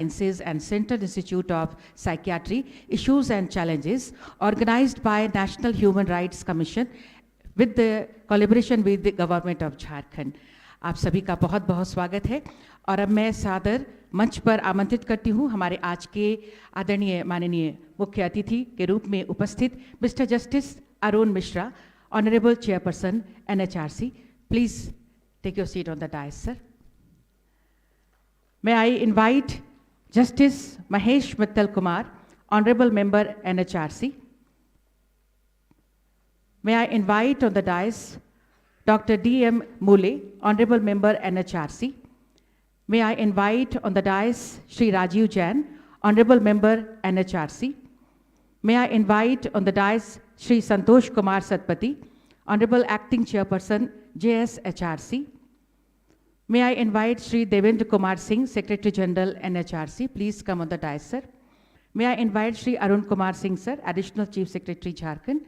Sciences and Central Institute of Psychiatry, Issues and Challenges, organized by National Human Rights Commission with the collaboration with the Government of Jharkhand. आप सभी का बहुत बहुत स्वागत है और अब मैं सादर मंच पर आमंत्रित करती हूँ हमारे आज के आदरणीय माननीय मुख्य अतिथि के रूप में उपस्थित mister justice Arun Mishra, honourable chairperson NHRC. Please take your seat on the dais, sir. May I invite Justice Mahesh Mittal Kumar, Honorable Member NHRC. May I invite on the dais Dr. D.M. Mule, Honorable Member NHRC. May I invite on the dais Shri Rajiv Jain, Honorable Member NHRC. May I invite on the dais Shri Santosh Kumar Satpathy, Honorable Acting Chairperson JSHRC. May I invite Shri Devendra Kumar Singh, Secretary General NHRC. Please come on the dais, sir. May I invite Shri Arun Kumar Singh, sir, Additional Chief Secretary, Jharkhand.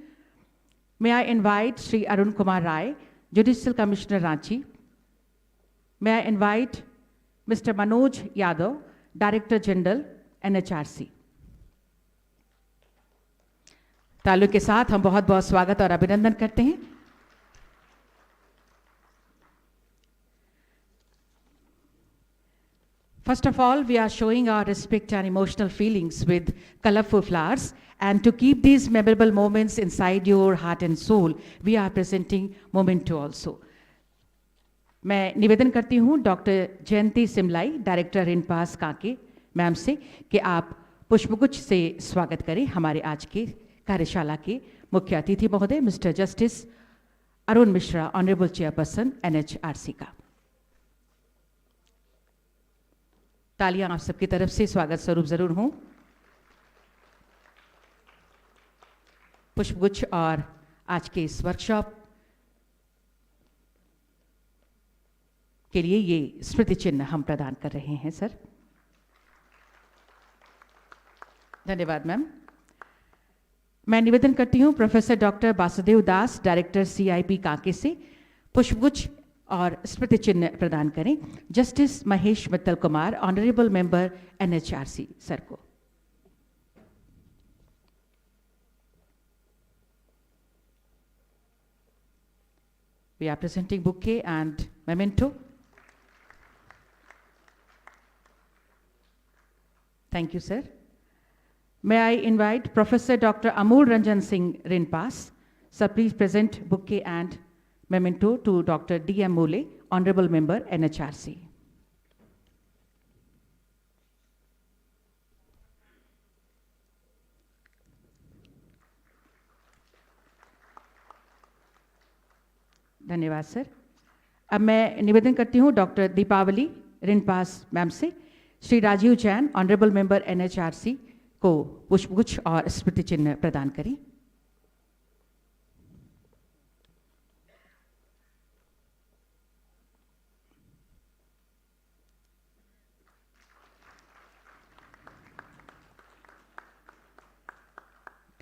May I invite Shri Arun Kumar Rai, Judicial Commissioner, Ranchi. May I invite Mr. Manoj Yadav, Director General NHRC. तालियों के साथ हम बहुत बहुत स्वागत और अभिनंदन करते हैं. First of all, we are showing our respect and emotional feelings with colorful flowers, and to keep these memorable moments inside your heart and soul, we are presenting memento also. मैं निवेदन करती हूँ डॉक्टर जयंती सिमलाई, director RINPAS काके ma'am से कि आप पुष्पगुच्छ से स्वागत करें हमारे आज के कार्यशाला के मुख्य अतिथि महोदय mister justice Arun Mishra, honourable chairperson NHRC का. तालियां आप सबकी तरफ से स्वागत स्वरूप जरूर हों. पुष्पगुच्छ और आज के इस वर्कशॉप के लिए ये स्मृति चिन्ह हम प्रदान कर रहे हैं सर. धन्यवाद मैम. मैं निवेदन करती हूं professor doctor Vasudev Das, director CIP काके से पुष्पगुच्छ और स्मृति चिन्ह प्रदान करें justice Mahesh Mittal Kumar, honourable member NHRC sir को. We are presenting bouquet and memento. Thank you, sir. May I invite Professor Dr. Amol Ranjan Singh Rinpass. Sir, please present bouquet and memento to Dr. D.M. Mule, Honorable Member NHRC. धन्यवाद sir. अब मैं निवेदन करती हूँ doctor Deepawali RINPAS ma'am से Shri Rajiv Jain, honourable member NHRC को पुष्पगुच्छ और स्मृति चिन्ह प्रदान करें.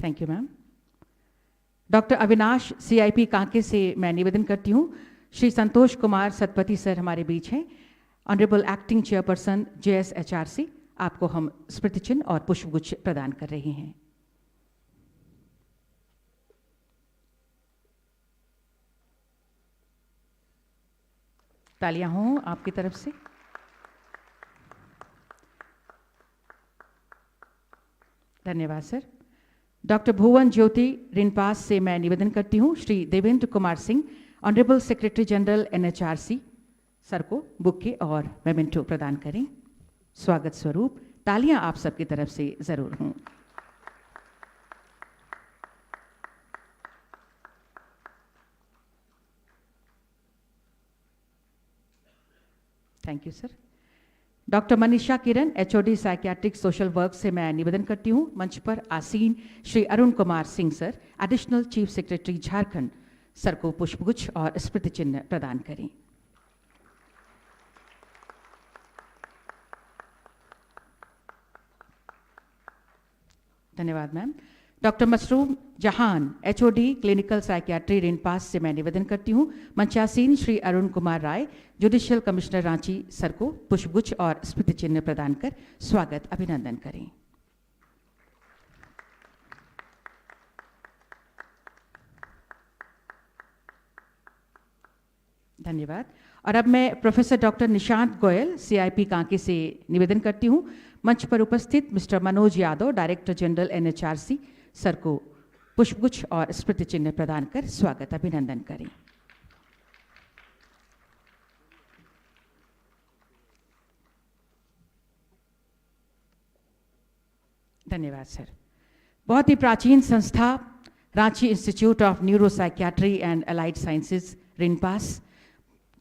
Thank you ma'am. Doctor Avinash CIP Kanke से मैं निवेदन करती हूँ श्री संतोष कुमार सतपथी सर हमारे बीच हैं, ऑनरेबल एक्टिंग चेयरपर्सन JSHRC. आपको हम स्मृति चिन्ह और पुष्पगुच्छ प्रदान कर रहे हैं. तालियां हों आपकी तरफ से. धन्यवाद सर. डॉक्टर भुवन ज्योति रिनपास से मैं निवेदन करती हूँ Shri Devendra Kumar Singh, honourable secretary general NHRC sir को बुके और मेमेंटो प्रदान करें स्वागत स्वरूप. तालियां आप सबकी तरफ से जरूर हों. Thank you sir. Doctor Manisha Kiran HOD psychiatric social work से मैं निवेदन करती हूँ मंच पर आसीन Shri Arun Kumar Singh sir, additional chief secretary Jharkhand sir को पुष्पगुच्छ और स्मृति चिन्ह प्रदान करें. धन्यवाद मैम. डॉक्टर मशरूम जहान HOD क्लिनिकल साइकियाट्री रिनपास से मैं निवेदन करती हूँ मंचासीन Shri Arun Kumar Rai judicial commissioner Ranchi sir को पुष्पगुच्छ और स्मृति चिन्ह प्रदान कर स्वागत अभिनंदन करें। धन्यवाद। और अब मैं professor doctor Nishant Goyal CIP Kanke से निवेदन करती हूँ मंच पर उपस्थित mister Manoj Yadav director general NHRC sir को पुष्पगुच्छ और स्मृति चिन्ह प्रदान कर स्वागत अभिनंदन करें। धन्यवाद सर। बहुत ही प्राचीन संस्था Ranchi institute of neuropsychiatry and allied sciences RINPAS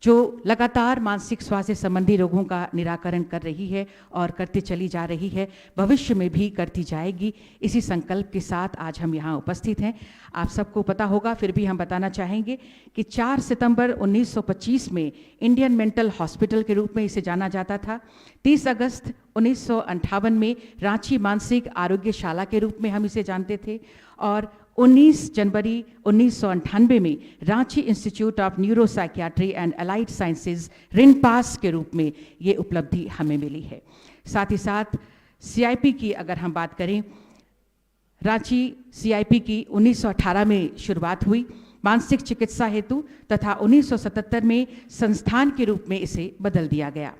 जो लगातार मानसिक स्वास्थ्य संबंधी रोगों का निराकरण कर रही है और करती चली जा रही है, भविष्य में भी करती जाएगी। इसी संकल्प के साथ आज हम यहाँ उपस्थित हैं। आप सबको पता होगा, फिर भी हम बताना चाहेंगे कि 4 सितंबर 1925 में इंडियन मेंटल हॉस्पिटल के रूप में इसे जाना जाता था। 30 अगस्त 1958 में रांची मानसिक आरोग्यशाला के रूप में हम इसे जानते थे और 19 जनवरी 1998 में Ranchi institute of neuropsychiatry and allied sciences RINPAS के रूप में ये उपलब्धि हमें मिली है। साथ ही साथ CIP की अगर हम बात करें, रांची CIP की 1918 में शुरुआत हुई मानसिक चिकित्सा हेतु तथा 1977 में संस्थान के रूप में इसे बदल दिया गया।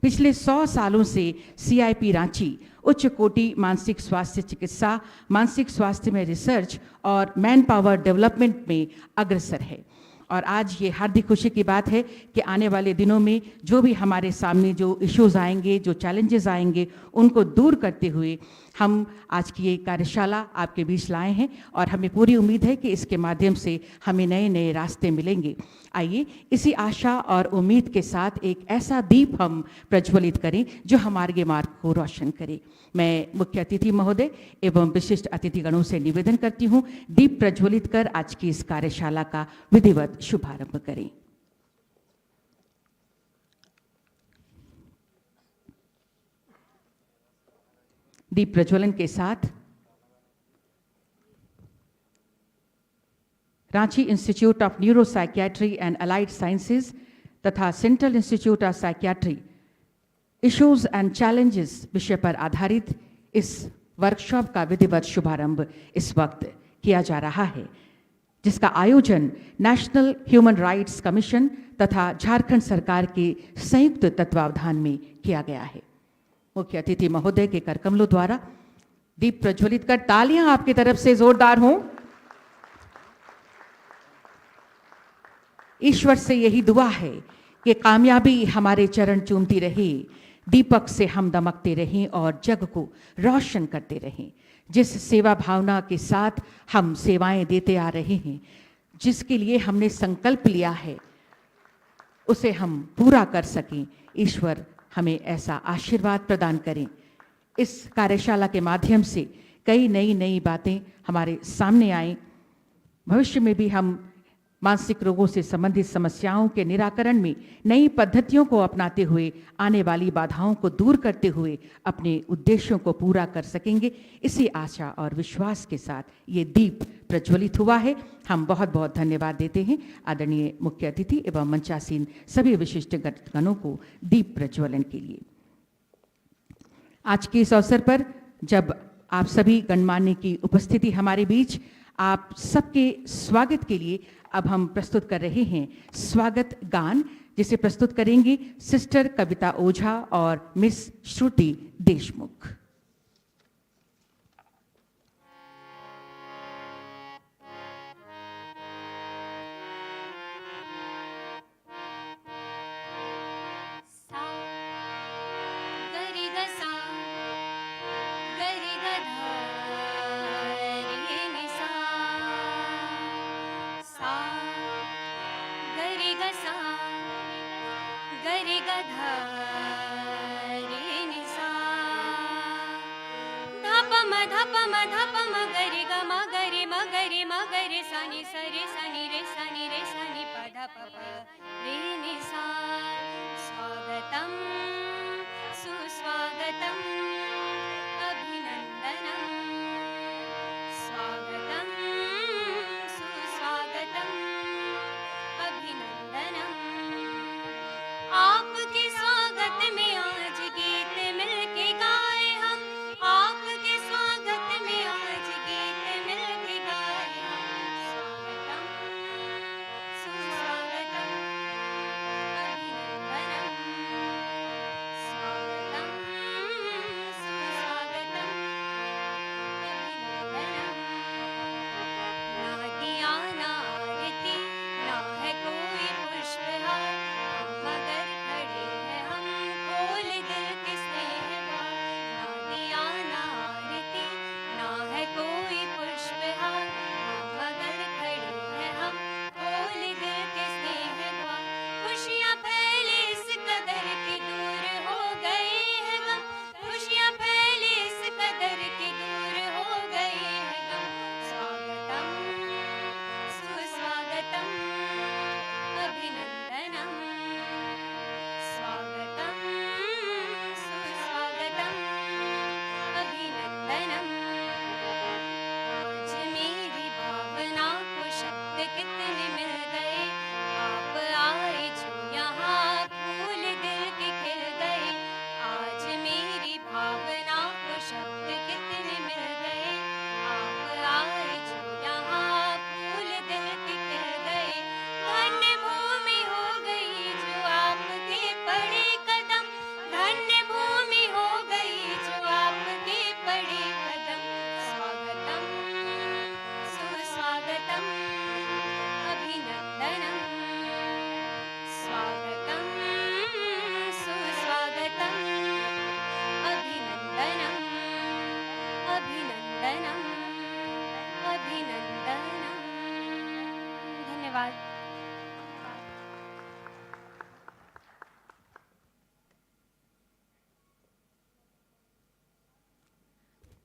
पिछले 100 सालों से CIP रांची उच्च कोटि मानसिक स्वास्थ्य चिकित्सा, मानसिक स्वास्थ्य में रिसर्च और मैन पावर डेवलपमेंट में अग्रसर है। और आज ये हार्दिक खुशी की बात है कि आने वाले दिनों में जो भी हमारे सामने जो इश्यूज आएंगे, जो चैलेंजेस आएंगे, उनको दूर करते हुए हम आज की ये कार्यशाला आपके बीच लाए हैं और हमें पूरी उम्मीद है कि इसके माध्यम से हमें नए नए रास्ते मिलेंगे। आइए इसी आशा और उम्मीद के साथ एक ऐसा दीप हम प्रज्वलित करें जो हमारे मार्ग को रोशन करे। मैं मुख्य अतिथि महोदय एवं विशिष्ट अतिथिगणों से निवेदन करती हूँ दीप प्रज्वलित कर आज की इस कार्यशाला का विधिवत शुभारंभ करें। दीप प्रज्वलन के साथ Ranchi institute of neuropsychiatry and allied sciences तथा central institute of psychiatry issues and challenges विषय पर आधारित इस वर्कशॉप का विधिवत शुभारंभ इस वक्त किया जा रहा है, जिसका आयोजन नेशनल ह्यूमन राइट्स कमीशन तथा झारखंड सरकार के संयुक्त तत्वावधान में किया गया है। मुख्य अतिथि महोदय के करकमलों द्वारा दीप प्रज्वलित कर तालियां आपकी तरफ से जोरदार हों। ईश्वर से यही दुआ है कि कामयाबी हमारे चरण चूमती रहे, दीपक से हम दमकते रहें और जग को रोशन करते रहें। जिस सेवा भावना के साथ हम सेवाएं देते आ रहे हैं, जिसके लिए हमने संकल्प लिया है, उसे हम पूरा कर सकें। ईश्वर हमें ऐसा आशीर्वाद प्रदान करें। इस कार्यशाला के माध्यम से कई नई बातें हमारे सामने आएं। भविष्य में भी हम मानसिक रोगों से संबंधित समस्याओं के निराकरण में नई पद्धतियों को अपनाते हुए आने वाली बाधाओं को दूर करते हुए अपने उद्देश्यों को पूरा कर सकेंगे। इसी आशा और विश्वास के साथ ये दीप प्रज्वलित हुआ है। हम बहुत बहुत धन्यवाद देते हैं आदरणीय मुख्य अतिथि एवं मंचासीन सभी विशिष्ट गणों को दीप प्रज्वलन के लिए। आज के इस अवसर पर जब आप सभी गणमान्य की उपस्थिति हमारे बीच, आप सबके स्वागत के लिए अब हम प्रस्तुत कर रहे हैं स्वागत गान, जिसे प्रस्तुत करेंगी सिस्टर कविता ओझा और मिस श्रुति देशमुख। स्वागतम सुस्वागतम अभिनंदनम स्वागतम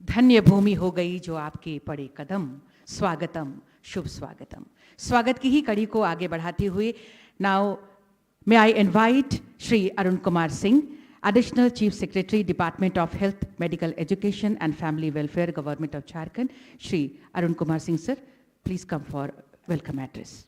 धन्य भूमि हो गई जो आपके पड़े कदम, स्वागतम, शुभ स्वागतम। स्वागत की ही कड़ी को आगे बढ़ाते हुए now may I invite Shri Arun Kumar Singh, Additional Chief Secretary, Department of Health, Medical Education and Family Welfare, Government of Jharkhand. Shri Arun Kumar Singh, sir, please come for welcome address.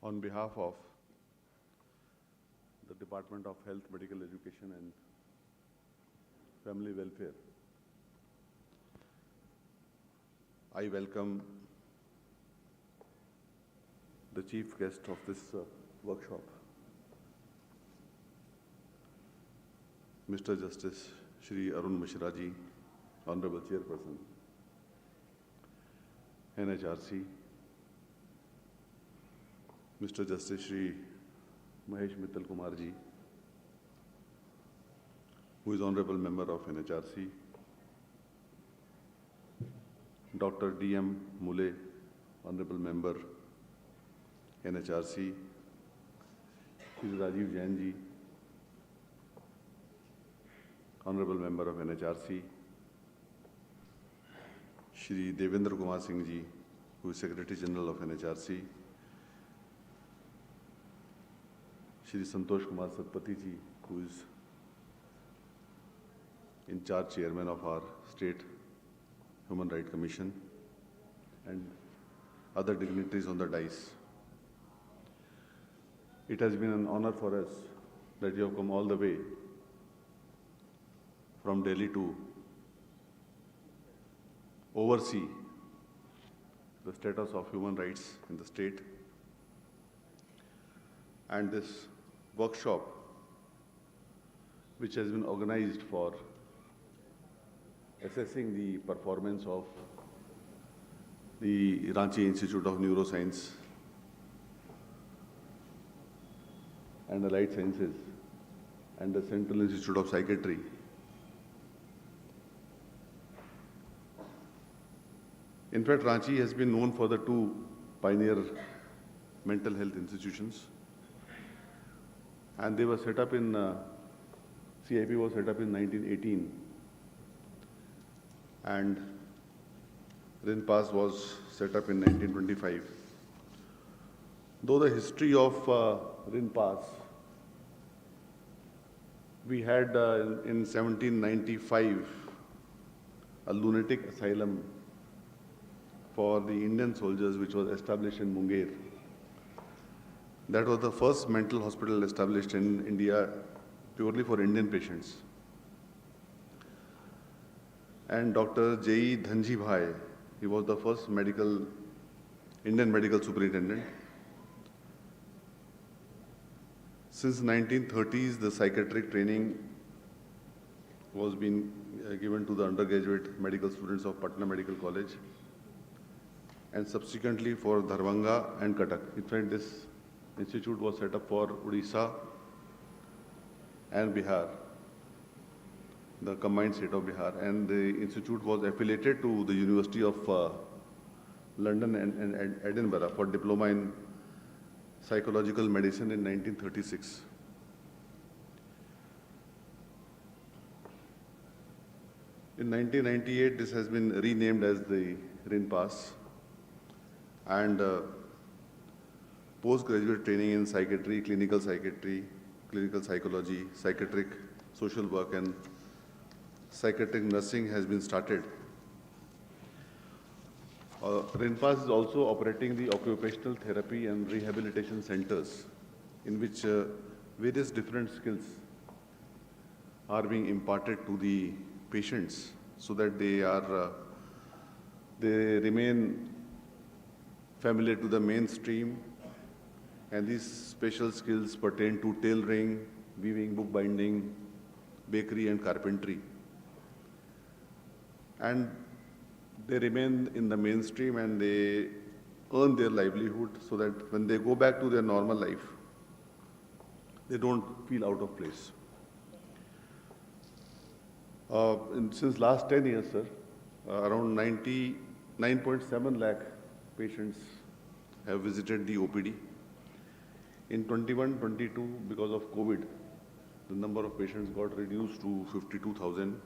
On behalf of the Department of Health, Medical Education and Family Welfare, I welcome the chief guest of this workshop, Mr. Justice Shri Arun Mishra Ji, Honorable Chairperson, NHRC, Mr. Justice Shri Mahesh Mittal Kumar Ji, who is Honorable Member of NHRC, Dr. D.M. Mule, Honorable Member, NHRC, Shri Rajiv Jain Ji, Honorable Member of NHRC, Shri Devendra Kumar Singh Ji, who is Secretary General of NHRC, Shri Santosh Kumar Satpathy Ji, who is in charge chairman of our State Human Rights Commission, and other dignitaries on the dais. It has been an honor for us that you have come all the way from Delhi to oversee the status of human rights in the state. And this workshop, which has been organized for assessing the performance of the Ranchi Institute of Neuroscience and Allied Sciences and the Central Institute of Psychiatry. In fact, Ranchi has been known for the two pioneer mental health institutions, and they were set up in, CIP was set up in 1918, and Rinpass was set up in 1925. Though the history of Rinpass, we had in 1795 a lunatic asylum for the Indian soldiers, which was established in Munger. That was the first mental hospital established in India purely for Indian patients. And Dr. J.E. Dhanji Bhai, he was the first Indian medical superintendent. Since 1930s, the psychiatric training was being given to the undergraduate medical students of Patna Medical College, and subsequently for Darbhanga and Cuttack. In fact, this institute was set up for Odisha and Bihar, the combined state of Bihar, and the institute was affiliated to the University of London and Edinburgh for diploma in psychological medicine in 1936. In 1998, this has been renamed as the Rinpass, and postgraduate training in psychiatry, clinical psychology, psychiatric social work, and psychiatric nursing has been started. Rinpass is also operating the occupational therapy and rehabilitation centers, in which various different skills are being imparted to the patients so that they remain familiar to the mainstream, and these special skills pertain to tailoring, weaving, bookbinding, bakery and carpentry. And they remain in the mainstream and they earn their livelihood so that when they go back to their normal life, they don't feel out of place. Since last 10 years, sir, around 99.7 lakh patients have visited the OPD. In 21-22, because of COVID, the number of patients got reduced to 52,000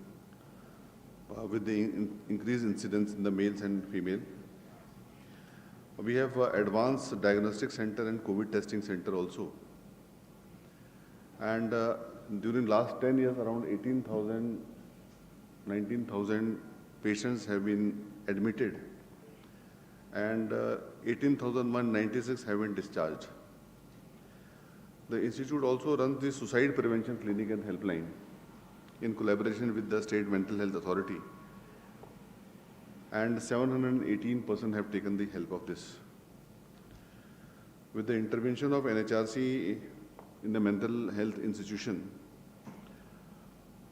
with the increased incidence in the males and female. We have advanced diagnostic center and COVID testing center also. And during last 10 years, around 18,000, 19,000 patients have been admitted and 18,196 have been discharged. The institute also runs the suicide prevention clinic and helpline in collaboration with the State Mental Health Authority, and 718 persons have taken the help of this. With the intervention of NHRC in the mental health institution,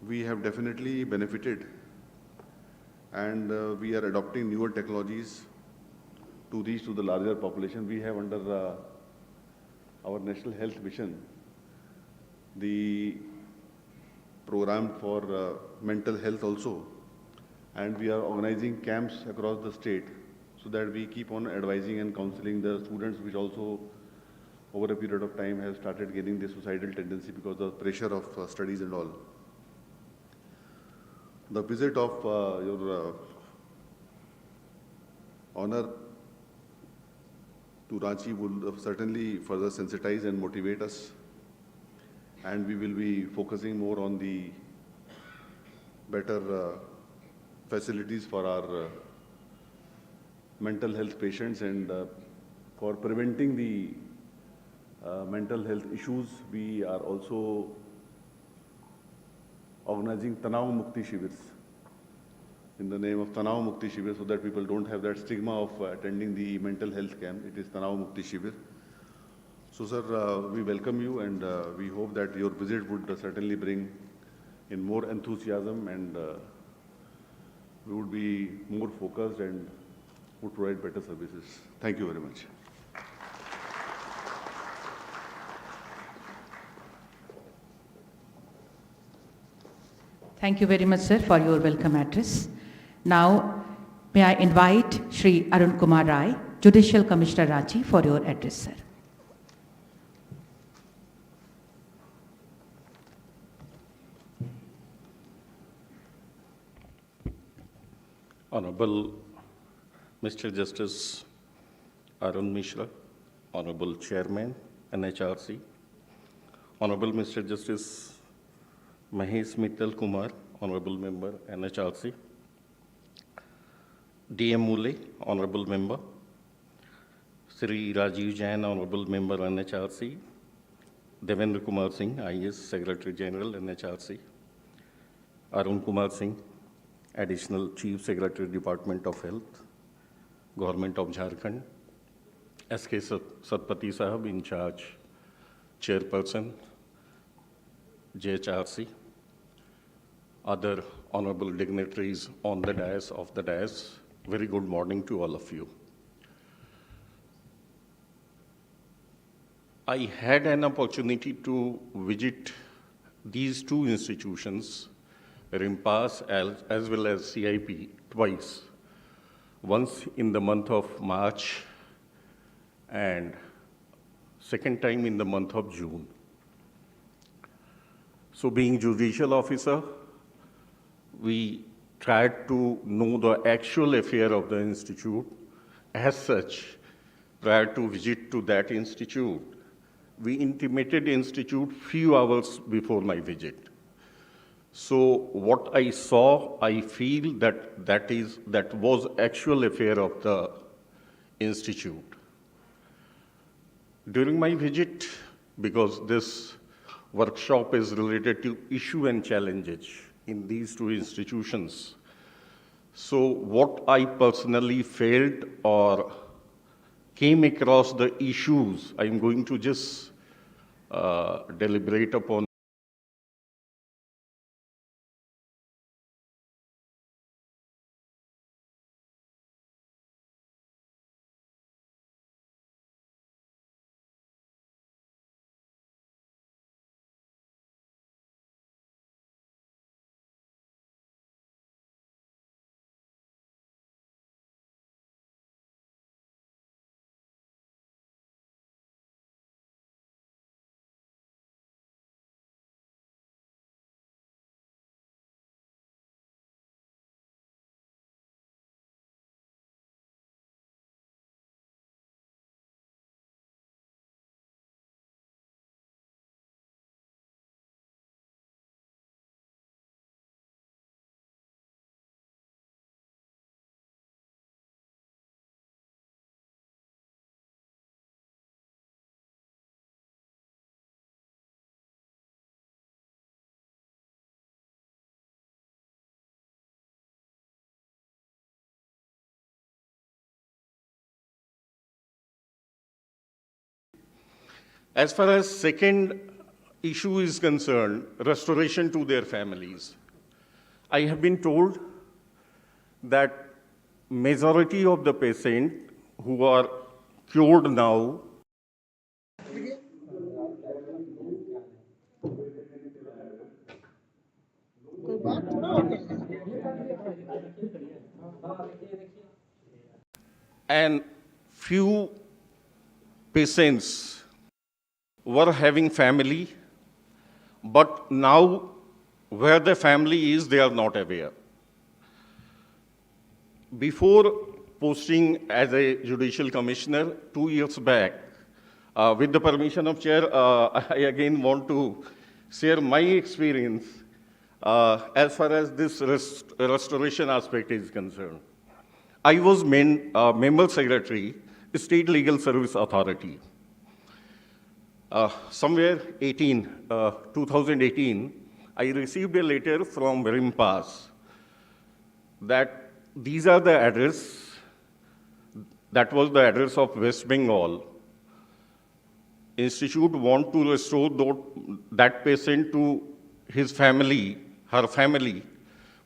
we have definitely benefited, and we are adopting newer technologies to reach to the larger population. We have under our National Health Mission the program for mental health also, and we are organizing camps across the state so that we keep on advising and counseling the students, which also over a period of time have started getting the suicidal tendency because of the pressure of studies and all. The visit of your honor to Ranchi will certainly further sensitize and motivate us, and we will be focusing more on the better facilities for our mental health patients, and for preventing the mental health issues. We are also organizing Tanav Mukti Shivers in the name of Tanav Mukti Shivir, so that people don't have that stigma of attending the mental health camp. It is Tanav Mukti Shivir. So, sir, we welcome you, and we hope that your visit would certainly bring in more enthusiasm, and we would be more focused and would provide better services. Thank you very much. Thank you very much, sir, for your welcome address. Now, may I invite Shri Arun Kumar Rai, Judicial Commissioner Ranchi, for your address, sir. Honorable Mr. Justice Arun Mishra, Honorable Chairman, NHRC, Honorable Mr. Justice Mahesh Mittal Kumar, Honorable Member, NHRC, DM Mule, Honorable Member, Sri Rajiv Jain, Honorable Member, NHRC, Devendra Kumar Singh, IAS Secretary General, NHRC, Arun Kumar Singh, Additional Chief Secretary, Department of Health, Government of Jharkhand, SK Satpati Sahab, in charge, Chairperson, JHRC, other honorable dignitaries on the dais, of the dais, very good morning to all of you. I had an opportunity to visit these two institutions, Rinpass as well as CIP, twice. Once in the month of March and second time in the month of June. So being judicial officer, we tried to know the actual affair of the institute. As such, prior to visit to that institute, we intimated the institute few hours before my visit. So what I saw, I feel that was actual affair of the institute. During my visit, because this workshop is related to issue and challenges in these two institutions, so what I personally felt or came across the issues, I'm going to just deliberate upon As far as second issue is concerned, restoration to their families, I have been told that majority of the patients who are cured now and few patients were having family, but now where the family is, they are not aware. Before posting as a judicial commissioner 2 years back, with the permission of chair, I again want to share my experience as far as this restoration aspect is concerned. I was member secretary, State Legal Service Authority. Somewhere 2018, I received a letter from Rinpass that these are the address, that was the address of West Bengal. Institute want to restore that patient to his family, her family,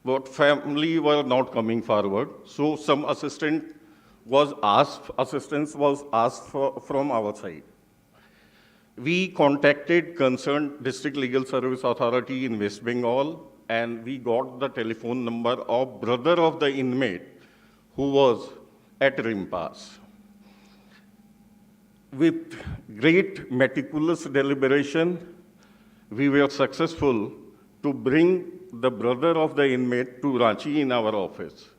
but family were not coming forward. So some assistance was asked from our side. We contacted concerned District Legal Service Authority in West Bengal, and we got the telephone number of brother of the inmate who was at Rinpass. With great meticulous deliberation, we were successful to bring the brother of the inmate to Ranchi in our office.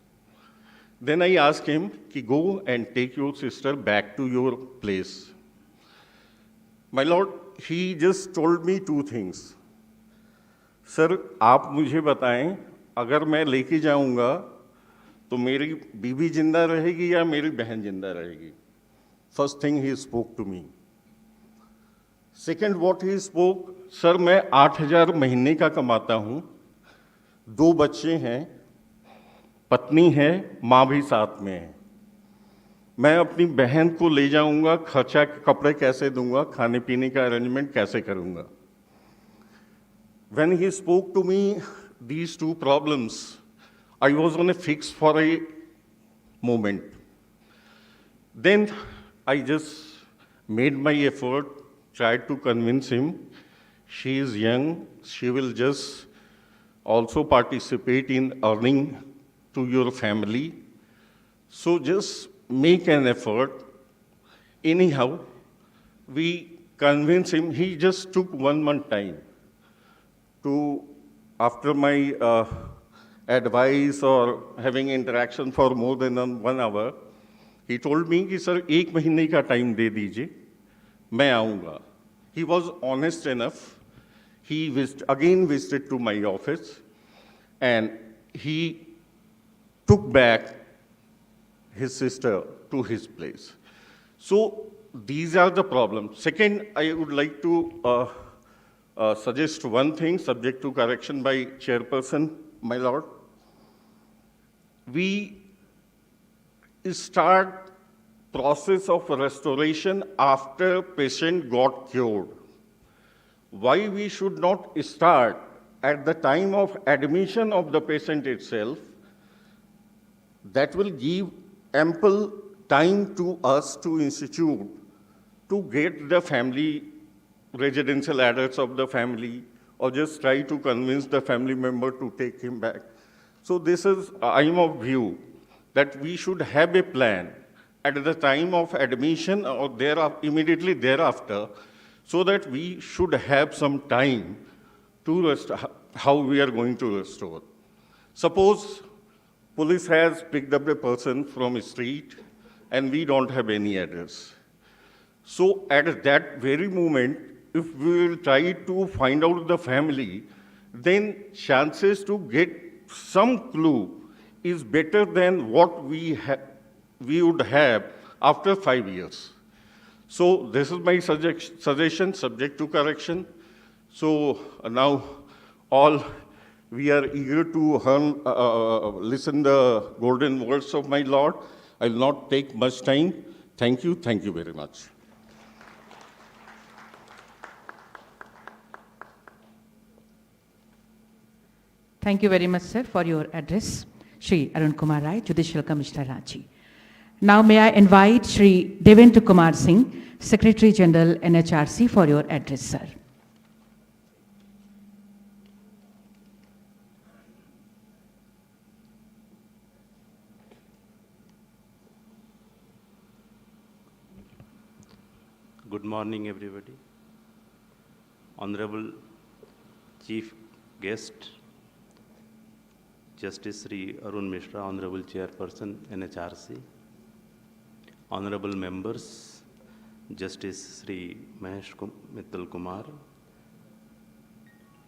Then I asked him, go and take your sister back to your place. My lord, he just told me two things. Sir, आप मुझे बताएं, अगर मैं लेके जाऊंगा, तो मेरी बीवी जिंदा रहेगी या मेरी बहन जिंदा रहेगी? First thing he spoke to me. Second, what he spoke, sir मैं 8,000 महीने का कमाता हूँ, 2 बच्चे हैं, पत्नी है, माँ भी साथ में है. मैं अपनी बहन को ले जाऊंगा, खर्चा कपड़े कैसे दूंगा, खाने पीने का अरेंजमेंट कैसे करूंगा? When he spoke to me these two problems, I was on a fix for a moment. Then I just made my effort, tried to convince him. She is young, she will just also participate in earning to your family. So just make an effort. Anyhow, we convinced him. He just took 1 month time to, after my advice or having interaction for more than 1 hour, he told me कि sir 1 महीने का time दे दीजिए, मैं आऊँगा. He was honest enough. He again visited to my office and he took back his sister to his place. So these are the problems. Second, I would like to suggest one thing, subject to correction by chairperson, my lord. We start process of restoration after patient got cured. Why we should not start at the time of admission of the patient itself? That will give ample time to us to institute to get the family residential address of the family, or just try to convince the family member to take him back. So this is, I'm of view that we should have a plan at the time of admission or immediately thereafter, so that we should have some time to how we are going to restore. Suppose police has picked up a person from a street and we don't have any address. So at that very moment, if we will try to find out the family, then chances to get some clue is better than what we would have after 5 years. So this is my suggestion, subject to correction. So now all we are eager to listen the golden words of my Lord. I will not take much time. Thank you very much. Thank you very much, sir, for your address. Shri Arun Kumar Rai, Judicial Commissioner, Ranchi. Now may I invite Shri Devendra Kumar Singh, Secretary General, NHRC, for your address, sir. Good morning, everybody. Honorable Chief Guest, Justice Sri Arun Mishra, Honorable Chairperson, NHRC. Honorable Members, Justice Sri Mahesh Mittal Kumar,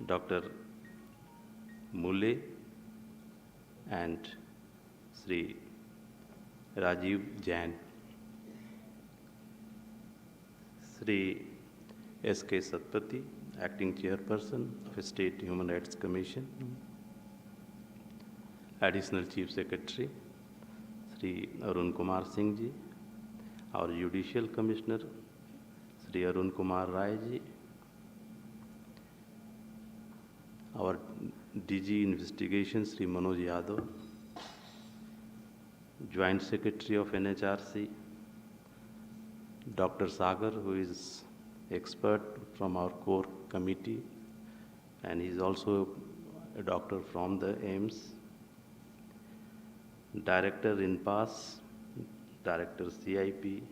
Dr. Mule, and Sri Rajiv Jain. Sri S.K. Satpathy, Acting Chairperson of State Human Rights Commission. Additional Chief Secretary, Sri Arun Kumar Singh ji. Our Judicial Commissioner, Sri Arun Kumar Rai ji. Our DG Investigation, Sri Manoj Yadav. Joint Secretary of NHRC, Dr. Sagar, who is expert from our core committee, and he is also a doctor from the AIMS. Director Rinpass, Director CIP,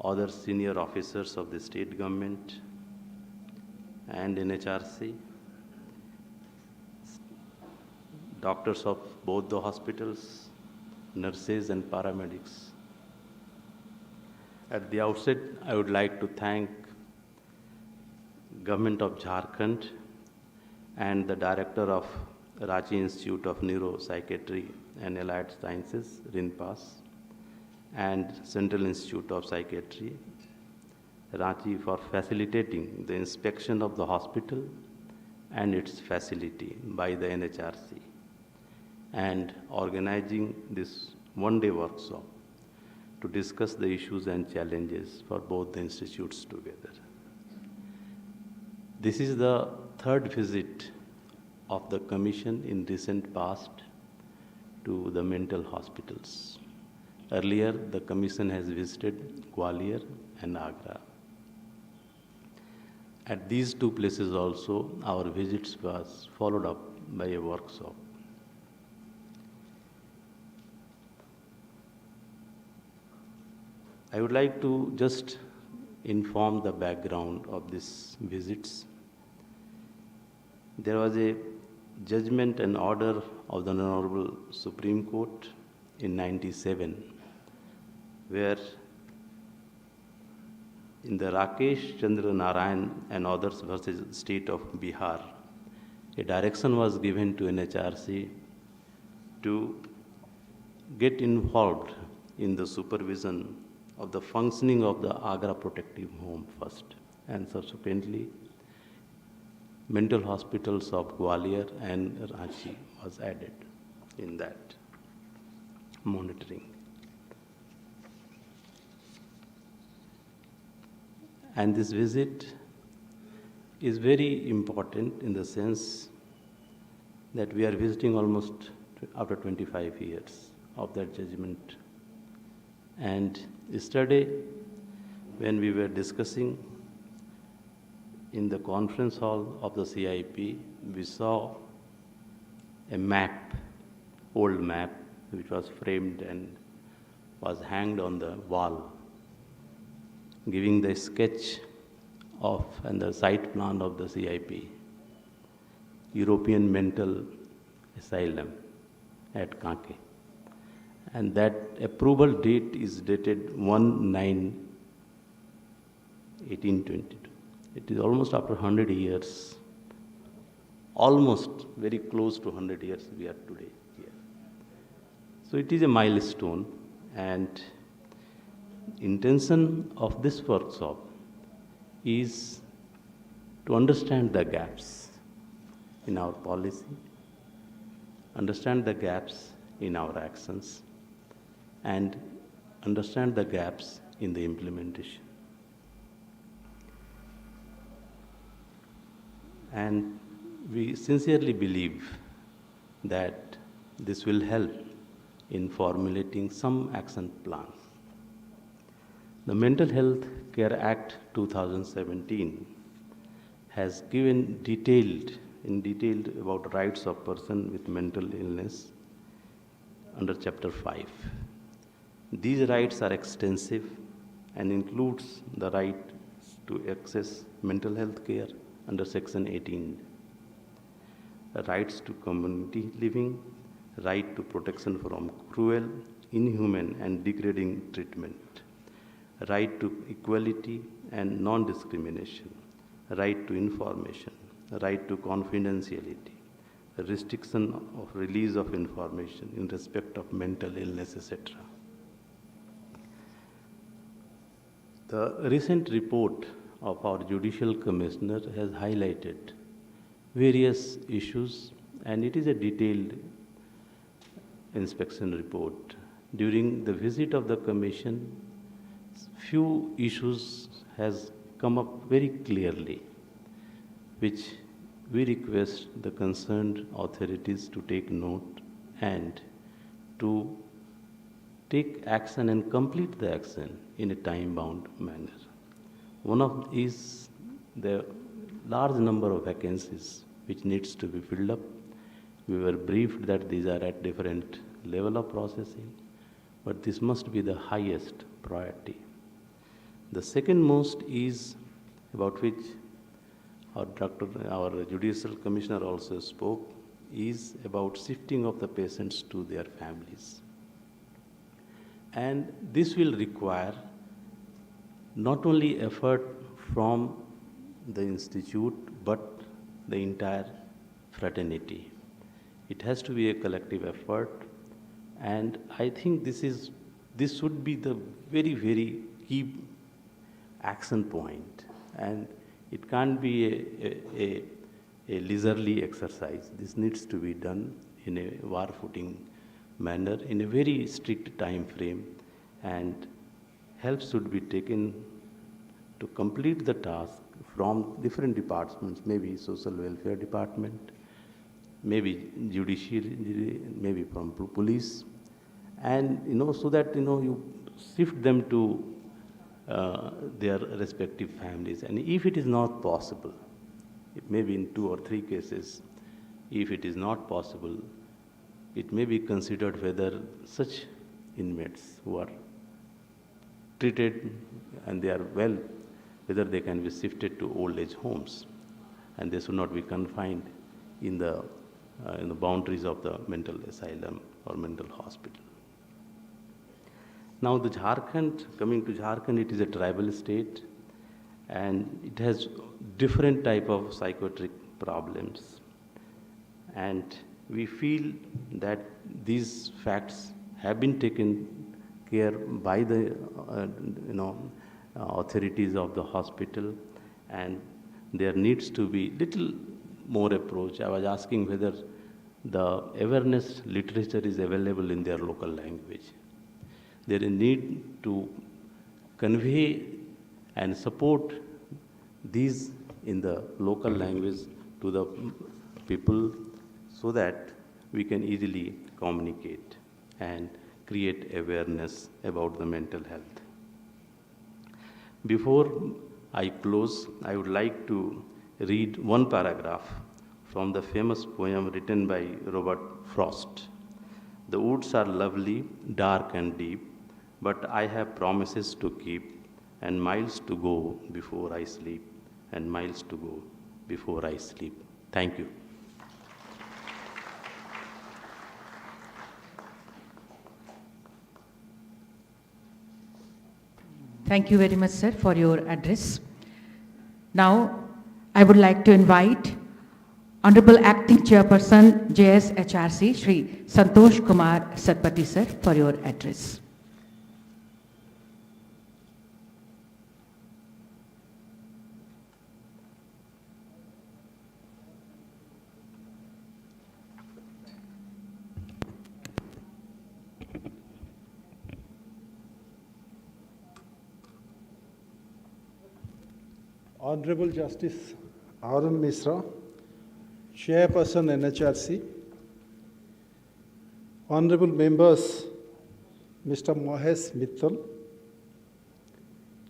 other senior officers of the state government and NHRC, doctors of both the hospitals, nurses and paramedics. At the outset, I would like to thank Government of Jharkhand and the Director of Ranchi Institute of Neuropsychiatry and Allied Sciences, Rinpass, and Central Institute of Psychiatry, Ranchi, for facilitating the inspection of the hospital and its facility by the NHRC and organizing this one-day workshop to discuss the issues and challenges for both the institutes together. This is the third visit of the Commission in recent past to the mental hospitals. Earlier, the Commission has visited Gwalior and Agra. At these two places also, our visits was followed up by a workshop. I would like to just inform the background of these visits. There was a judgment and order of the Honorable Supreme Court in '97, where in the Rakesh Chandra Narayan and others versus State of Bihar, a direction was given to NHRC to get involved in the supervision of the functioning of the Agra Protective Home first, and subsequently mental hospitals of Gwalior and Ranchi was added in that monitoring. And this visit is very important in the sense that we are visiting almost after 25 years of that judgment. And yesterday, when we were discussing in the conference hall of the CIP, we saw a map, old map, which was framed and was hanged on the wall, giving the sketch of and the site plan of the CIP, European Mental Asylum at Kanke. And that approval date is dated 1/9/1822. It is almost after 100 years, almost very close to 100 years we are today here. So it is a milestone, and intention of this workshop is to understand the gaps in our policy, understand the gaps in our actions, and understand the gaps in the implementation. And we sincerely believe that this will help in formulating some action plan. The Mental Health Care Act 2017 has given in detail about rights of person with mental illness under Chapter 5. These rights are extensive and includes the right to access mental health care under Section 18, the rights to community living, right to protection from cruel, inhuman and degrading treatment, right to equality and non-discrimination, right to information, right to confidentiality, restriction of release of information in respect of mental illness, etc. The recent report of our Judicial Commissioner has highlighted various issues, and it is a detailed inspection report. During the visit of the Commission, few issues has come up very clearly, which we request the concerned authorities to take note and to take action and complete the action in a time-bound manner. One of is the large number of vacancies which needs to be filled up. We were briefed that these are at different level of processing, but this must be the highest priority. The second most is about which our Judicial Commissioner also spoke, is about shifting of the patients to their families. And this will require not only effort from the institute, but the entire fraternity. It has to be a collective effort, and I think this should be the very, very key action point, and it can't be a leisurely exercise. This needs to be done in a war-footing manner, in a very strict time frame, and help should be taken to complete the task from different departments, maybe social welfare department, maybe judiciary, maybe from police, and so that you shift them to their respective families. And if it is not possible, it may be in 2 or 3 cases, if it is not possible, it may be considered whether such inmates who are treated and they are well, whether they can be shifted to old age homes, and they should not be confined in the boundaries of the mental asylum or mental hospital. Now the Jharkhand, coming to Jharkhand, it is a tribal state, and it has different type of psychiatric problems, and we feel that these facts have been taken care by the authorities of the hospital, and there needs to be little more approach. I was asking whether the awareness literature is available in their local language. There is need to convey and support these in the local language to the people so that we can easily communicate and create awareness about the mental health. Before I close, I would like to read one paragraph from the famous poem written by Robert Frost. The woods are lovely, dark and deep, but I have promises to keep, and miles to go before I sleep, and miles to go before I sleep. Thank you. Thank you very much, sir, for your address. Now, I would like to invite Honorable Acting Chairperson, JSHRC, Shri Santosh Kumar Satpathy, sir, for your address. Honorable Justice R.N. Misra, Chairperson NHRC, Honorable Members, Mr. Mahesh Mittal,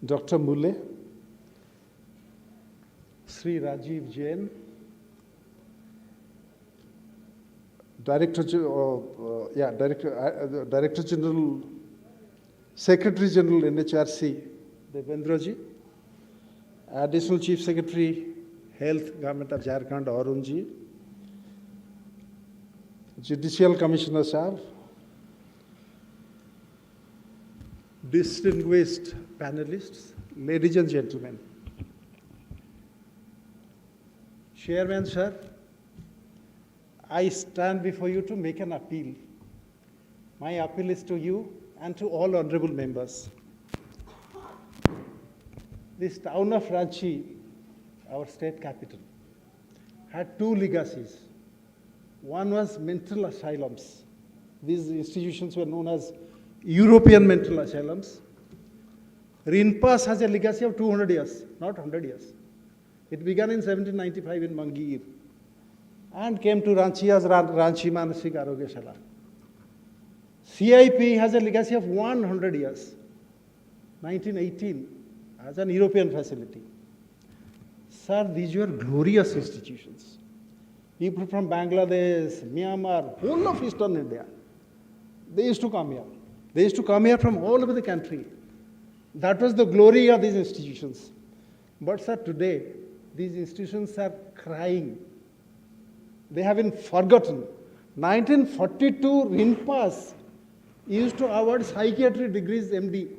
Dr. Mule, Sri Rajiv Jain, Director General, Secretary General NHRC, Devendra ji, Additional Chief Secretary, Health, Government of Jharkhand, Arun ji, Judicial Commissioner Sahab, distinguished panelists, ladies and gentlemen. Chairman, sir, I stand before you to make an appeal. My appeal is to you and to all honorable members. This town of Ranchi, our state capital, had two legacies. One was mental asylums. These institutions were known as European mental asylums. Rinpass has a legacy of 200 years, not 100 years. It began in 1795 in Mangir and came to Ranchi as Ranchi Manasik Arogya CIP has a legacy of 100 years, 1918, as an European facility. Sir, these were glorious institutions. People from Bangladesh, Myanmar, whole of Eastern India, they used to come here. They used to come here from all over the country. That was the glory of these institutions. But sir, today, these institutions are crying. They have been forgotten. 1942, Rinpass used to award psychiatry degrees MD.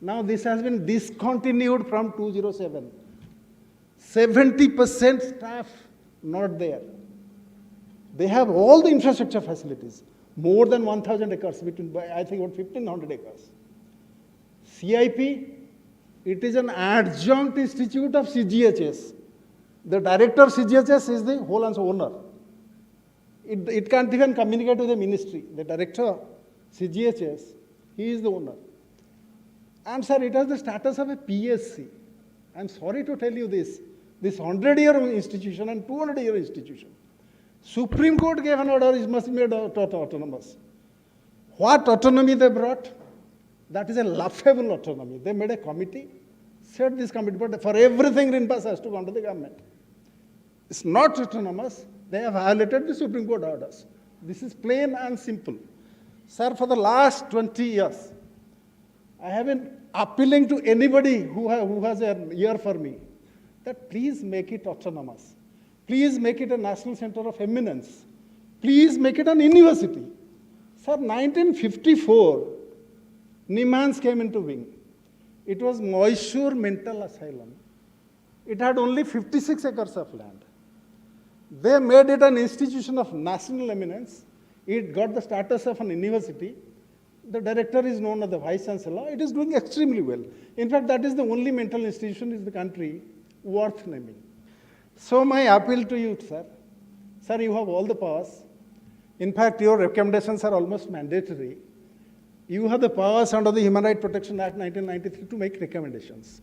Now this has been discontinued from 2007. 70% staff not there. They have all the infrastructure facilities, more than 1,000 acres, between, I think, about 1,500 acres. CIP, it is an adjunct institute of CGHS. The director of CGHS is the whole and sole owner. It can't even communicate with the ministry. The director, CGHS, he is the owner. And sir, it has the status of a PSC. I'm sorry to tell you this 100-year institution and 200-year institution. Supreme Court gave an order, it must be made autonomous. What autonomy they brought? That is a laughable autonomy. They made a committee, said this committee, but for everything Rinpass has to come to the government. It's not autonomous. They have violated the Supreme Court orders. This is plain and simple. Sir, for the last 20 years, I have been appealing to anybody who has an ear for me that please make it autonomous. Please make it a national center of eminence. Please make it an university. Sir, 1954, Nimans came into being. It was Mysore Mental Asylum. It had only 56 acres of land. They made it an institution of national eminence. It got the status of an university. The director is known as the Vice Chancellor. It is doing extremely well. In fact, that is the only mental institution in the country worth naming. So my appeal to you, sir. Sir, you have all the powers. In fact, your recommendations are almost mandatory. You have the powers under the Human Rights Protection Act 1993 to make recommendations.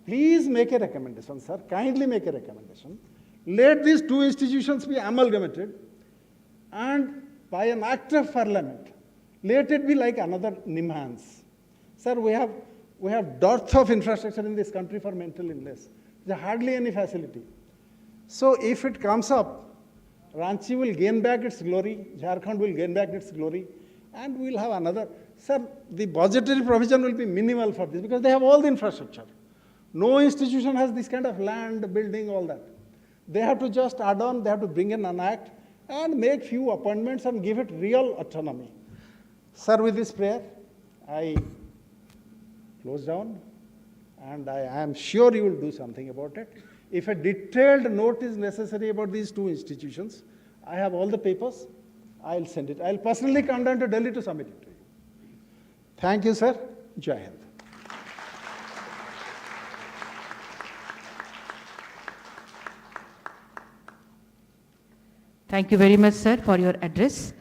Please make a recommendation, sir. Kindly make a recommendation. Let these two institutions be amalgamated and by an act of parliament, let it be like another Nimans. Sir, we have dearth of infrastructure in this country for mental illness. There's hardly any facility. So if it comes up, Ranchi will gain back its glory, Jharkhand will gain back its glory, and we'll have another. Sir, the budgetary provision will be minimal for this because they have all the infrastructure. No institution has this kind of land, building, all that. They have to just add on, they have to bring in an act and make few appointments and give it real autonomy. Sir, with this prayer, I close down and I am sure you will do something about it. If a detailed note is necessary about these two institutions, I have all the papers, I'll send it. I'll personally come down to Delhi to submit it to you. Thank you, sir. Jai Hind. Thank you very much, sir, for your address.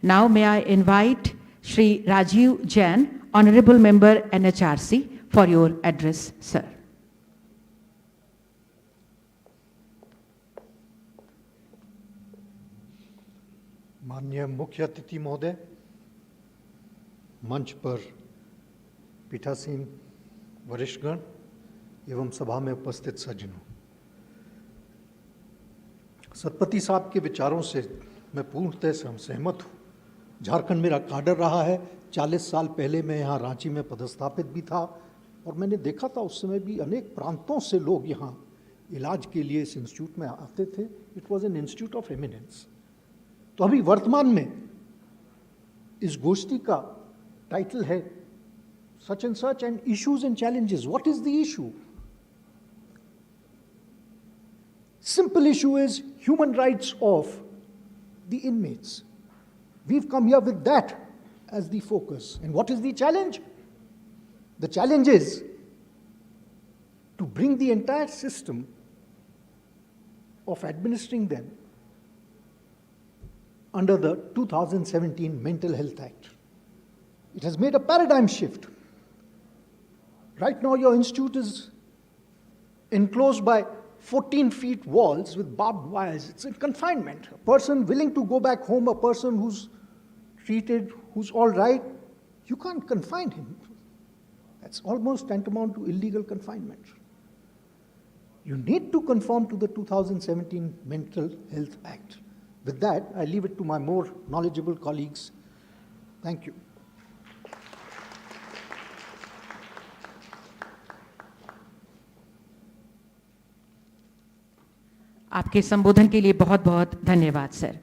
Now may I invite Shri Rajiv Jain, Honorable Member NHRC, for your address, sir. माननीय मुख्य अतिथि महोदय, मंच पर पीठासीन वरिष्ठगण एवं सभा में उपस्थित सज्जनों, सतपति साहब के विचारों से मैं पूर्णतः सहमत हूँ। झारखंड मेरा काडर रहा है। 40 साल पहले मैं यहाँ रांची में पदस्थापित भी था और मैंने देखा था उस समय भी अनेक प्रांतों से लोग यहाँ इलाज के लिए इस इंस्टीट्यूट में आते थे। It was an institute of eminence. तो अभी वर्तमान में इस गोष्ठी का टाइटल है such and issues and challenges. What is the issue? Simple issue is human rights of the inmates. We've come here with that as the focus. And what is the challenge? The challenge is to bring the entire system of administering them under the 2017 Mental Health Act. It has made a paradigm shift. Right now, your institute is enclosed by 14 feet walls with barbed wires. It's in confinement. A person willing to go back home, a person who's treated, who's all right, you can't confine him. That's almost tantamount to illegal confinement. You need to conform to the 2017 Mental Health Act. With that, I leave it to my more knowledgeable colleagues. Thank you. आपके संबोधन के लिए बहुत बहुत धन्यवाद sir.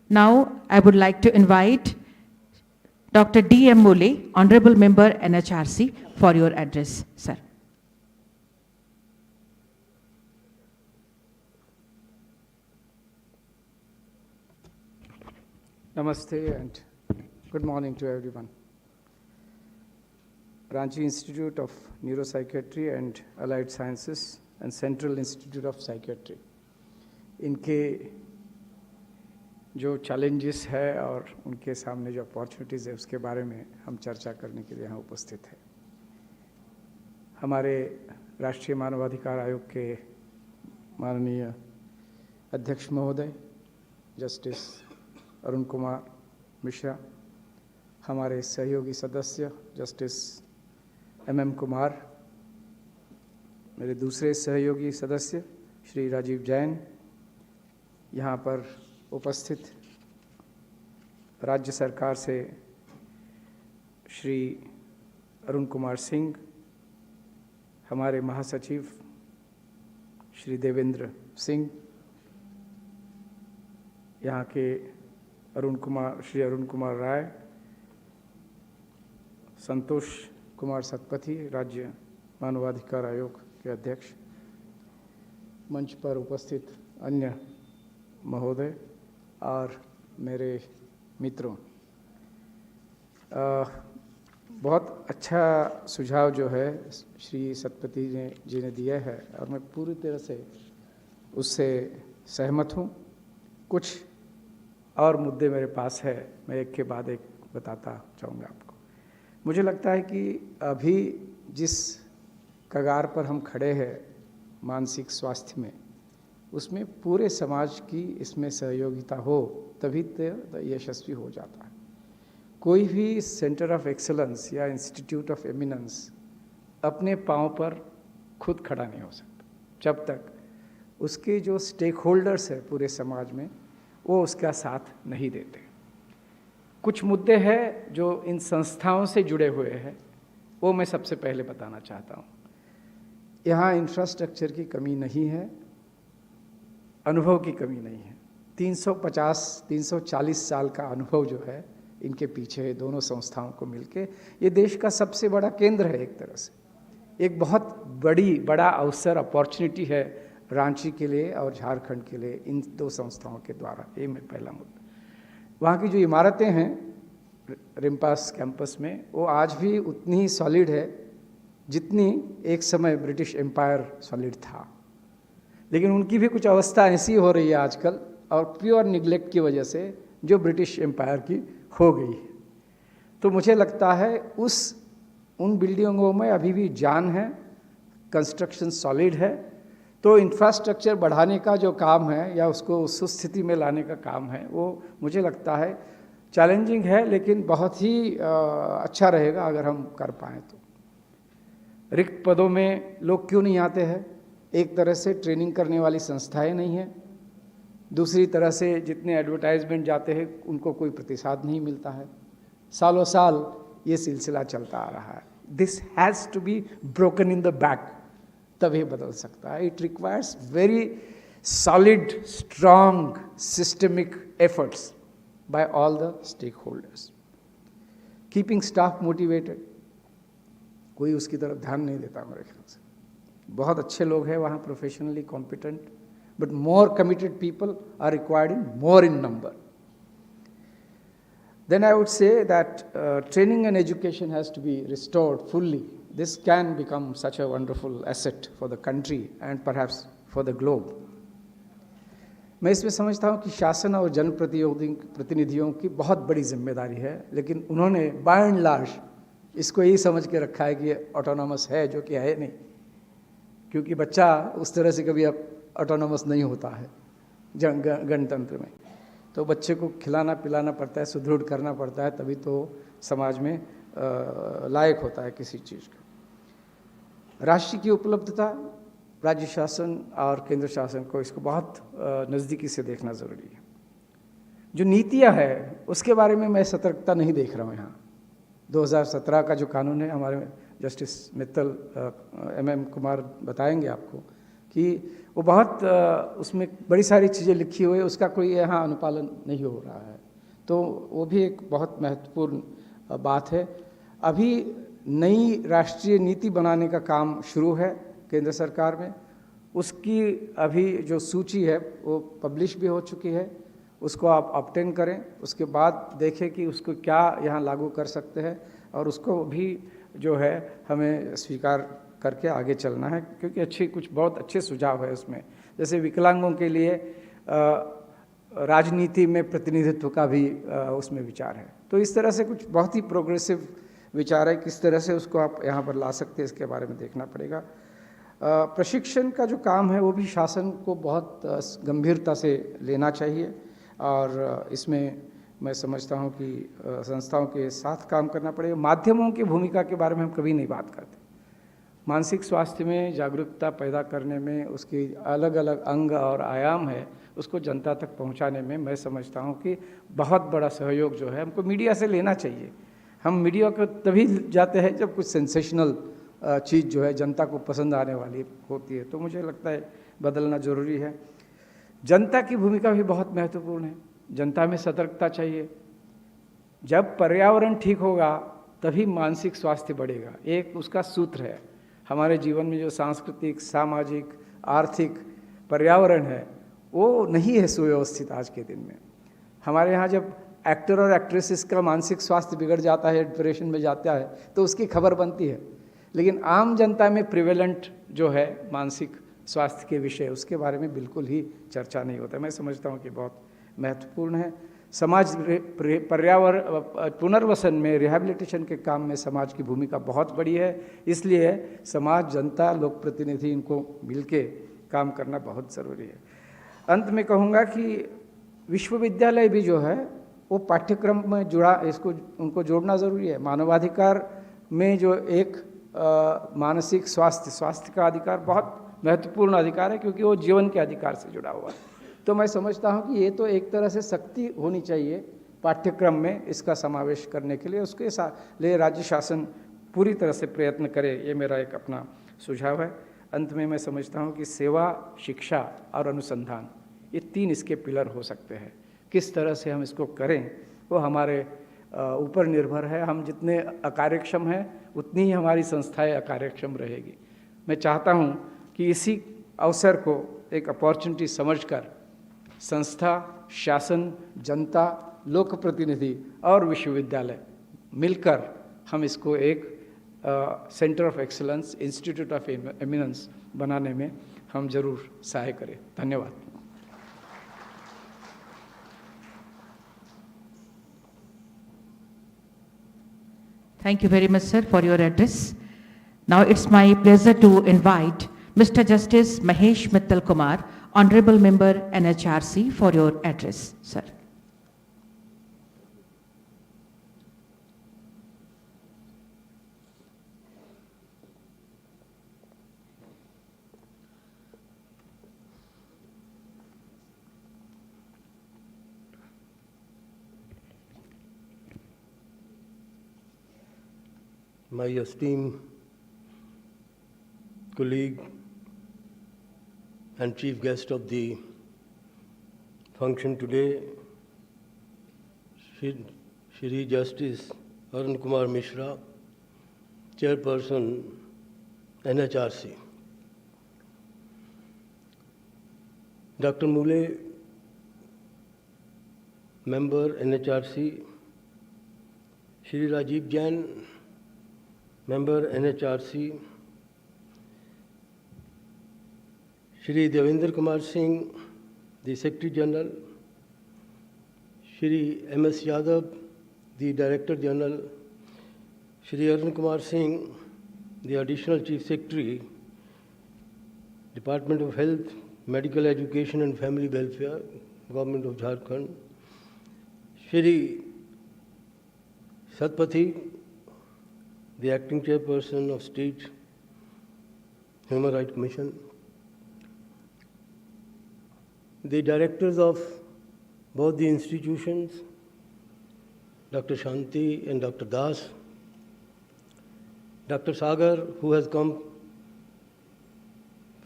Now I would like to invite doctor DM Mole, honourable member NHRC, for your address sir. Namaste and good morning to everyone. Ranchi Institute of Neuropsychiatry and Allied Sciences and Central Institute of Psychiatry. इनके जो challenges है और उनके सामने जो opportunities है उसके बारे में हम चर्चा करने के लिए यहाँ उपस्थित है. हमारे राष्ट्रीय मानवाधिकार आयोग के माननीय अध्यक्ष महोदय जस्टिस अरुण कुमार मिश्रा, हमारे सहयोगी सदस्य जस्टिस MM कुमार, मेरे दूसरे सहयोगी सदस्य श्री राजीव जैन, यहाँ पर उपस्थित राज्य सरकार से श्री अरुण कुमार सिंह, हमारे महासचिव श्री देवेंद्र सिंह, यहाँ के श्री अरुण कुमार राय, संतोष कुमार सतपथी, राज्य मानवाधिकार आयोग के अध्यक्ष, मंच पर उपस्थित अन्य महोदय और मेरे मित्रों, बहुत अच्छा सुझाव जो है श्री सतपथी जी ने दिया है और मैं पूरी तरह से उससे सहमत हूँ. कुछ और मुद्दे मेरे पास है, मैं एक के बाद एक बताता चाहूँगा आपको. मुझे लगता है कि अभी जिस कगार पर हम खड़े हैं मानसिक स्वास्थ्य में, उसमें पूरे समाज की इसमें सहयोगिता हो तभी तो यशस्वी हो जाता है. कोई भी सेंटर ऑफ एक्सेलेंस या इंस्टीट्यूट ऑफ एमिनेंस अपने पाँव पर खुद खड़ा नहीं हो सकता जब तक उसके जो स्टेक होल्डर्स है पूरे समाज में वो उसका साथ नहीं देते. कुछ मुद्दे हैं जो इन संस्थाओं से जुड़े हुए हैं, वो मैं सबसे पहले बताना चाहता हूँ. यहाँ इंफ्रास्ट्रक्चर की कमी नहीं है, अनुभव की कमी नहीं है. 340 साल का अनुभव जो है इनके पीछे दोनों संस्थाओं को मिलके ये देश का सबसे बड़ा केंद्र है. एक तरह से एक बहुत बड़ा अवसर, अपॉर्चुनिटी है रांची के लिए और झारखंड के लिए इन दो संस्थाओं के द्वारा. ये मैं पहला मुद्दा. वहाँ की जो इमारतें हैं रिम्पास कैंपस में, वो आज भी उतनी ही सॉलिड है जितनी एक समय ब्रिटिश एम्पायर सॉलिड था. लेकिन उनकी भी कुछ अवस्था ऐसी हो रही है आजकल और प्योर निगलेक्ट की वजह से जो ब्रिटिश एम्पायर की हो गई है. तो मुझे लगता है उन बिल्डिंगों में अभी भी जान है, कंस्ट्रक्शन सॉलिड है. तो इंफ्रास्ट्रक्चर बढ़ाने का जो काम है या उसको उस स्थिति में लाने का काम है, वो मुझे लगता है चैलेंजिंग है, लेकिन बहुत ही अच्छा रहेगा अगर हम कर पाएँ तो। रिक्त पदों में लोग क्यों नहीं आते हैं? एक तरह से ट्रेनिंग करने वाली संस्थाएं नहीं हैं, दूसरी तरह से जितने एडवर्टाइजमेंट जाते हैं उनको कोई प्रतिसाद नहीं मिलता है। सालों साल ये सिलसिला चलता आ रहा है। This has to be broken in the back, तभी बदल सकता है। It requires very solid strong systemic efforts by all the stakeholders. Keeping staff motivated, कोई उसकी तरफ ध्यान नहीं देता मेरे ख्याल से। बहुत अच्छे लोग हैं वहाँ, professionally competent, but more committed people are required more in number. Then I would say that training and education has to be restored fully. This can become such a wonderful asset for the country and perhaps for the globe. मैं इसमें समझता हूँ कि शासन और जनप्रतिनिधियों की बहुत बड़ी जिम्मेदारी है, लेकिन उन्होंने बाय एंड लार्ज इसको यही समझ के रखा है कि ये ऑटोनॉमस है, जो कि है नहीं, क्योंकि बच्चा उस तरह से कभी अब ऑटोनॉमस नहीं होता है गणतंत्र में। तो बच्चे को खिलाना पिलाना पड़ता है, सुदृढ़ करना पड़ता है, तभी तो समाज में लायक होता है किसी चीज़ का। राशि की उपलब्धता, राज्य शासन और केंद्र शासन को इसको बहुत नज़दीकी से देखना ज़रूरी है। जो नीतियाँ हैं उसके बारे में मैं सतर्कता नहीं देख रहा हूँ यहाँ। 2017 का जो कानून है, हमारे जस्टिस मित्तल MM कुमार बताएंगे आपको कि वो बहुत उसमें बड़ी सारी चीज़ें लिखी हुई है, उसका कोई यहाँ अनुपालन नहीं हो रहा है। तो वो भी एक बहुत महत्वपूर्ण बात है। अभी नई राष्ट्रीय नीति बनाने का काम शुरू है केंद्र सरकार में। उसकी अभी जो सूची है वो पब्लिश भी हो चुकी है, उसको आप ऑब्टेन करें, उसके बाद देखें कि उसको क्या यहाँ लागू कर सकते हैं, और उसको भी जो है हमें स्वीकार करके आगे चलना है, क्योंकि कुछ बहुत अच्छे सुझाव है उसमें। जैसे विकलांगों के लिए राजनीति में प्रतिनिधित्व का भी उसमें विचार है। तो इस तरह से कुछ बहुत ही प्रोग्रेसिव विचार है, किस तरह से उसको आप यहाँ पर ला सकते हैं इसके बारे में देखना पड़ेगा। प्रशिक्षण का जो काम है वो भी शासन को बहुत गंभीरता से लेना चाहिए, और इसमें मैं समझता हूँ कि संस्थाओं के साथ काम करना पड़ेगा। माध्यमों की भूमिका के बारे में हम कभी नहीं बात करते। मानसिक स्वास्थ्य में जागरूकता पैदा करने में उसकी अलग अलग अंग और आयाम है, उसको जनता तक पहुंचाने में मैं समझता हूं कि बहुत बड़ा सहयोग जो है हमको मीडिया से लेना चाहिए। हम मीडिया को तभी जाते हैं जब कुछ सेंसेशनल चीज़ जो है जनता को पसंद आने वाली होती है, तो मुझे लगता है बदलना ज़रूरी है। जनता की भूमिका भी बहुत महत्वपूर्ण है, जनता में सतर्कता चाहिए। जब पर्यावरण ठीक होगा तभी मानसिक स्वास्थ्य बढ़ेगा। एक उसका सूत्र है, हमारे जीवन में जो सांस्कृतिक, सामाजिक, आर्थिक पर्यावरण है वो नहीं है सुव्यवस्थित आज के दिन में। हमारे यहाँ जब एक्टर और एक्ट्रेसेस का मानसिक स्वास्थ्य बिगड़ जाता है, डिप्रेशन में जाता है, तो उसकी खबर बनती है, लेकिन आम जनता में प्रिवेलेंट जो है मानसिक स्वास्थ्य के विषय, उसके बारे में बिल्कुल ही चर्चा नहीं होता। मैं समझता हूँ कि बहुत महत्वपूर्ण है। समाज पर्यावरण पुनर्वसन में, रिहैबिलिटेशन के काम में समाज की भूमिका बहुत बड़ी है, इसलिए समाज, जनता, लोक प्रतिनिधि, इनको मिलके काम करना बहुत ज़रूरी है। अंत में कहूँगा कि विश्वविद्यालय भी जो है वो पाठ्यक्रम में जुड़ा, इसको उनको जोड़ना ज़रूरी है। मानवाधिकार में जो एक मानसिक स्वास्थ्य का अधिकार बहुत महत्वपूर्ण अधिकार है, क्योंकि वो जीवन के अधिकार से जुड़ा हुआ है। तो मैं समझता हूँ कि ये तो एक तरह से सख्ती होनी चाहिए पाठ्यक्रम में इसका समावेश करने के लिए। उसके लिए राज्य शासन पूरी तरह से प्रयत्न करे, ये मेरा एक अपना सुझाव है। अंत में मैं समझता हूँ कि सेवा, शिक्षा और अनुसंधान, ये तीन इसके पिलर हो सकते हैं। किस तरह से हम इसको करें वो हमारे ऊपर निर्भर है। हम जितने अकार्यक्षम हैं उतनी ही हमारी संस्थाएं अकार्यक्षम रहेगी। मैं चाहता हूँ कि इसी अवसर को एक अपॉर्चुनिटी समझकर संस्था, शासन, जनता, लोक प्रतिनिधि और विश्वविद्यालय मिलकर हम इसको एक centre of excellence, institute of eminence बनाने में हम जरूर सहाय करें। धन्यवाद। Thank you very much, sir, for your address. Now it's my pleasure to invite Mr. Justice Mahesh Mittal Kumar, Honorable Member NHRC, for your address, sir. My esteemed colleague and chief guest of the function today, Shri Justice Arun Kumar Mishra, Chairperson NHRC. Dr. Mule, Member NHRC, Shri Rajiv Jain, Member NHRC, Shri Devinder Kumar Singh, the Secretary General, Shri M.S. Yadav, the Director General, Shri Arun Kumar Singh, the Additional Chief Secretary, Department of Health, Medical Education and Family Welfare, Government of Jharkhand, Shri Satpathy, the Acting Chairperson of State Human Rights Commission, the directors of both the institutions, Dr. Shanti and Dr. Das, Dr. Sagar, who has come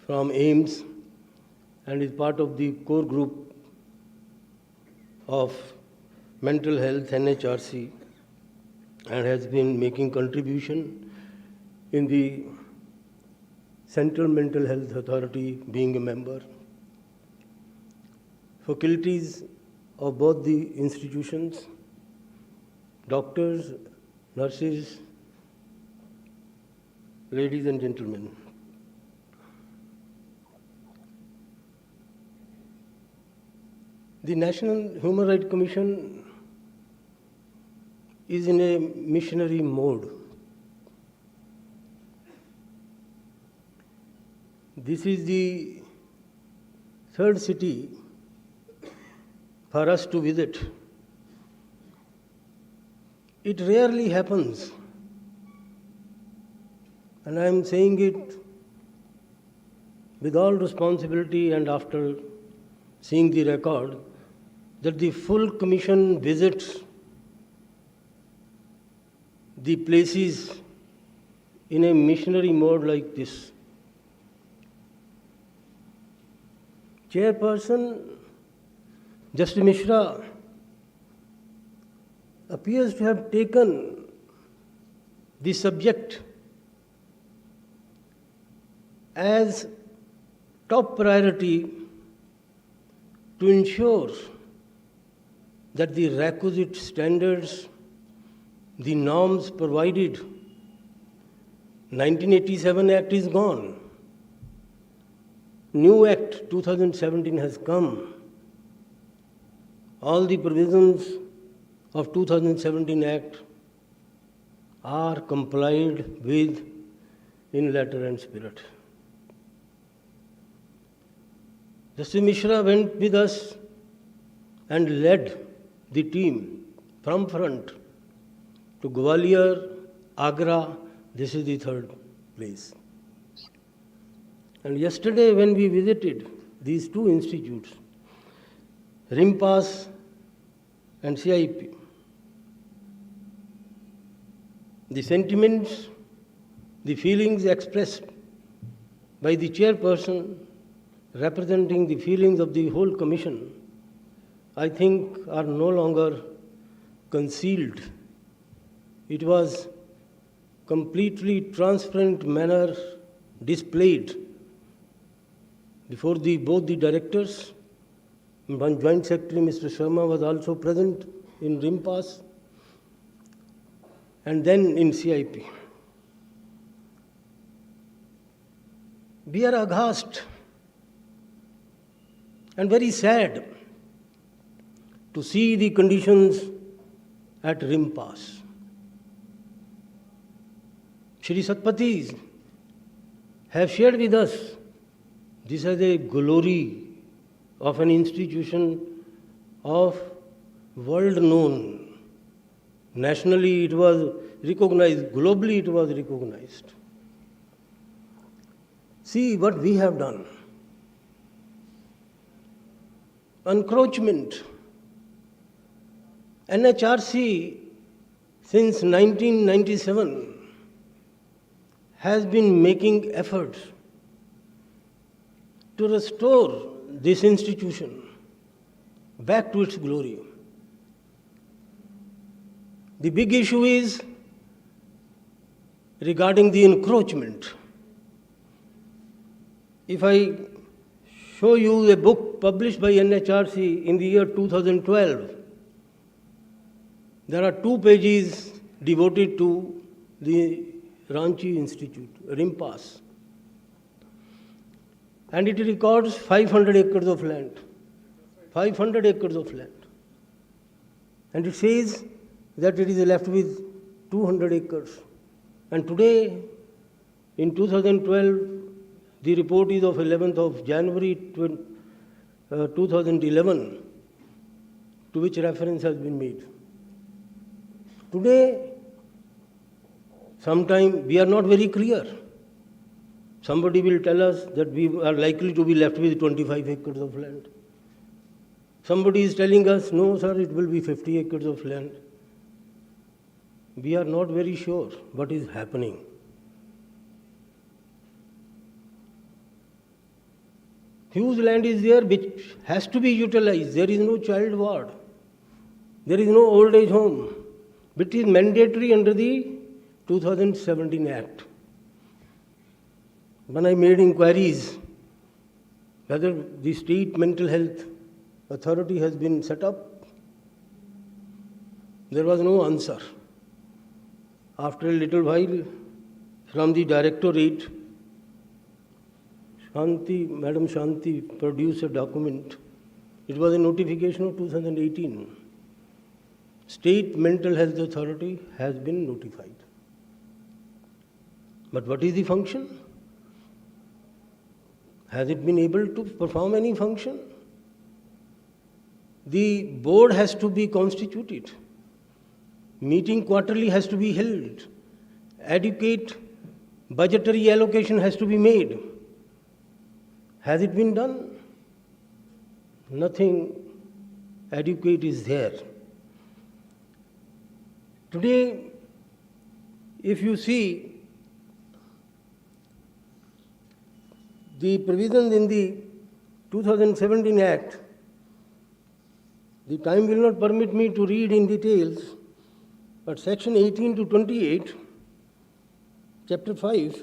from AIMS and is part of the core group of mental health NHRC and has been making contribution in the Central Mental Health Authority, being a member. Faculties of both the institutions, doctors, nurses, ladies and gentlemen. The National Human Rights Commission is in a missionary mode. This is the third city for us to visit. It rarely happens, and I am saying it with all responsibility and after seeing the record, that the full commission visits the places in a missionary mode like this. Chairperson Justice Mishra appears to have taken the subject as top priority to ensure that the requisite standards, the norms provided, 1987 Act is gone. New Act 2017 has come. All the provisions of 2017 Act are complied with in letter and spirit. Justice Mishra went with us and led the team from front to Gwalior, Agra. This is the third place. And yesterday when we visited these two institutes, Rinpass and CIP, the sentiments, the feelings expressed by the chairperson representing the feelings of the whole commission, I think are no longer concealed. It was completely transparent manner displayed before both the directors. One Joint Secretary, Mr. Sharma, was also present in Rinpass and then in CIP. We are aghast and very sad to see the conditions at Rinpass. Shri Satpathy have shared with us this is a glory of an institution of world known. Nationally it was recognized, globally it was recognized. See what we have done. Encroachment. NHRC since 1997 has been making efforts to restore this institution back to its glory. The big issue is regarding the encroachment. If I show you a book published by NHRC in the year 2012, there are 2 pages devoted to the Ranchi Institute, Rinpass. And it records 500 acres of land. 500 acres of land. And it says that it is left with 200 acres. And today, in 2012, the report is of 11th of January 2011, to which reference has been made. Today, sometime we are not very clear. Somebody will tell us that we are likely to be left with 25 acres of land. Somebody is telling us, no, sir, it will be 50 acres of land. We are not very sure what is happening. Huge land is there which has to be utilized. There is no child ward. There is no old age home, which is mandatory under the 2017 Act. When I made inquiries whether the state mental health authority has been set up, there was no answer. After a little while, from the directorate, Madam Shanti produced a document. It was a notification of 2018. State Mental Health Authority has been notified. But what is the function? Has it been able to perform any function? The board has to be constituted. Meeting quarterly has to be held. Adequate budgetary allocation has to be made. Has it been done? Nothing adequate is there. Today, if you see the provisions in the 2017 Act, the time will not permit me to read in details, but section 18 to 28, chapter 5,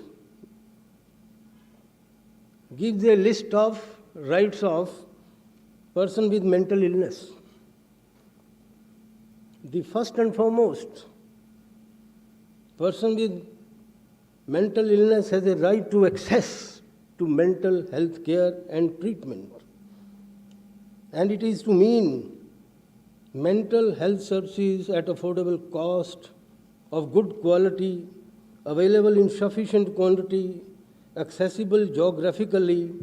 gives a list of rights of person with mental illness. The first and foremost, person with mental illness has a right to access to mental health care and treatment. And it is to mean mental health services at affordable cost, of good quality, available in sufficient quantity, accessible geographically,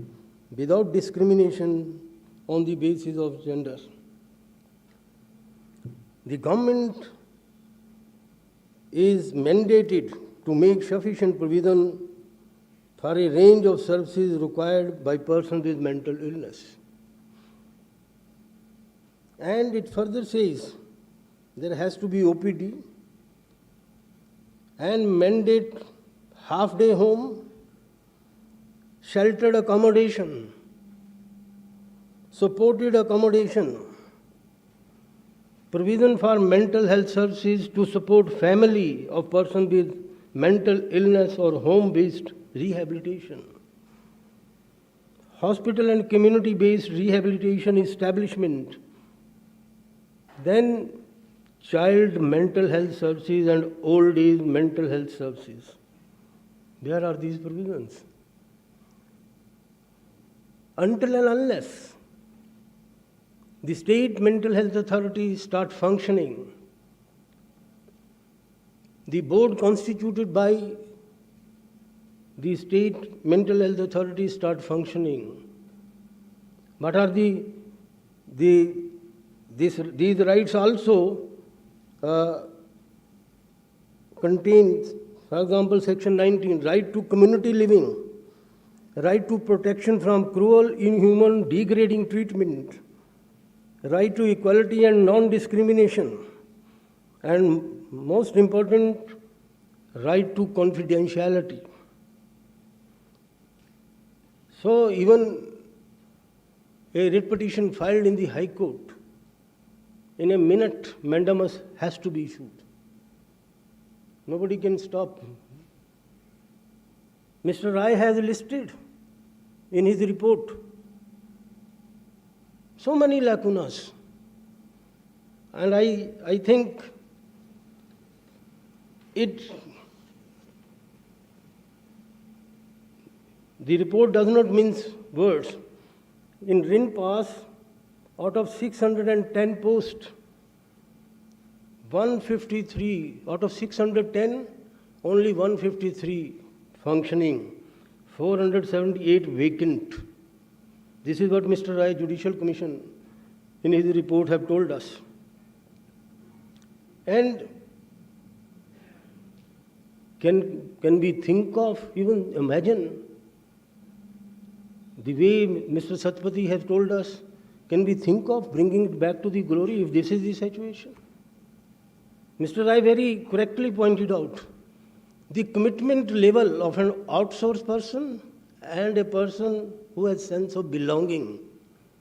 without discrimination on the basis of gender. The government is mandated to make sufficient provision for a range of services required by persons with mental illness. And it further says there has to be OPD and mandate half-day home, sheltered accommodation, supported accommodation, provision for mental health services to support family of persons with mental illness or home-based rehabilitation, hospital and community-based rehabilitation establishment, then child mental health services and old age mental health services. Where are these provisions? Until and unless the state mental health authority start functioning, the board constituted by the state mental health authorities start functioning, what are these rights also contains, for example, Section 19, right to community living, right to protection from cruel, inhuman, degrading treatment, right to equality and non-discrimination, and most important, right to confidentiality. So even a writ petition filed in the High Court, in a minute, mandamus has to be issued. Nobody can stop. Mr. Rai has listed in his report so many lacunas. And I think the report does not mince words. In Rinpass, out of 610 posts, 153, out of 610, only 153 functioning, 478 vacant. This is what Mr. Rai Judicial Commission in his report have told us. And can we think of, even imagine, the way Mr. Satpathy has told us, can we think of bringing it back to the glory if this is the situation? Mr. Rai very correctly pointed out the commitment level of an outsourced person and a person who has sense of belonging,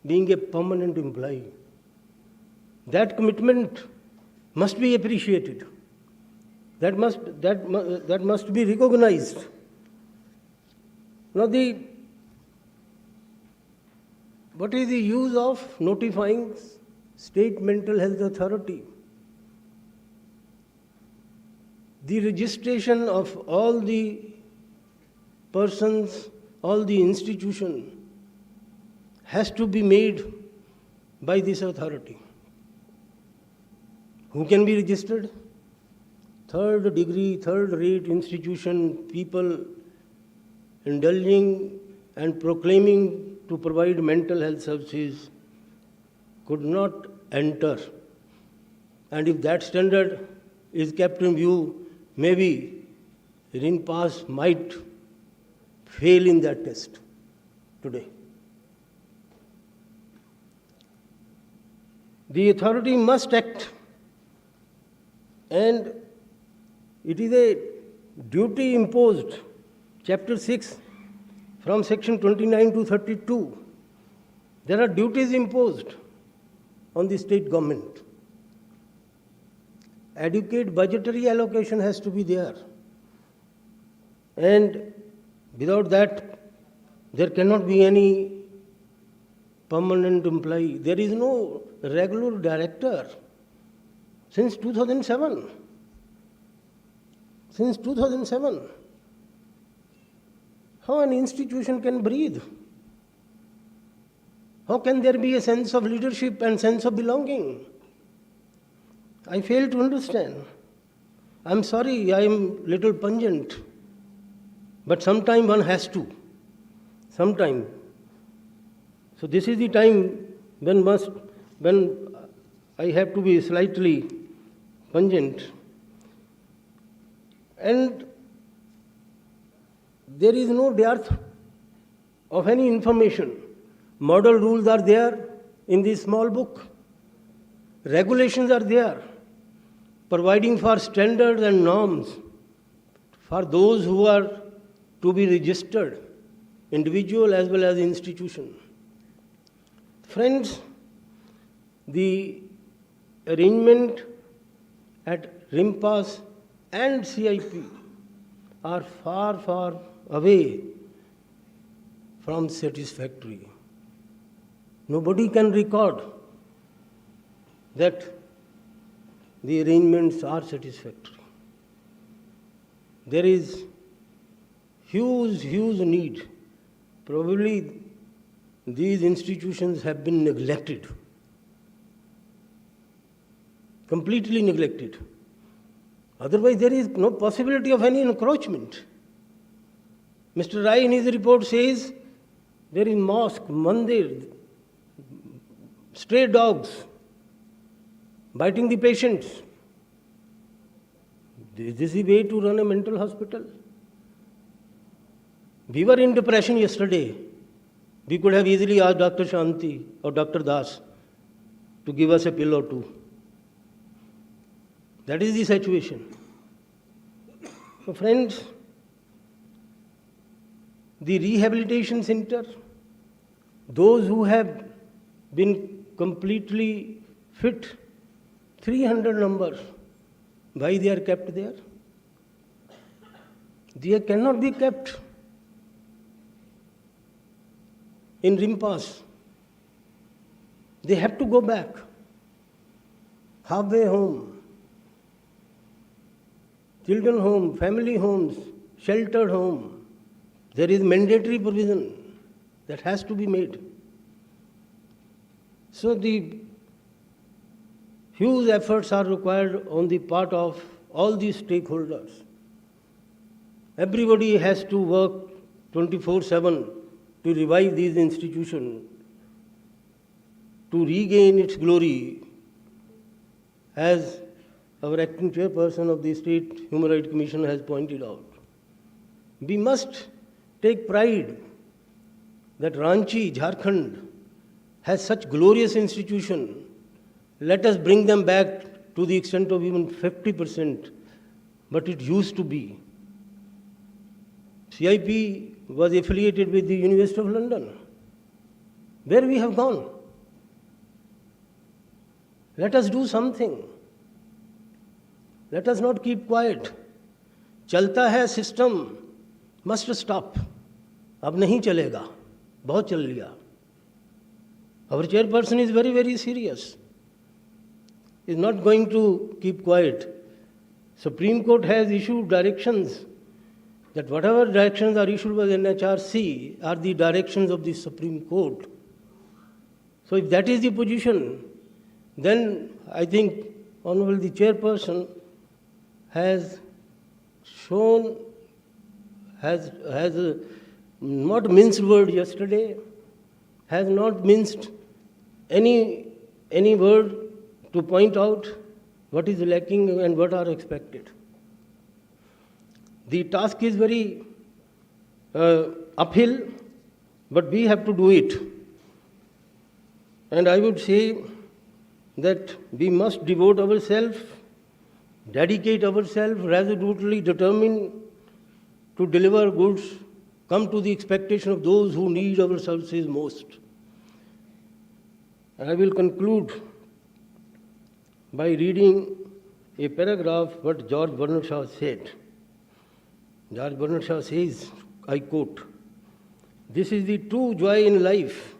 being a permanent employee. That commitment must be appreciated. That must be recognized. Now, what is the use of notifying state mental health authority? The registration of all the persons, all the institutions has to be made by this authority. Who can be registered? Third degree, third rate institution, people indulging and proclaiming to provide mental health services could not enter. And if that standard is kept in view, maybe Rinpass might fail in that test today. The authority must act, and it is a duty imposed, Chapter 6, from Section 29 to 32. There are duties imposed on the state government. Adequate budgetary allocation has to be there. And without that, there cannot be any permanent employee. There is no regular director since 2007. Since 2007. How an institution can breathe? How can there be a sense of leadership and sense of belonging? I fail to understand. I'm sorry, I am little pungent, but sometime one has to. Sometime. So this is the time when I have to be slightly pungent. And there is no dearth of any information. Model rules are there in this small book. Regulations are there, providing for standards and norms for those who are to be registered, individual as well as institution. Friends, the arrangement at Rinpass and CIP are far, far away from satisfactory. Nobody can record that the arrangements are satisfactory. There is huge need. Probably these institutions have been neglected, completely neglected. Otherwise, there is no possibility of any encroachment. Mr. Rai in his report says there is mosque, mandir, stray dogs biting the patients. Is this the way to run a mental hospital? We were in depression yesterday. We could have easily asked Dr. Shanti or Dr. Das to give us a pill or two. That is the situation. So friends, the rehabilitation center, those who have been completely fit, 300 numbers, why they are kept there? They cannot be kept in Rinpass. They have to go back, halfway home. Children home, family homes, sheltered home. There is mandatory provision that has to be made. So the huge efforts are required on the part of all these stakeholders. Everybody has to work 24/7 to revive these institutions, to regain its glory, as our acting chairperson of the State Human Rights Commission has pointed out. We must take pride that Ranchi, Jharkhand, has such glorious institution. Let us bring them back to the extent of even 50%, but it used to be. CIP was affiliated with the University of London. Where we have gone? Let us do something. Let us not keep quiet. चलता है system, must stop. अब नहीं चलेगा, बहुत चल लिया. Our chairperson is very, very serious. Is not going to keep quiet. Supreme Court has issued directions that whatever directions are issued by the NHRC are the directions of the Supreme Court. So if that is the position, then I think Honorable the Chairperson has shown, has not minced word yesterday, has not minced any word to point out what is lacking and what are expected. The task is very uphill, but we have to do it. And I would say that we must devote ourselves, dedicate ourselves, resolutely determined to deliver goods, come to the expectation of those who need our services most. And I will conclude by reading a paragraph what George Bernard Shaw said. George Bernard Shaw says, I quote, "This is the true joy in life,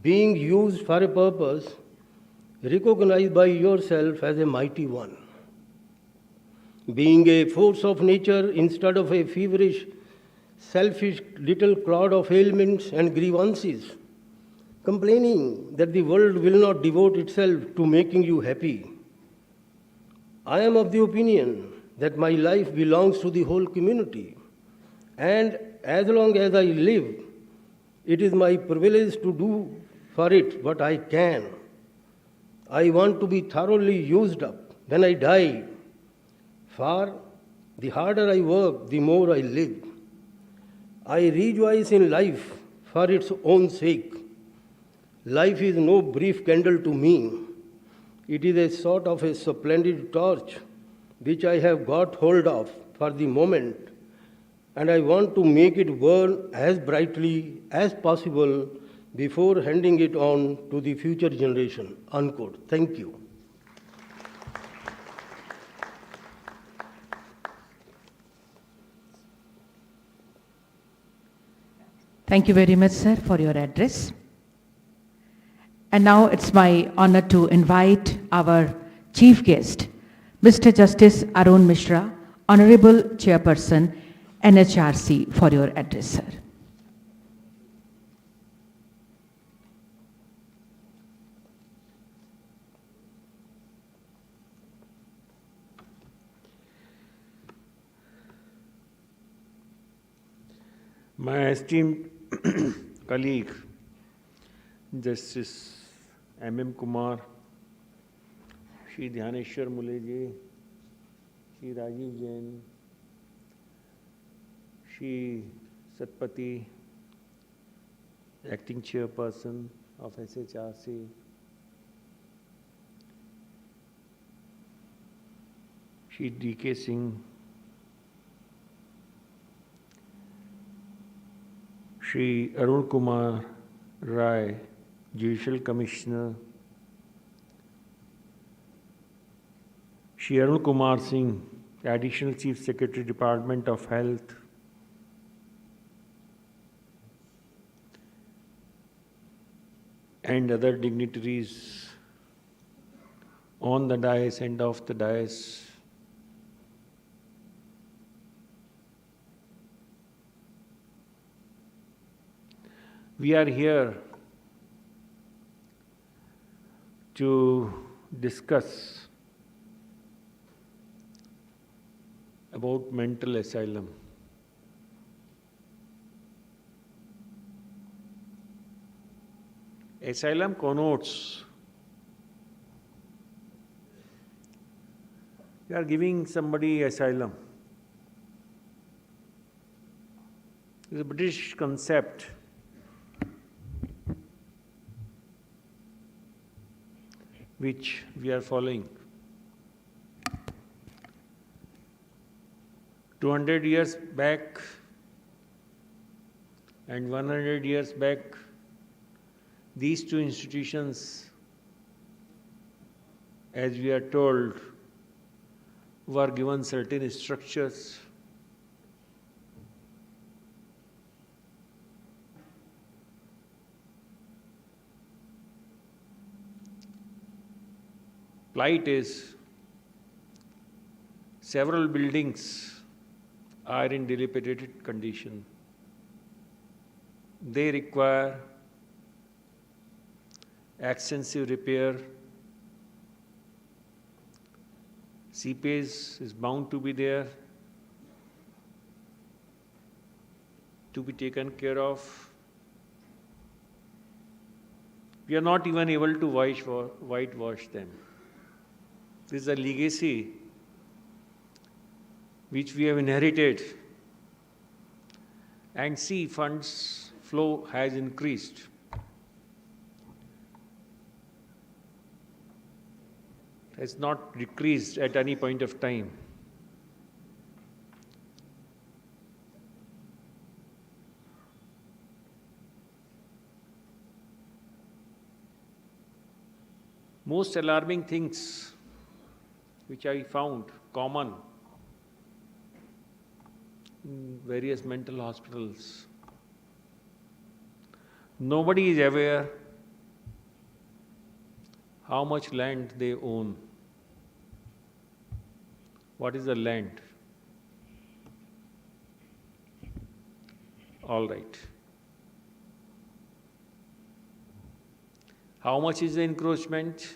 being used for a purpose, recognized by yourself as a mighty one. Being a force of nature instead of a feverish, selfish little clod of ailments and grievances, complaining that the world will not devote itself to making you happy. I am of the opinion that my life belongs to the whole community, and as long as I live, it is my privilege to do for it what I can. I want to be thoroughly used up when I die, for the harder I work, the more I live. I rejoice in life for its own sake. Life is no brief candle to me. It is a sort of a splendid torch which I have got hold of for the moment, and I want to make it burn as brightly as possible before handing it on to the future generation." Unquote. Thank you. Thank you very much, sir, for your address. And now it's my honor to invite our chief guest, Mr. Justice Arun Mishra, Honorable Chairperson, NHRC, for your address, sir. My esteemed colleague, Justice M. Kumar, Shri Dhyaneshwar Mule ji, Shri Rajiv Jain, Shri Satpati, Acting Chairperson of NHRC, Shri D.K. Singh, Shri Arun Kumar Rai, Judicial Commissioner, Shri Arun Kumar Singh, Additional Chief Secretary, Department of Health, and other dignitaries on the dais and off the dais. We are here to discuss about mental asylum. Asylum connotes you are giving somebody asylum. It's a British concept which we are following. 200 years back and 100 years back, these two institutions, as we are told, were given certain structures. Plight is several buildings are in dilapidated condition. They require extensive repair. Seepage is bound to be there, to be taken care of. We are not even able to whitewash them. This is a legacy which we have inherited, and see, funds flow has increased. It has not decreased at any point of time. Most alarming things which I found common in various mental hospitals. Nobody is aware how much land they own. What is the land? All right. How much is the encroachment?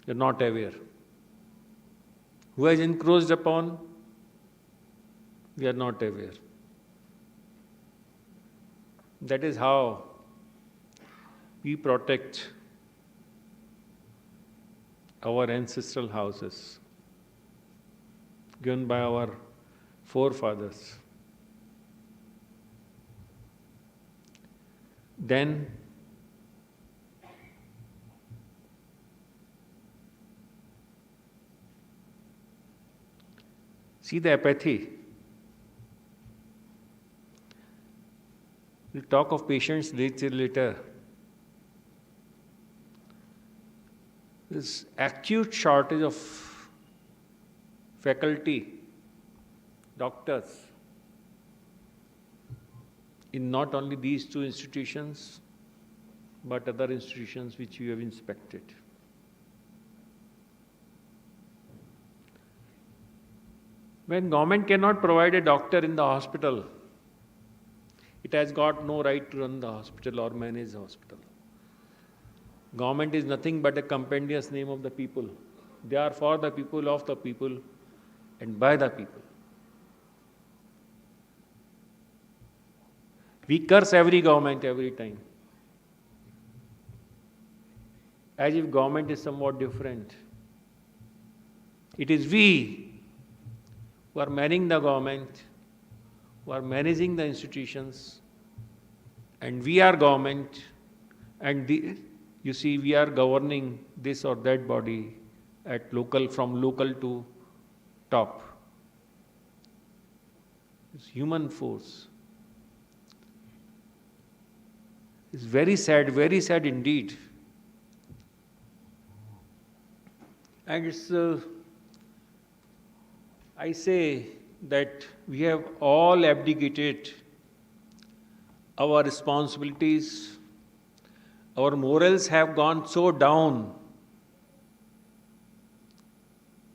You're not aware. Who has encroached upon? We are not aware. That is how we protect our ancestral houses given by our forefathers. Then see the apathy. We'll talk of patients later. This acute shortage of faculty, doctors, in not only these two institutions, but other institutions which you have inspected. When government cannot provide a doctor in the hospital, it has got no right to run the hospital or manage the hospital. Government is nothing but a compendious name of the people. They are for the people, of the people, and by the people. We curse every government every time, as if government is somewhat different. It is we who are manning the government, who are managing the institutions, and we are government, and you see, we are governing this or that body at local, from local to top. It's human force. It's very sad indeed. And it's, I say that we have all abdicated our responsibilities. Our morals have gone so down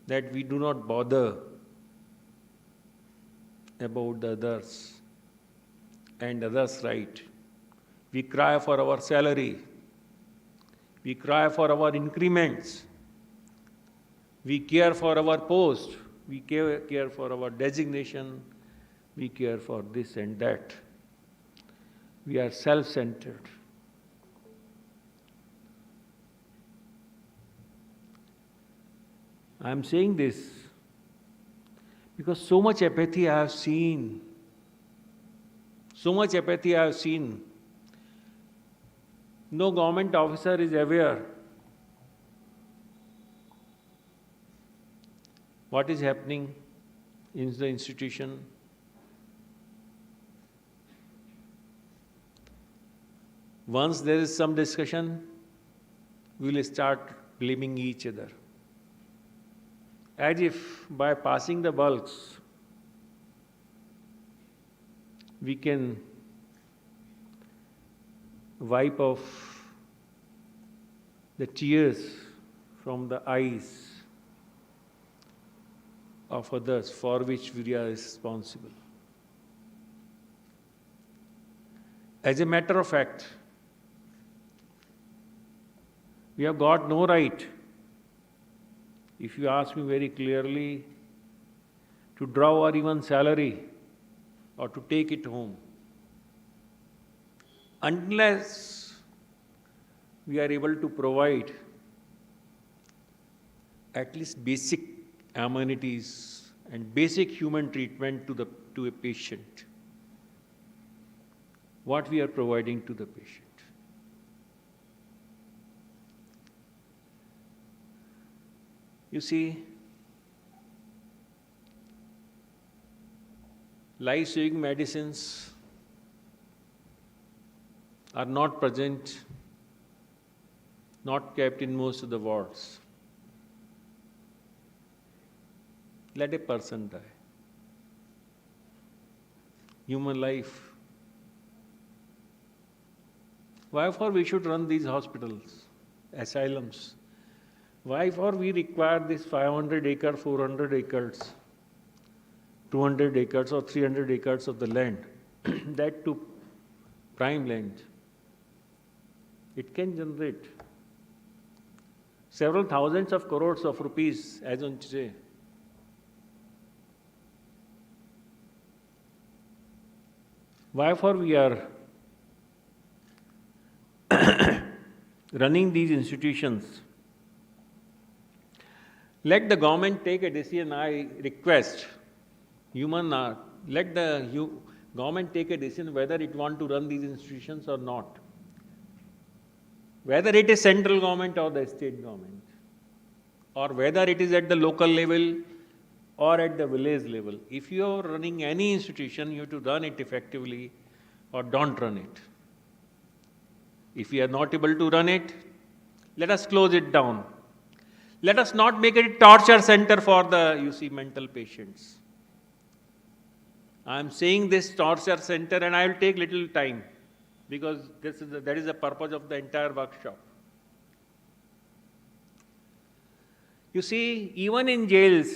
that we do not bother about the others and others' right. We cry for our salary. We cry for our increments. We care for our post. We care for our designation. We care for this and that. We are self-centered. I am saying this because so much apathy I have seen. So much apathy I have seen. No government officer is aware what is happening in the institution. Once there is some discussion, we will start blaming each other. As if by passing the bulks, we can wipe off the tears from the eyes of others for which we are responsible. As a matter of fact, we have got no right, if you ask me very clearly, to draw our even salary or to take it home, unless we are able to provide at least basic amenities and basic human treatment to a patient. What we are providing to the patient. You see, life-saving medicines are not present, not kept in most of the wards. Let a person die. Human life. Wherefore we should run these hospitals, asylums? Why for we require this 500 acre, 400 acres, 200 acres or 300 acres of the land, that to prime land? It can generate several thousands of crores of rupees as on today. Why for we are running these institutions? Let the government take a decision, I request. Let the government take a decision whether it wants to run these institutions or not. Whether it is central government or the state government, or whether it is at the local level or at the village level. If you are running any institution, you have to run it effectively or don't run it. If we are not able to run it, let us close it down. Let us not make it a torture center for the, mental patients. I am saying this torture center and I will take little time because that is the purpose of the entire workshop. You see, even in jails,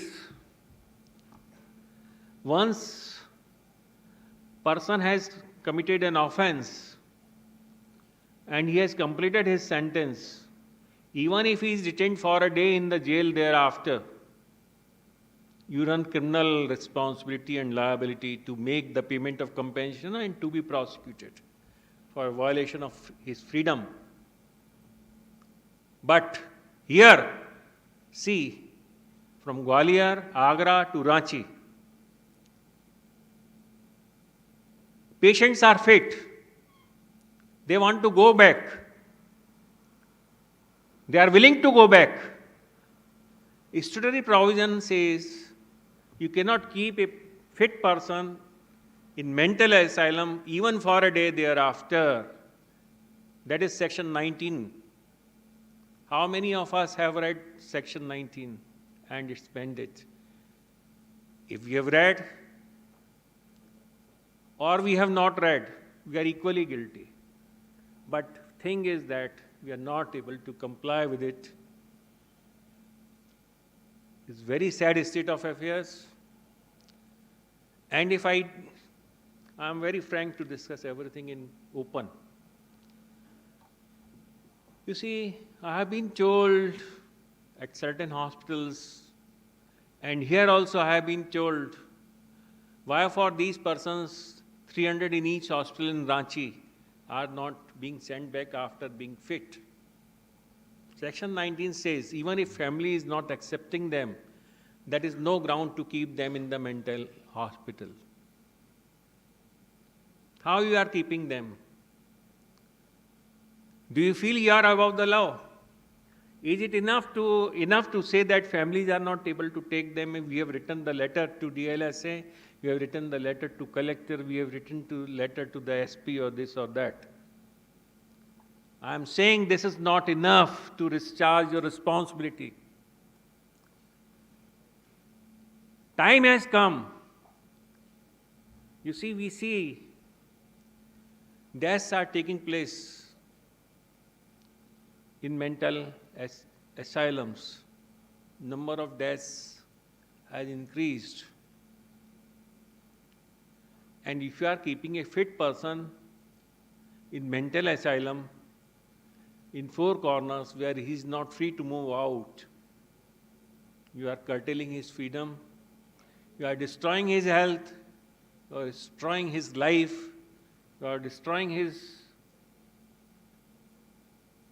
once person has committed an offense and he has completed his sentence, even if he is detained for a day in the jail thereafter, you run criminal responsibility and liability to make the payment of compensation and to be prosecuted for violation of his freedom. But here, see, from Gwalior, Agra to Ranchi, patients are fit. They want to go back. They are willing to go back. Statutory provision says you cannot keep a fit person in mental asylum even for a day thereafter. That is section 19. How many of us have read section 19 and its mandate? If we have read or we have not read, we are equally guilty. But thing is that we are not able to comply with it. It's very sad state of affairs. And if I'm very frank to discuss everything in open. You see, I have been told at certain hospitals, and here also I have been told, why for these persons, 300 in each hospital in Ranchi, are not being sent back after being fit. Section 19 says, even if family is not accepting them, that is no ground to keep them in the mental hospital. How you are keeping them? Do you feel you are above the law? Is it enough to say that families are not able to take them? We have written the letter to DLSA, we have written the letter to collector, we have written the letter to the SP or this or that. I am saying this is not enough to discharge your responsibility. Time has come. You see, we see deaths are taking place in mental asylums. Number of deaths has increased. And if you are keeping a fit person in mental asylum, in four corners where he is not free to move out, you are curtailing his freedom, you are destroying his health, you are destroying his life, you are destroying his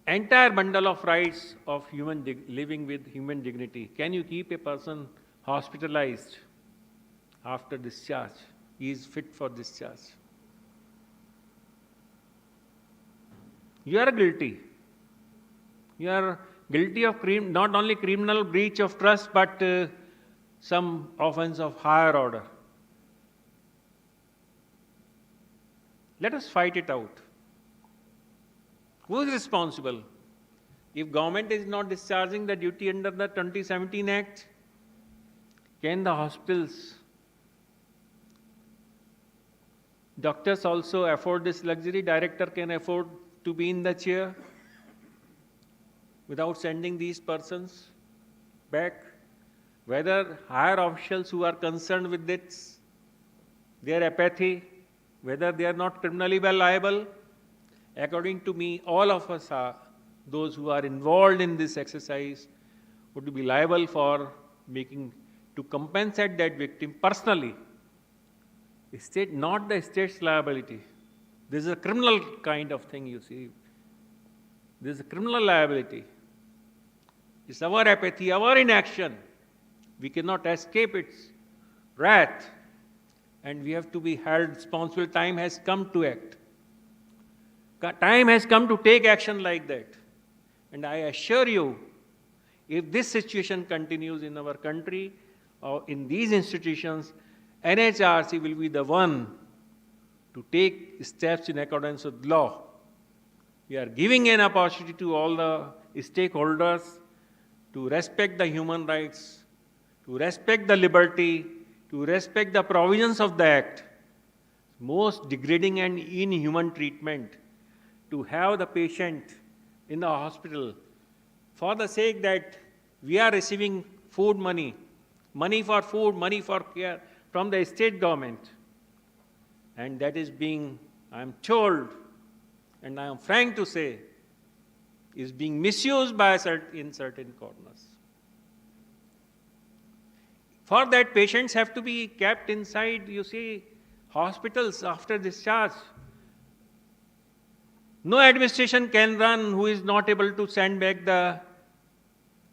entire bundle of rights of living with human dignity. Can you keep a person hospitalized after discharge? He is fit for discharge. You are guilty. You are guilty of not only criminal breach of trust, but some offense of higher order. Let us fight it out. Who is responsible? If government is not discharging the duty under the 2017 Act, can the hospitals, doctors also afford this luxury? Director can afford to be in the chair without sending these persons back? Whether higher officials who are concerned with this, their apathy, whether they are not criminally liable? According to me, all of us are, those who are involved in this exercise, would be liable for to compensate that victim personally. State, not the state's liability. This is a criminal kind of thing, you see. This is a criminal liability. It's our apathy, our inaction. We cannot escape its wrath, and we have to be held responsible. Time has come to act. Time has come to take action like that. And I assure you, if this situation continues in our country or in these institutions, NHRC will be the one to take steps in accordance with law. We are giving an opportunity to all the stakeholders to respect the human rights, to respect the liberty, to respect the provisions of the Act. Most degrading and inhuman treatment to have the patient in the hospital for the sake that we are receiving food money, money for food, money for care from the state government. And that is being, I am told, and I am frank to say, is being misused by in certain corners. For that, patients have to be kept inside, you see, hospitals after discharge. No administration can run who is not able to send back the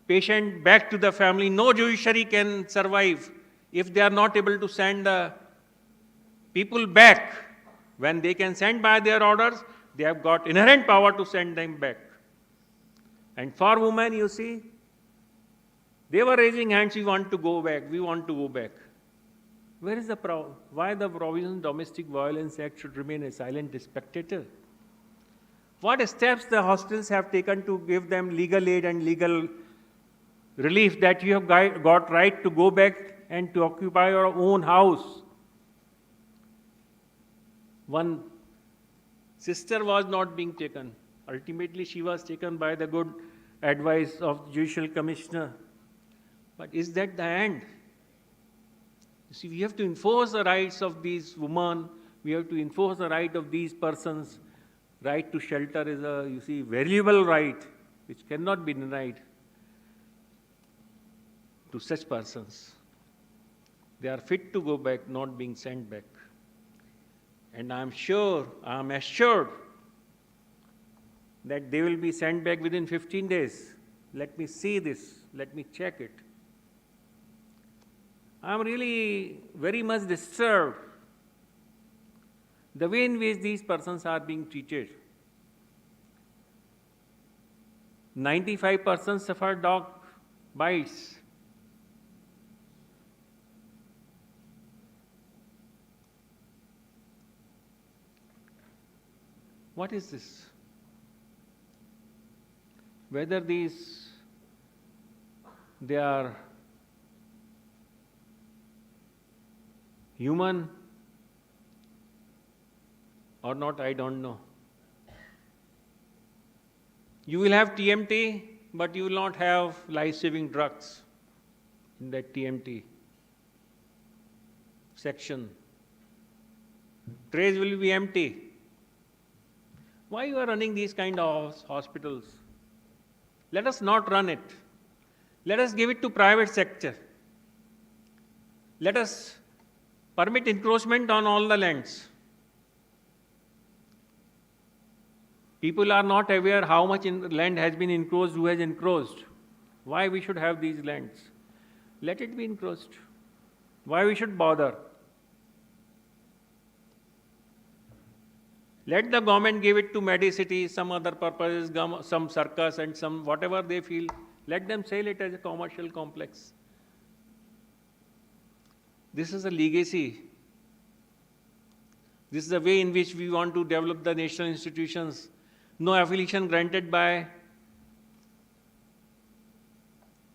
patient back to the family. No judiciary can survive if they are not able to send the people back. When they can send by their orders, they have got inherent power to send them back. And for women, you see, they were raising hands, we want to go back, we want to go back. Where is the problem? Why the Provisions Domestic Violence Act should remain a silent spectator? What steps the hospitals have taken to give them legal aid and legal relief that you have got right to go back and to occupy your own house? One sister was not being taken. Ultimately, she was taken by the good advice of Judicial Commissioner. But is that the end? You see, we have to enforce the rights of these women. We have to enforce the right of these persons. Right to shelter is a, you see, valuable right which cannot be denied to such persons. They are fit to go back, not being sent back. And I am assured that they will be sent back within 15 days. Let me see this. Let me check it. I am really very much disturbed the way in which these persons are being treated. 95% suffer dog bites. What is this? Whether they are human or not, I don't know. You will have TMT, but you will not have life-saving drugs in that TMT section. Trays will be empty. Why you are running these kind of hospitals? Let us not run it. Let us give it to private sector. Let us permit encroachment on all the lands. People are not aware how much land has been encroached, who has encroached. Why we should have these lands? Let it be encroached. Why we should bother? Let the government give it to Medicity, some other purposes, some circus and some whatever they feel. Let them sell it as a commercial complex. This is a legacy. This is the way in which we want to develop the national institutions. No affiliation granted by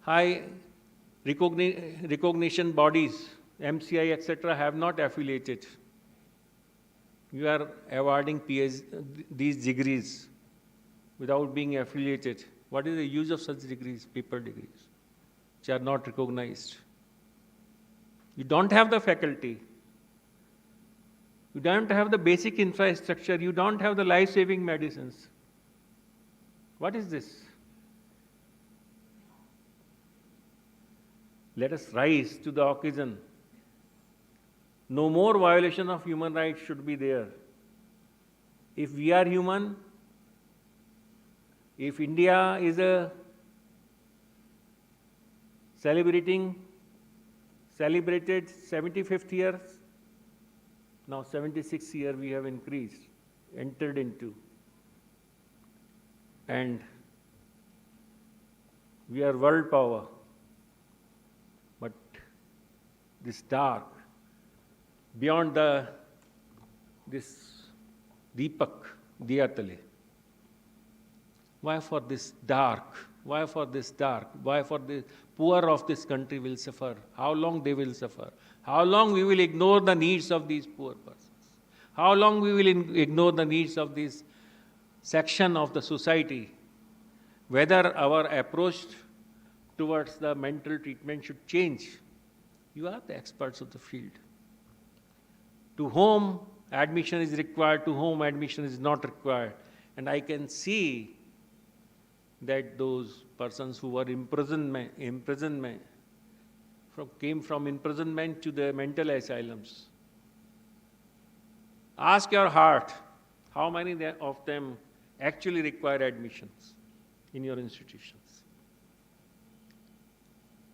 high recognition bodies, MCI, etc., have not affiliated. You are awarding these degrees without being affiliated. What is the use of such degrees, paper degrees, which are not recognized? You don't have the faculty. You don't have the basic infrastructure. You don't have the life-saving medicines. What is this? Let us rise to the occasion. No more violation of human rights should be there. If we are human, if India is celebrated 75th year, now 76th year we have entered into. And we are world power. But this dark, beyond this Deepak Diyatale, why for this dark? Why for this dark? Why for the poor of this country will suffer? How long they will suffer? How long we will ignore the needs of these poor persons? How long we will ignore the needs of this section of the society? Whether our approach towards the mental treatment should change. You are the experts of the field. To whom admission is required, to whom admission is not required. And I can see that those persons who were imprisonment came from imprisonment to the mental asylums. Ask your heart, how many of them actually require admissions in your institutions?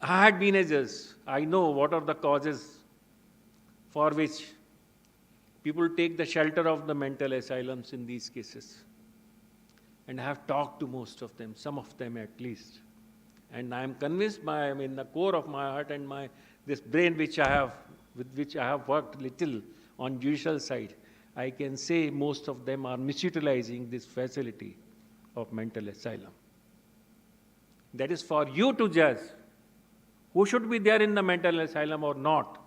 I had been a judge. I know what are the causes for which people take the shelter of the mental asylums in these cases. And I have talked to most of them, some of them at least. And I am convinced in the core of my heart and this brain with which I have worked little on judicial side, I can say most of them are misutilizing this facility of mental asylum. That is for you to judge who should be there in the mental asylum or not.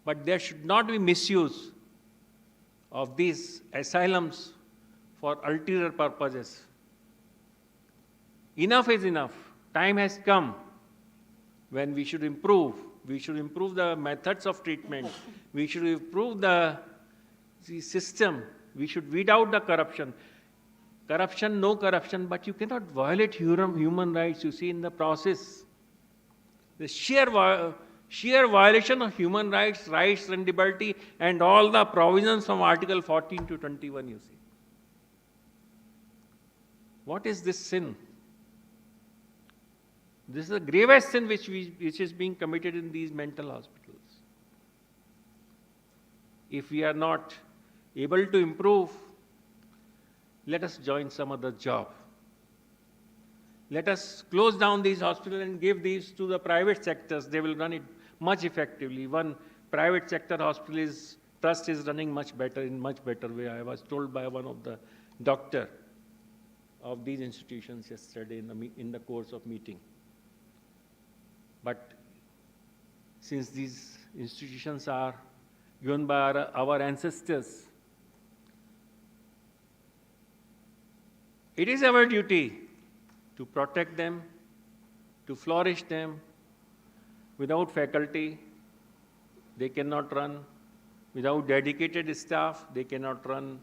But there should not be misuse of these asylums for ulterior purposes. Enough is enough. Time has come when we should improve. We should improve the methods of treatment. We should improve the system. We should weed out the corruption. Corruption, no corruption, but you cannot violate human rights, you see, in the process. The sheer violation of human rights, and liberty, and all the provisions from Article 14 to 21, you see. What is this sin? This is the gravest sin which is being committed in these mental hospitals. If we are not able to improve, let us join some other job. Let us close down these hospitals and give these to the private sectors. They will run it much effectively. One private sector hospital trust is running much better, in much better way. I was told by one of the doctor of these institutions yesterday in the course of meeting. But since these institutions are given by our ancestors, it is our duty to protect them, to flourish them. Without faculty, they cannot run. Without dedicated staff, they cannot run.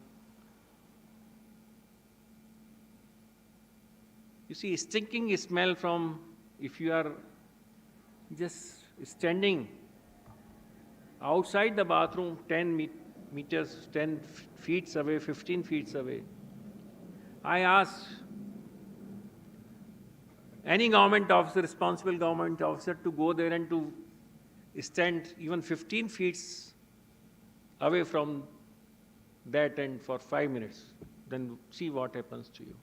You see, stinking smell from, if you are just standing outside the bathroom 10 meters, 10 feet away, 15 feet away. I asked any government officer, responsible government officer, to go there and to stand even 15 feet away from that end for 5 minutes. Then see what happens to you.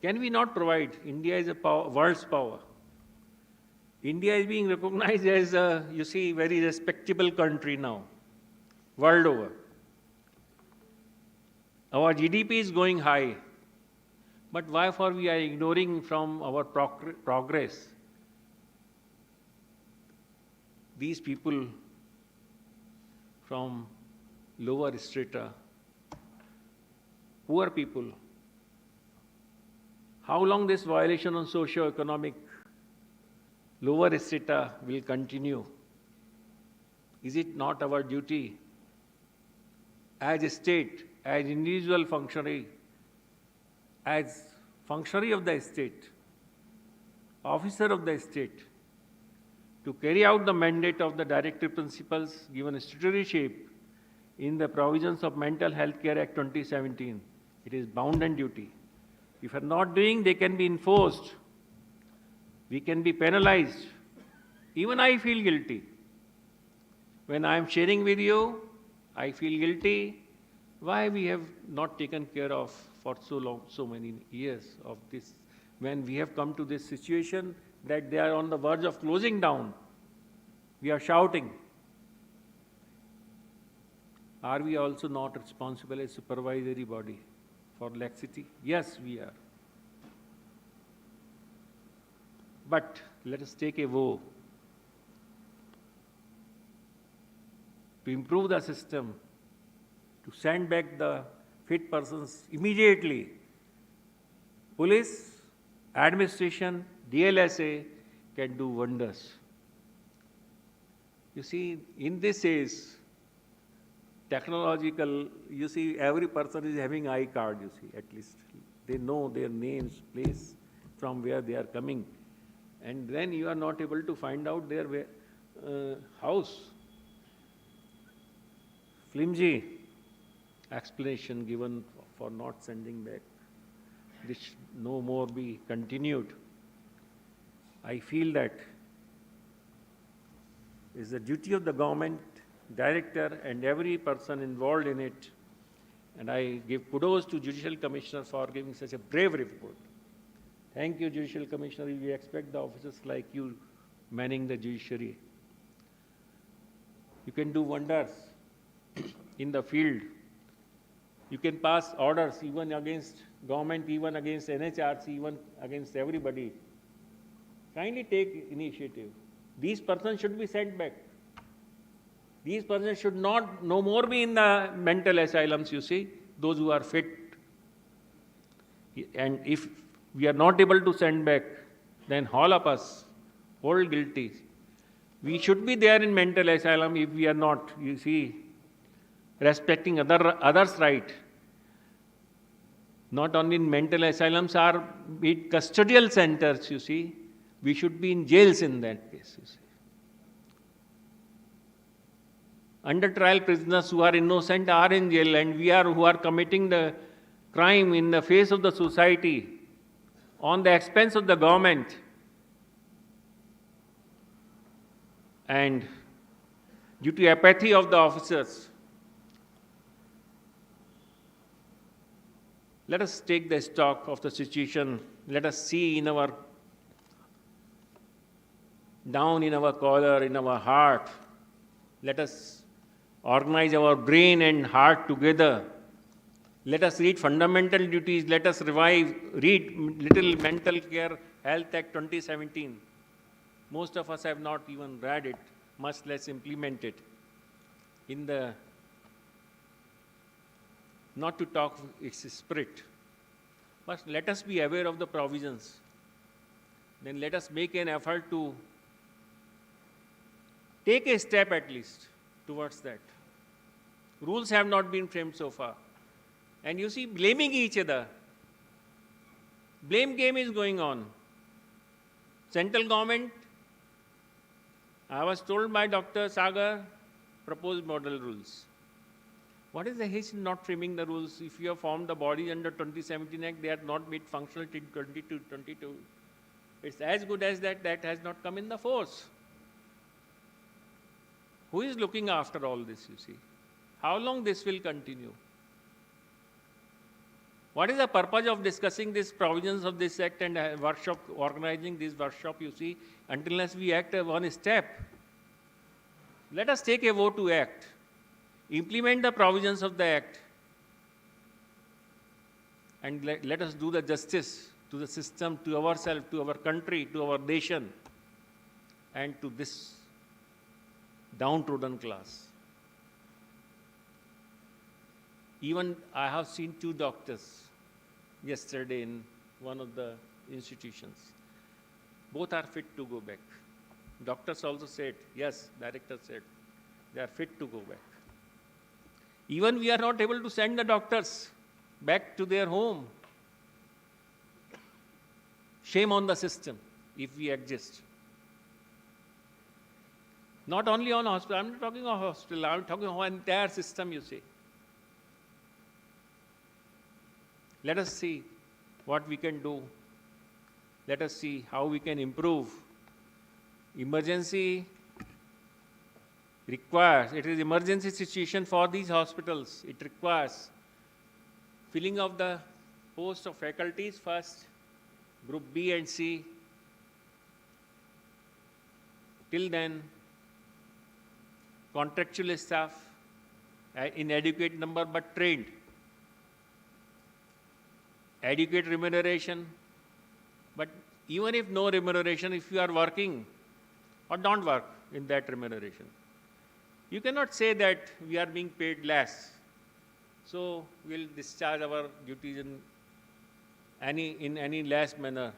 Can we not provide? India is a world's power. India is being recognized as a, you see, very respectable country now, world over. Our GDP is going high. But why for we are ignoring from our progress? These people from lower strata, poor people, how long this violation on socio-economic lower strata will continue? Is it not our duty as a state, as individual functionary, as functionary of the state, officer of the state, to carry out the mandate of the directive principles given statutory shape in the provisions of Mental Health Care Act 2017? It is bound and duty. If you are not doing, they can be enforced. We can be penalized. Even I feel guilty. When I am sharing with you, I feel guilty. Why we have not taken care of for so long, so many years of this, when we have come to this situation that they are on the verge of closing down. We are shouting. Are we also not responsible as supervisory body for laxity? Yes, we are. But let us take a vow to improve the system, to send back the fit persons immediately. Police, administration, DLSA can do wonders. You see, in this age, technological, you see, every person is having I card, you see, at least. They know their names, place, from where they are coming. and then you are not able to find out their house. Flimsy explanation given for not sending back. This should no more be continued. I feel that is the duty of the government, director and every person involved in it. And I give kudos to Judicial Commissioner for giving such a brave report. Thank you, Judicial Commissioner. We expect the officers like you manning the judiciary. You can do wonders in the field. You can pass orders even against government, even against NHRC, even against everybody. Kindly take initiative. These persons should be sent back. These persons should no more be in the mental asylums, you see, those who are fit. And if we are not able to send back, then all of us, all guilty. We should be there in mental asylum if we are not, you see, respecting others' right. Not only in mental asylums or custodial centers, you see, we should be in jails in that case, you see. Under trial prisoners who are innocent are in jail, and who are committing the crime in the face of the society on the expense of the government. And due to apathy of the officers, let us take the stock of the situation. Let us see down in our collar, in our heart. Let us organize our brain and heart together. Let us read fundamental duties. Let us read Little Mental Care Health Act 2017. Most of us have not even read it, much less implement it. Not to talk its spirit, but let us be aware of the provisions. Then let us make an effort to take a step at least towards that. Rules have not been framed so far. And you see, blaming each other. Blame game is going on. Central government, I was told by Dr. Sagar, proposed model rules. What is the haste in not framing the rules? If you have formed the body under 2017 Act, they are not made functional till 2022. It's as good as that has not come in the force. Who is looking after all this, you see? How long this will continue? What is the purpose of discussing these provisions of this act and workshop, organizing this workshop, you see, unless we act one step? Let us take a vote to act. Implement the provisions of the act. And let us do the justice to the system, to ourselves, to our country, to our nation, and to this downtrodden class. Even I have seen 2 doctors yesterday in one of the institutions. Both are fit to go back. Doctors also said, yes, director said, they are fit to go back. Even we are not able to send the doctors back to their home. Shame on the system if we exist. Not only on hospital, I'm not talking of hospital, I'm talking of entire system, you see. Let us see what we can do. Let us see how we can improve. Emergency requires, it is emergency situation for these hospitals. It requires filling of the posts of faculties first, group B and C. Till then, contractual staff in adequate number but trained. Adequate remuneration, but even if no remuneration, if you are working or don't work in that remuneration, you cannot say that we are being paid less. So we'll discharge our duties in any less manner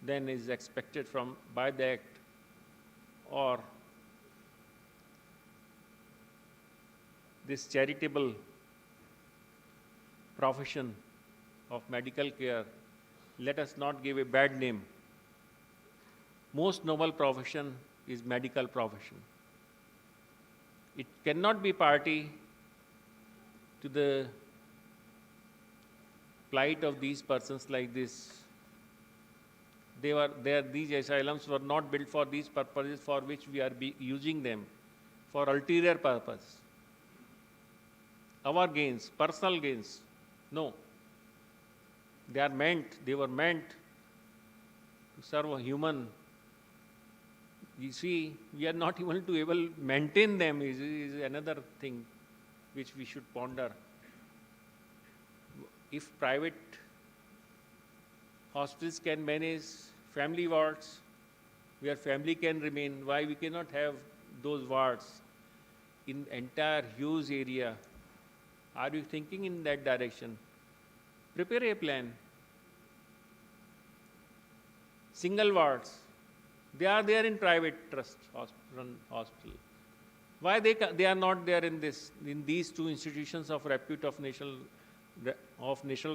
than is expected by the Act, or this charitable profession of medical care, let us not give a bad name. most noble profession is medical profession. It cannot be party to the plight of these persons like this. These asylums were not built for these purposes for which we are using them, for ulterior purpose. Our gains, personal gains, no. They were meant to serve a human. You see, we are not even to able maintain them is another thing which we should ponder. If private hospitals can manage family wards, where family can remain, why we cannot have those wards in entire huge area? Are you thinking in that direction? Prepare a plan. Single wards, they are there in private trust run hospital. Why they are not there in these two institutions of repute of national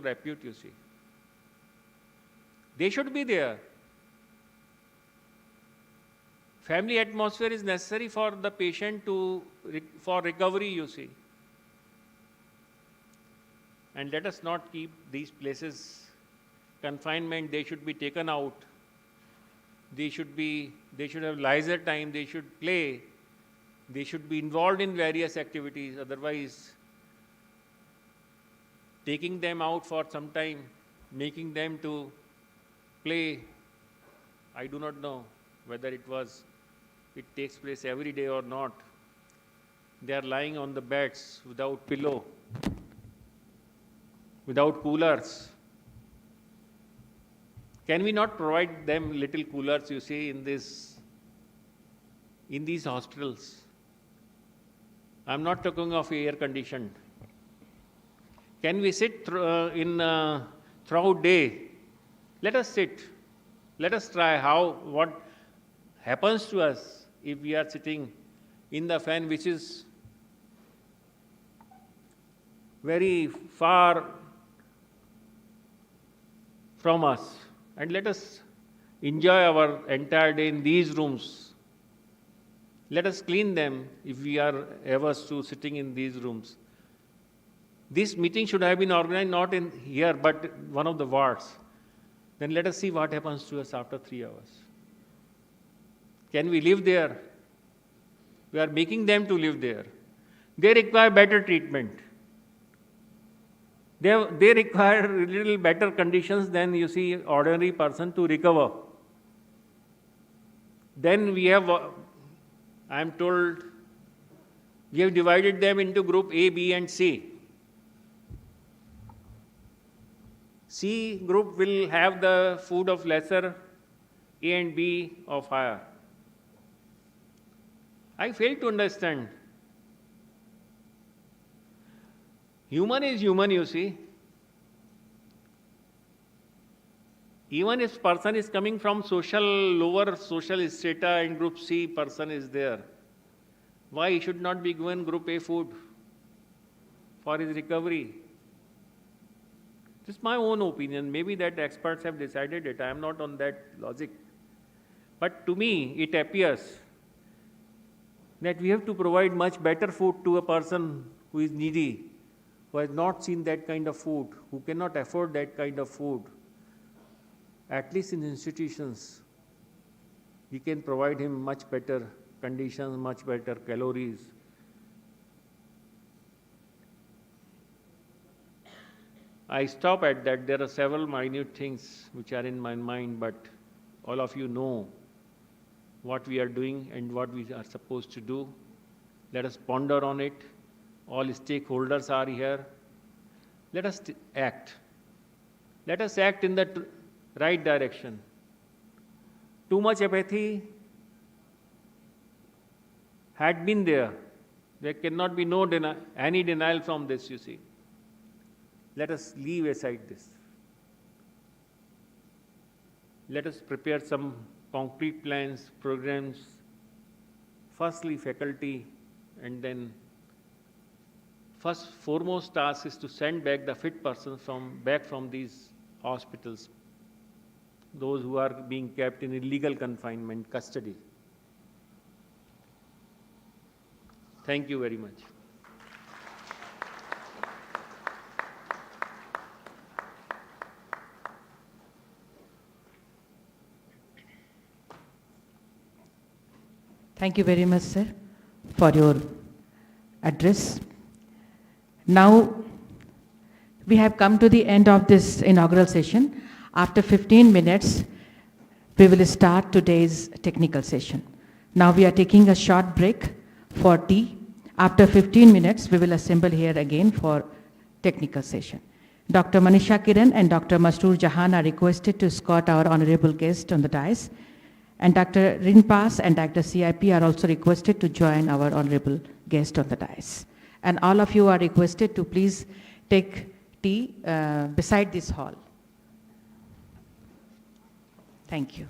repute, you see? They should be there. Family atmosphere is necessary for the patient for recovery, you see. And let us not keep these places confinement. They should be taken out. They should have leisure time. They should play. They should be involved in various activities. Otherwise, taking them out for some time, making them to play, I do not know whether it takes place every day or not. They are lying on the beds without pillow, without coolers. Can we not provide them little coolers, you see, in these hospitals? I'm not talking of air conditioned. Can we sit throughout day? Let us sit. Let us try what happens to us if we are sitting in the fan, which is very far from us. And let us enjoy our entire day in these rooms. Let us clean them if we are averse to sitting in these rooms. This meeting should have been organized not in here, but one of the wards. Then let us see what happens to us after 3 hours. Can we live there? We are making them to live there. They require better treatment. They require a little better conditions than, you see, ordinary person to recover. Then we have, I am told, we have divided them into group A, B and C. C group will have the food of lesser, A and B of higher. I fail to understand. Human is human, you see. Even if person is coming from lower social strata and group C person is there, why he should not be given group A food for his recovery? This is my own opinion. Maybe that experts have decided it. I am not on that logic. But to me, it appears that we have to provide much better food to a person who is needy, who has not seen that kind of food, who cannot afford that kind of food. At least in institutions, we can provide him much better conditions, much better calories. I stop at that. There are several minute things which are in my mind, but all of you know what we are doing and what we are supposed to do. Let us ponder on it. All stakeholders are here. Let us act. Let us act in the right direction. Too much apathy had been there. There cannot be any denial from this, you see. Let us leave aside this. Let us prepare some concrete plans, programs, firstly faculty, and then foremost task is to send back the fit persons back from these hospitals. those who are being kept in illegal confinement, custody. Thank you very much. Thank you very much, sir, for your address. Now, we have come to the end of this inaugural session. After 15 minutes, we will start today's technical session. Now we are taking a short break for tea. After 15 minutes, we will assemble here again for technical session. Dr. Manisha Kiran and Dr. Masroor Jahan are requested to escort our honorable guest on the dais. And Dr. Rinpass and Dr. CIP are also requested to join our honorable guest on the dais. And all of you are requested to please take tea beside this hall. Thank you.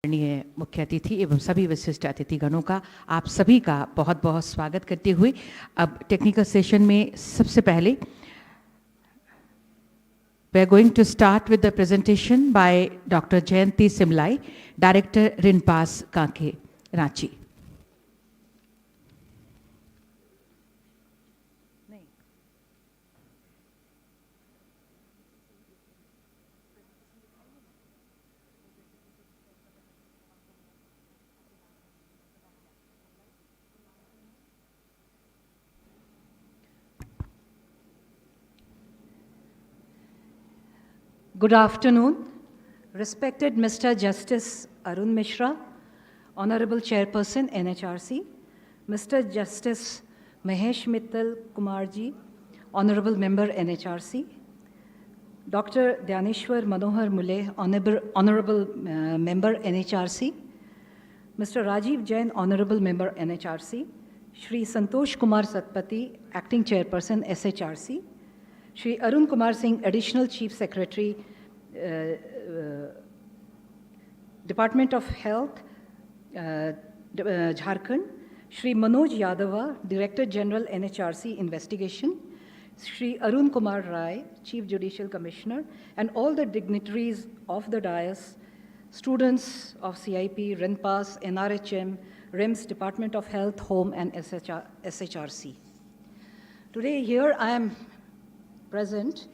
माननीय मुख्य अतिथि एवं सभी विशिष्ट अतिथिगणों का आप सभी का बहुत बहुत स्वागत करते हुए अब टेक्निकल सेशन में सबसे पहले we are going to start with the presentation by Dr. Jayanti Simlai, Director Rinpass Kanke, Ranchi. Good afternoon, respected Mr. Justice Arun Mishra, Honorable Chairperson NHRC, Mr. Justice Mahesh Mittal Kumarji, Honorable Member NHRC, Dr. Dhyaneshwar Manohar Mule, Honorable Member NHRC, Mr. Rajiv Jain, Honorable Member NHRC, Shri Santosh Kumar Satpathy, Acting Chairperson SHRC, Shri Arun Kumar Singh, Additional Chief Secretary, Department of Health, Jharkhand, Shri Manoj Yadava, Director General NHRC Investigation, Shri Arun Kumar Rai, Chief Judicial Commissioner, and all the dignitaries of the dais, students of CIP, Rinpass, NRHM, RIMS, Department of Health, Home, and SHRC. Today here I am present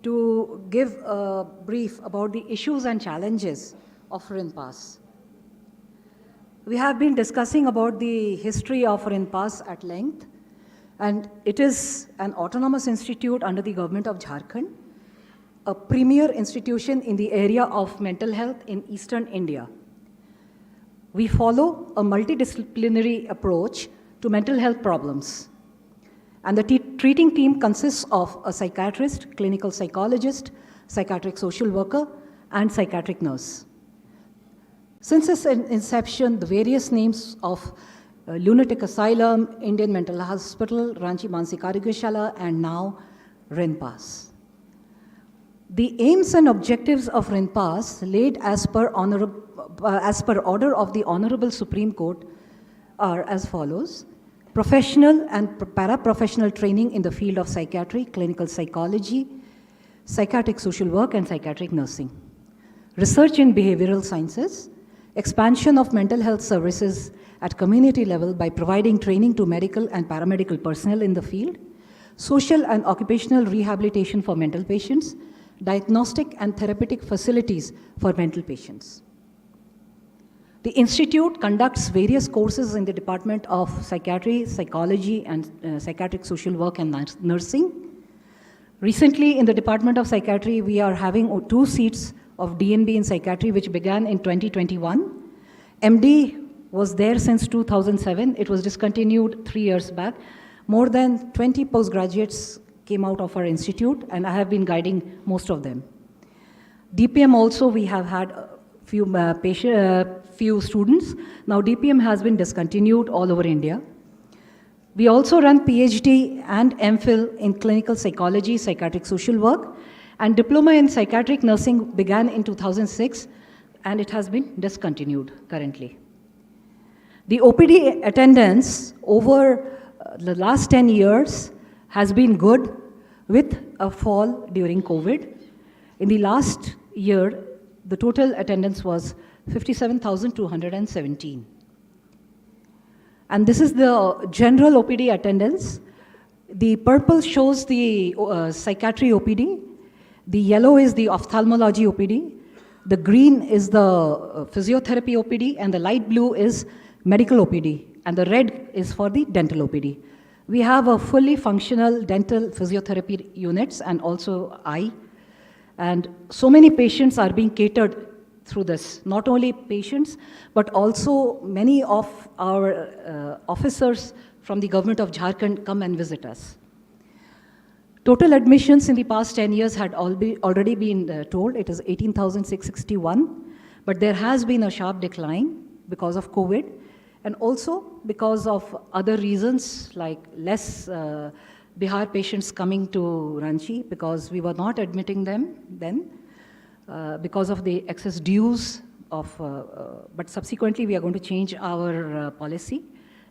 to give a brief about the issues and challenges of Rinpass. We have been discussing about the history of Rinpass at length, and it is an autonomous institute under the government of Jharkhand, a premier institution in the area of mental health in eastern India. We follow a multidisciplinary approach to mental health problems. And the treating team consists of a psychiatrist, clinical psychologist, psychiatric social worker, and psychiatric nurse. Since its inception, the various names of Lunatic Asylum, Indian Mental Hospital, Ranchi Mansik Arogya, and now Rinpass. The aims and objectives of Rinpass, laid as per order of the Honorable Supreme Court, are as follows. Professional and paraprofessional training in the field of psychiatry, clinical psychology, psychiatric social work, and psychiatric nursing. Research in behavioral sciences, expansion of mental health services at community level by providing training to medical and paramedical personnel in the field, social and occupational rehabilitation for mental patients, diagnostic and therapeutic facilities for mental patients. The institute conducts various courses in the Department of Psychiatry, Psychology, and Psychiatric Social Work and Nursing. Recently, in the Department of Psychiatry, we are having 2 seats of DNB in Psychiatry, which began in 2021. MD was there since 2007. It was discontinued 3 years back. More than 20 postgraduates came out of our institute, and I have been guiding most of them. DPM also, we have had few students. Now DPM has been discontinued all over India. We also run PhD and MPhil in clinical psychology, psychiatric social work, and diploma in psychiatric nursing began in 2006, and it has been discontinued currently. The OPD attendance over the last 10 years has been good, with a fall during COVID. In the last year, the total attendance was 57,217. And this is the general OPD attendance. The purple shows the psychiatry OPD. The yellow is the ophthalmology OPD. The green is the physiotherapy OPD, and the light blue is medical OPD, and the red is for the dental OPD. We have a fully functional dental physiotherapy units and also eye. And so many patients are being catered through this. Not only patients, but also many of our officers from the government of Jharkhand come and visit us. Total admissions in the past 10 years had already been told. It is 18,661, but there has been a sharp decline because of COVID, and also because of other reasons like less Bihar patients coming to Ranchi, because we were not admitting them then, because of the excess dues but subsequently we are going to change our policy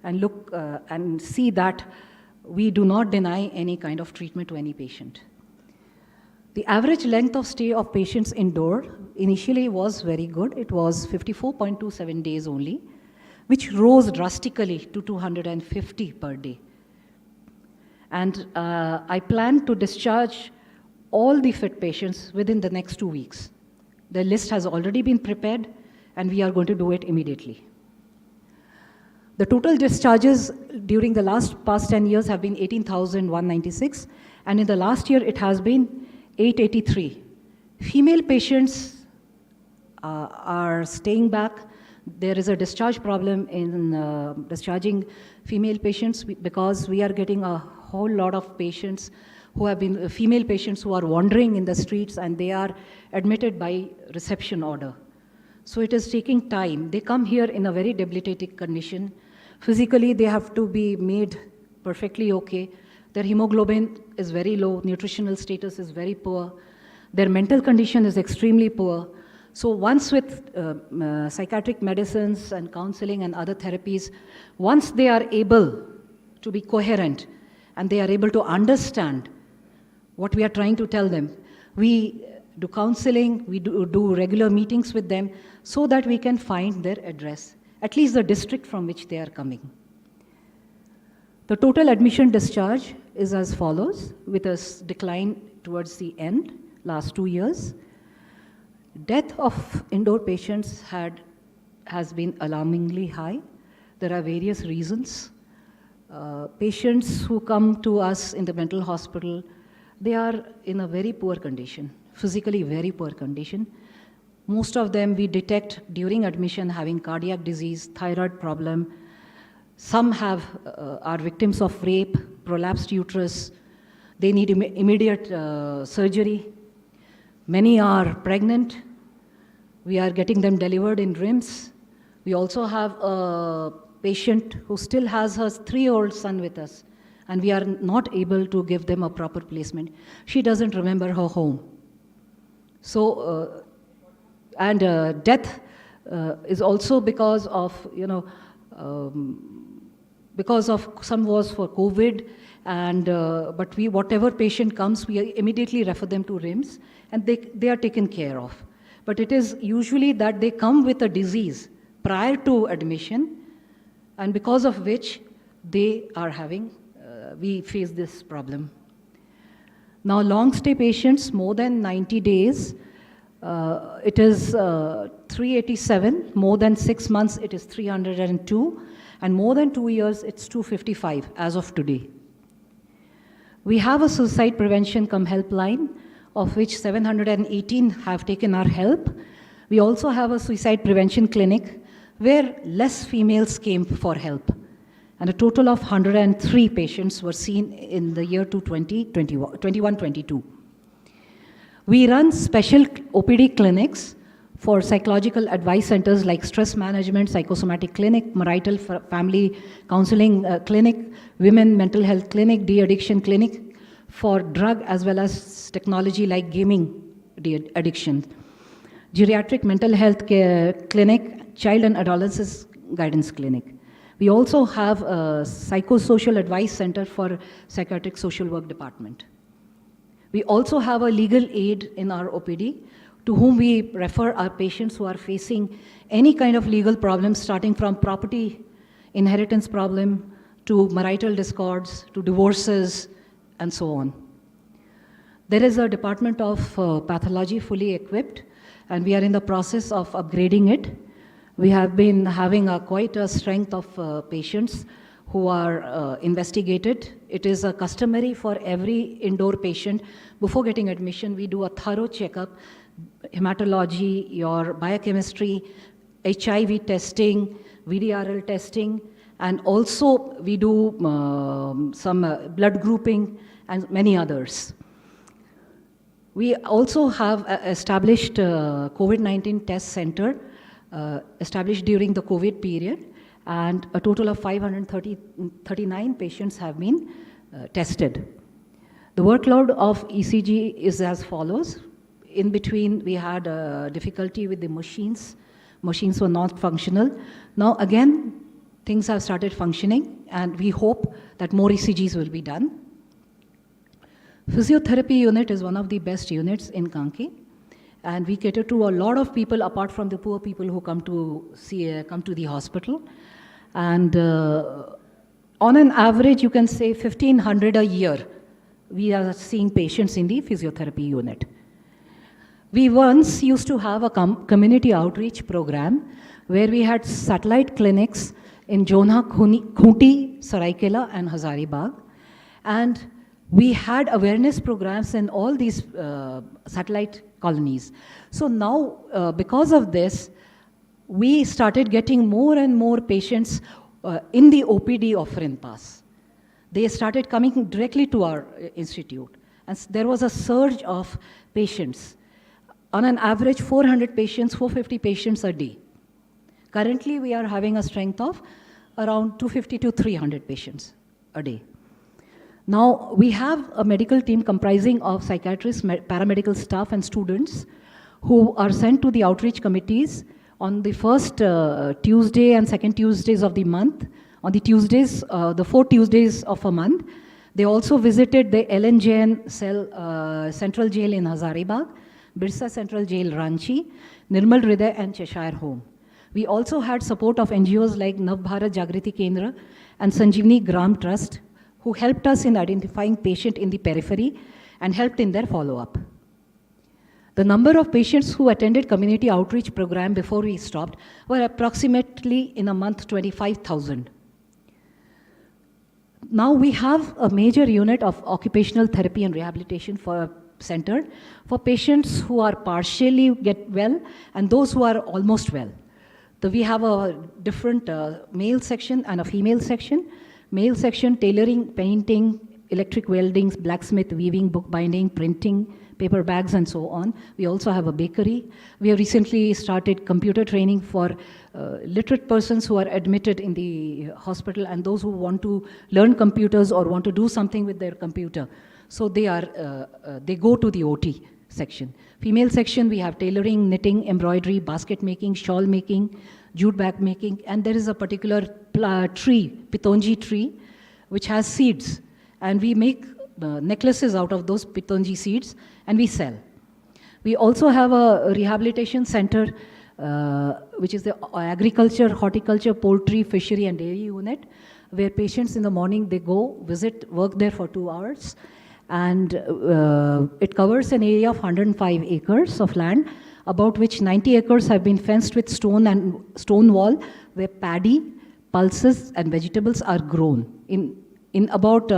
and look and see that we do not deny any kind of treatment to any patient. The average length of stay of patients indoor initially was very good. It was 54.27 days only, which rose drastically to 250 per day. And I plan to discharge all the fit patients within the next 2 weeks. The list has already been prepared, and we are going to do it immediately. The total discharges during the past 10 years have been 18,196, and in the last year it has been 883. Female patients are staying back. There is a discharge problem in discharging female patients because we are getting a whole lot of patients who have been female patients who are wandering in the streets, and they are admitted by reception order. So it is taking time. They come here in a very debilitating condition. Physically, they have to be made perfectly okay. Their hemoglobin is very low, nutritional status is very poor, their mental condition is extremely poor. So once with psychiatric medicines and counseling and other therapies, once they are able to be coherent and they are able to understand what we are trying to tell them, we do counseling, we do regular meetings with them so that we can find their address, at least the district from which they are coming. The total admission discharge is as follows, with a decline towards the end, last 2 years. Death of indoor patients has been alarmingly high. There are various reasons. Patients who come to us in the mental hospital, they are in a very poor condition, physically very poor condition. Most of them we detect during admission having cardiac disease, thyroid problem. Some are victims of rape, prolapsed uterus. They need immediate surgery. Many are pregnant. We are getting them delivered in RIMS. We also have a patient who still has her 3-year-old son with us, and we are not able to give them a proper placement. She doesn't remember her home. So, death is also because of, because of some was for COVID, and but whatever patient comes, we immediately refer them to RIMS, and they are taken care of. But it is usually that they come with a disease prior to admission, and because of which they are having, we face this problem. Now, long stay patients, more than 90 days, it is 387, more than 6 months, it is 302, and more than 2 years, it's 255 as of today. We have a suicide prevention helpline, of which 718 have taken our help. We also have a suicide prevention clinic where less females came for help. And a total of 103 patients were seen in the year 21-22. We run special OPD clinics for psychological advice centers like stress management, psychosomatic clinic, marital family counseling clinic, women mental health clinic, de-addiction clinic, for drug as well as technology like gaming addiction, geriatric mental health care clinic, child and adolescent guidance clinic. We also have a psychosocial advice center for psychiatric social work department. We also have a legal aid in our OPD to whom we refer our patients who are facing any kind of legal problems, starting from property inheritance problem to marital discords to divorces and so on. There is a department of pathology fully equipped, and we are in the process of upgrading it. We have been having quite a strength of patients who are investigated. It is customary for every indoor patient. Before getting admission, we do a thorough checkup, hematology, your biochemistry, HIV testing, VDRL testing, and also we do some blood grouping and many others. We also have established a COVID-19 test center established during the COVID period, and a total of 539 patients have been tested. The workload of ECG is as follows. In between, we had difficulty with the machines, machines were not functional. Now again, things have started functioning, and we hope that more ECGs will be done. Physiotherapy unit is one of the best units in Kanki, and we cater to a lot of people apart from the poor people who come to the hospital. And on an average, you can say 1,500 a year, we are seeing patients in the physiotherapy unit. We once used to have a community outreach program where we had satellite clinics in Jonha, Khunti, Saraikela, and Hazaribagh. And we had awareness programs in all these satellite colonies. So now, because of this, we started getting more and more patients in the OPD of Rinpass. They started coming directly to our institute. And there was a surge of patients. On an average, 400 patients, 450 patients a day. Currently, we are having a strength of around 250 to 300 patients a day. Now, we have a medical team comprising of psychiatrists, paramedical staff, and students who are sent to the outreach committees on the first Tuesday and second Tuesdays of the month. On the Tuesdays, the 4 Tuesdays of a month, they also visited the LNJN cell, Central Jail in Hazaribagh, Birsa Central Jail, Ranchi, Nirmal Hriday, and Cheshire Home. We also had support of NGOs like Nav Bharat Jagriti Kendra and Sanjeevani Gram Trust, who helped us in identifying patients in the periphery and helped in their follow-up. The number of patients who attended community outreach program before we stopped were approximately in a month 25,000. Now we have a major unit of occupational therapy and rehabilitation center for patients who are partially get well and those who are almost well. So we have a different male section and a female section. Male section, tailoring, painting, electric welding, blacksmith, weaving, bookbinding, printing, paper bags, and so on. We also have a bakery. We have recently started computer training for literate persons who are admitted in the hospital and those who want to learn computers or want to do something with their computer. So they go to the OT section. Female section, we have tailoring, knitting, embroidery, basket making, shawl making, jute bag making, and there is a particular tree, Pitonji tree, which has seeds. And we make necklaces out of those Pitonji seeds, and we sell. We also have a rehabilitation center, which is the agriculture, horticulture, poultry, fishery, and dairy unit, where patients in the morning, they go, visit, work there for 2 hours. And it covers an area of 105 acres of land, about which 90 acres have been fenced with stone wall, where paddy, pulses, and vegetables are grown in about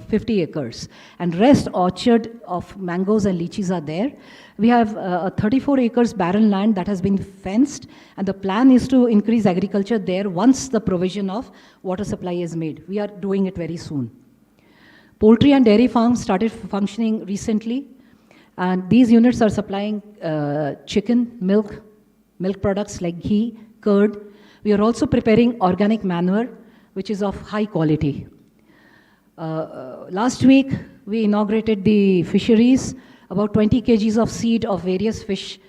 50 acres. And rest orchard of mangoes and lychees are there. We have 34 acres barren land that has been fenced, and the plan is to increase agriculture there once the provision of water supply is made. We are doing it very soon. Poultry and dairy farms started functioning recently, and these units are supplying chicken, milk products like ghee, curd. We are also preparing organic manure, which is of high quality. Last week, we inaugurated the fisheries. About 20 kgs of seed of various fish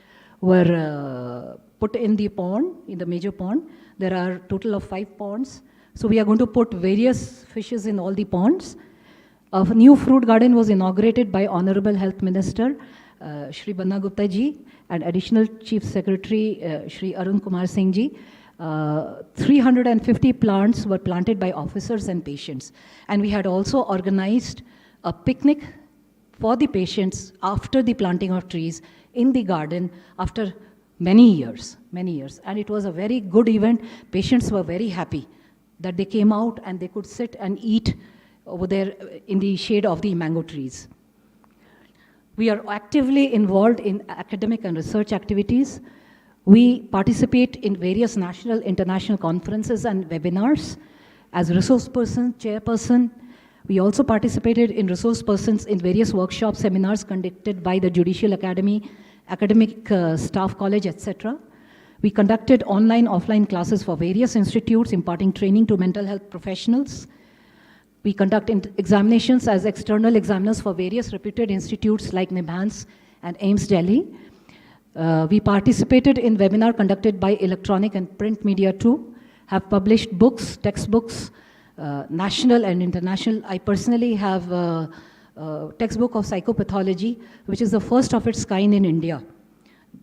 were put in the pond, in the major pond. There are a total of 5 ponds. So we are going to put various fishes in all the ponds. A new fruit garden was inaugurated by Honorable Health Minister, Shri Banna Gupta ji, and Additional Chief Secretary, Shri Arun Kumar Singh ji. 350 plants were planted by officers and patients. And we had also organized a picnic for the patients after the planting of trees in the garden after many years. And it was a very good event. Patients were very happy that they came out and they could sit and eat over there in the shade of the mango trees. We are actively involved in academic and research activities. We participate in various national, international conferences and webinars. As resource person, chairperson, we also participated in resource persons in various workshops, seminars conducted by the Judicial Academy, Academic Staff College, etc. We conducted online, offline classes for various institutes, imparting training to mental health professionals. We conduct examinations as external examiners for various reputed institutes like NIMHANS and AIMS Delhi. We participated in webinar conducted by electronic and print media too, have published books, textbooks, national and international. I personally have a textbook of psychopathology, which is the first of its kind in India,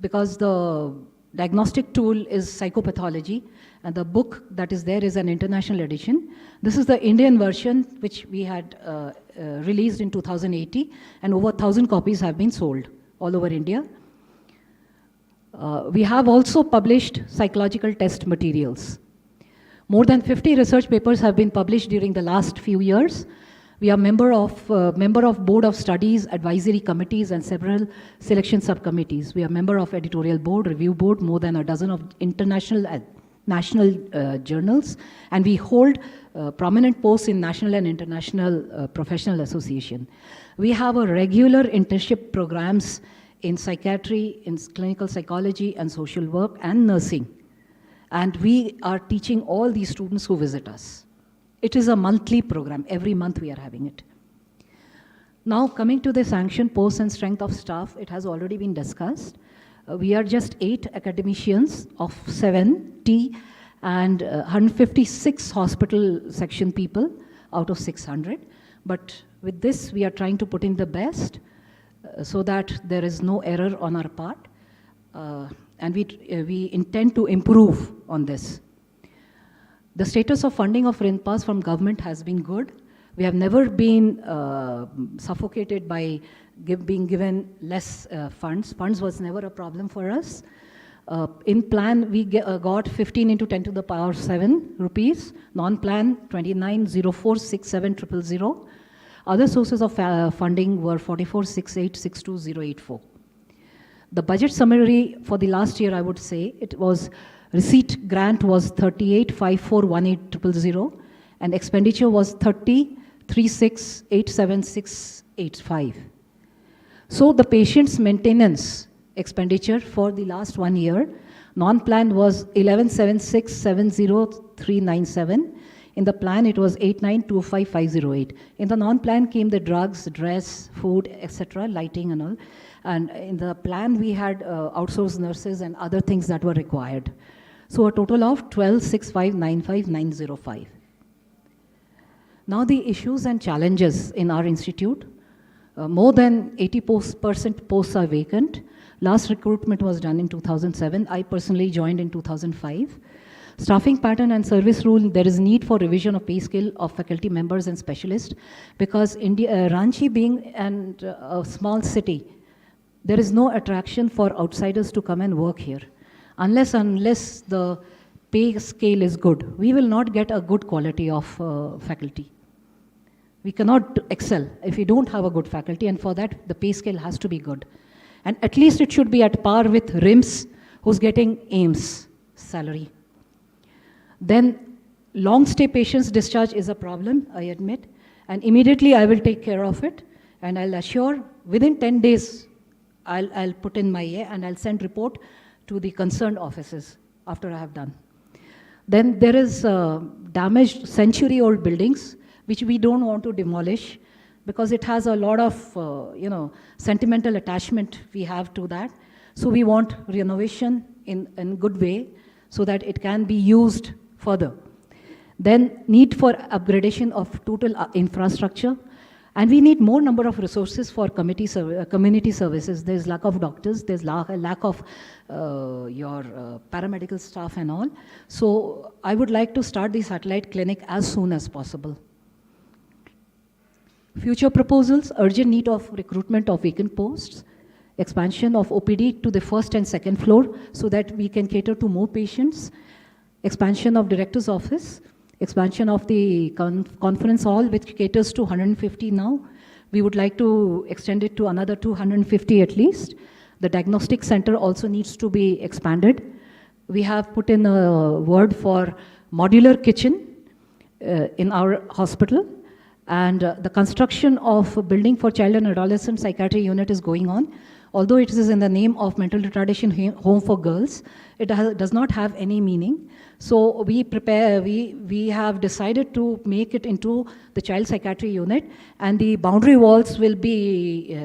because the diagnostic tool is psychopathology, and the book that is there is an international edition. This is the Indian version, which we had released in 2018, and over 1,000 copies have been sold all over India. We have also published psychological test materials. More than 50 research papers have been published during the last few years. We are member of Board of Studies, advisory committees, and several selection subcommittees. We are member of editorial board, review board, more than a dozen of international and national journals, and we hold prominent posts in national and international professional association. We have a regular internship programs in psychiatry, in clinical psychology, and social work, and nursing. And we are teaching all these students who visit us. It is a monthly program. Every month we are having it. Now, coming to the sanction posts and strength of staff, it has already been discussed. We are just 8 academicians of 70 and 156 hospital section people out of 600. But with this, we are trying to put in the best so that there is no error on our part. And we intend to improve on this. The status of funding of Rinpass from government has been good. We have never been suffocated by being given less funds. Funds was never a problem for us. In plan, we got 15 into 10 to the power 7 rupees. Non-plan, 29046700. Other sources of funding were 4468628084. The budget summary for the last year, I would say, it was receipt grant was 38541800, and expenditure was 3036876685. So the patient's maintenance expenditure for the last 1 year, non-plan was 117670,397. In the plan, it was 8925,508. In the non-plan came the drugs, dress, food, etc., lighting and all. And in the plan, we had outsourced nurses and other things that were required. So a total of 12,659,5,905. Now the issues and challenges in our institute. More than 80% posts are vacant. Last recruitment was done in 2007. I personally joined in 2005. Staffing pattern and service rule, there is need for revision of pay scale of faculty members and specialists, because Ranchi being a small city, there is no attraction for outsiders to come and work here. Unless the pay scale is good, we will not get a good quality of faculty. We cannot excel if we don't have a good faculty, and for that, the pay scale has to be good. And at least it should be at par with RIMS, who's getting AIMS salary. Then long stay patients discharge is a problem, I admit, and immediately I will take care of it, and I'll assure within 10 days, I'll put in my A and I'll send report to the concerned offices after I have done. Then there is damaged century-old buildings, which we don't want to demolish because it has a lot of sentimental attachment we have to that. So we want renovation in a good way so that it can be used further. Then need for upgradation of total infrastructure. And we need more number of resources for community services. There's lack of doctors, there's lack of your paramedical staff and all. So I would like to start the satellite clinic as soon as possible. Future proposals, urgent need of recruitment of vacant posts, expansion of OPD to the first and second floor so that we can cater to more patients, expansion of director's office, expansion of the conference hall, which caters to 150 now. We would like to extend it to another 250 at least. The diagnostic center also needs to be expanded. We have put in a word for modular kitchen in our hospital. And the construction of a building for child and adolescent psychiatry unit is going on. although it is in the name of mental retardation home for girls, it does not have any meaning. So we have decided to make it into the child psychiatry unit, and the boundary walls will be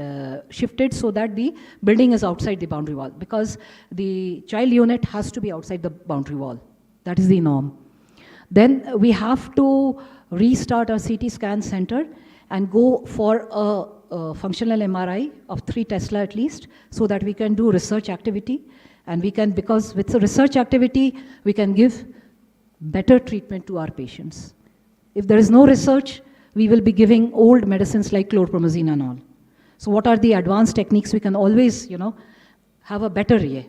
shifted so that the building is outside the boundary wall, because the child unit has to be outside the boundary wall. That is the norm. Then we have to restart our CT scan center and go for a functional MRI of 3 Tesla at least, so that we can do research activity. And we can, because with the research activity, we can give better treatment to our patients. If there is no research, we will be giving old medicines like chlorpromazine and all. So what are the advanced techniques? We can always, have a better year.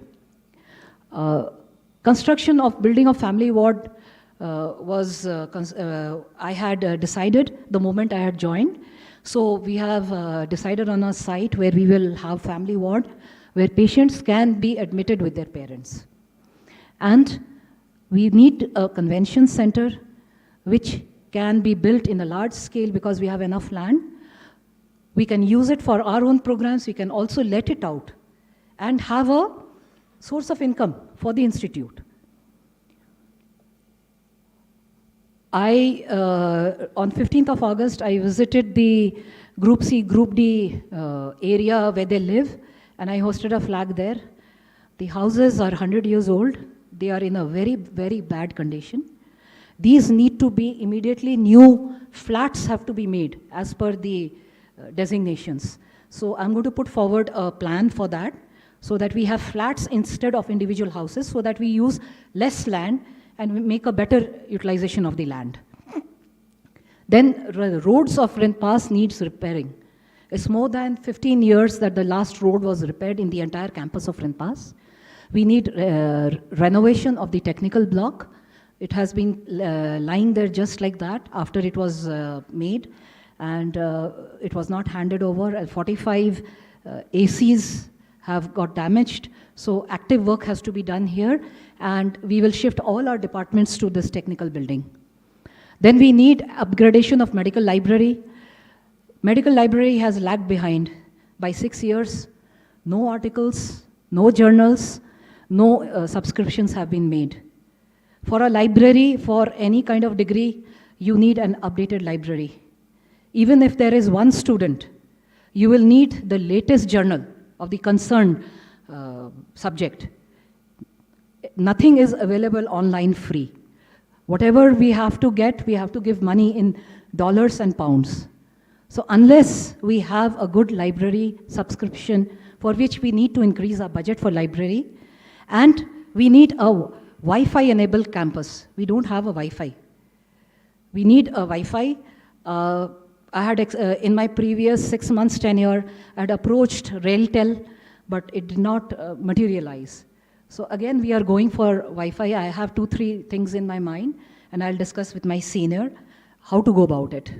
Construction of building of family ward I had decided the moment I had joined. So we have decided on a site where we will have family ward, where patients can be admitted with their parents. And we need a convention center which can be built in a large scale because we have enough land. We can use it for our own programs. We can also let it out and have a source of income for the institute. On 15th of August, I visited the Group C, Group D area where they live, and I hosted a flag there. The houses are 100 years old. They are in a very, very bad condition. These need to be immediately new flats have to be made as per the designations. So I'm going to put forward a plan for that, so that we have flats instead of individual houses, so that we use less land and we make a better utilization of the land. Then the roads of Rinpass needs repairing. It's more than 15 years that the last road was repaired in the entire campus of Rinpass. We need renovation of the technical block. It has been lying there just like that after it was made, and it was not handed over. 45 ACs have got damaged, so active work has to be done here, and we will shift all our departments to this technical building. Then we need upgradation of medical library. Medical library has lagged behind by 6 years. No articles, no journals, no subscriptions have been made. For a library, for any kind of degree, you need an updated library. Even if there is one student, you will need the latest journal of the concerned subject. Nothing is available online free. Whatever we have to get, we have to give money in dollars and pounds. So unless we have a good library subscription, for which we need to increase our budget for library, and we need a Wi-Fi enabled campus. We don't have a Wi-Fi. We need a Wi-Fi. I had, in my previous 6 months tenure, I had approached RailTel, but it did not materialize. So again, we are going for Wi-Fi. I have 2-3 things in my mind, and I'll discuss with my senior how to go about it.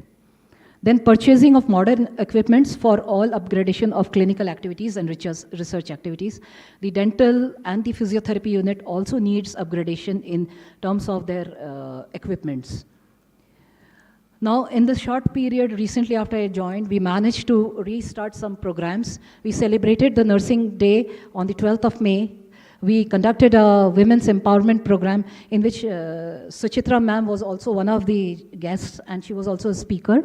Then purchasing of modern equipments for all upgradation of clinical activities and research activities. The dental and the physiotherapy unit also needs upgradation in terms of their equipments. Now, in the short period recently after I joined, we managed to restart some programs. We celebrated the Nursing Day on the 12th of May. We conducted a women's empowerment program in which Suchitra ma'am was also one of the guests, and she was also a speaker.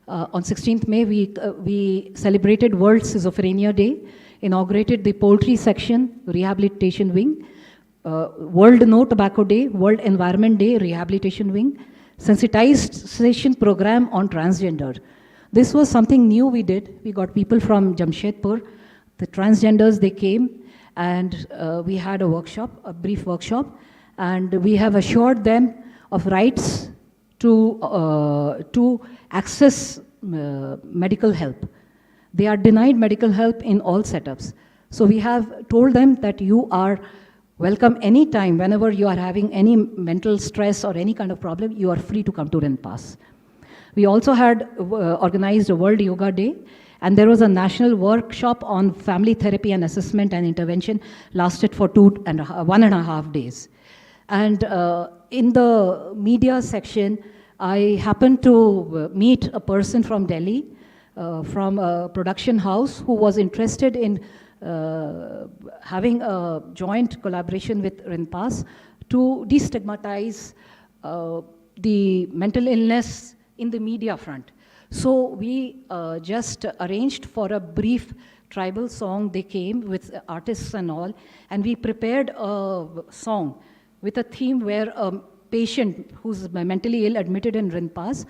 On 16th May, we celebrated World Schizophrenia Day, inaugurated the poultry section, rehabilitation wing, World No Tobacco Day, World Environment Day, rehabilitation wing, sensitization program on transgender. This was something new we did. We got people from Jamshedpur, the transgenders, they came, and we had a workshop, a brief workshop, and we have assured them of rights to access medical help. They are denied medical help in all setups. So we have told them that you are welcome anytime, whenever you are having any mental stress or any kind of problem, you are free to come to Rinpass. We also had organized a World Yoga Day, and there was a national workshop on family therapy and assessment and intervention, lasted for 1.5 days. And in the media section, I happened to meet a person from Delhi, from a production house, who was interested in having a joint collaboration with Rinpass to destigmatize the mental illness in the media front. So we just arranged for a brief tribal song. They came with artists and all, and we prepared a song with a theme where a patient who's mentally ill admitted in Rinpass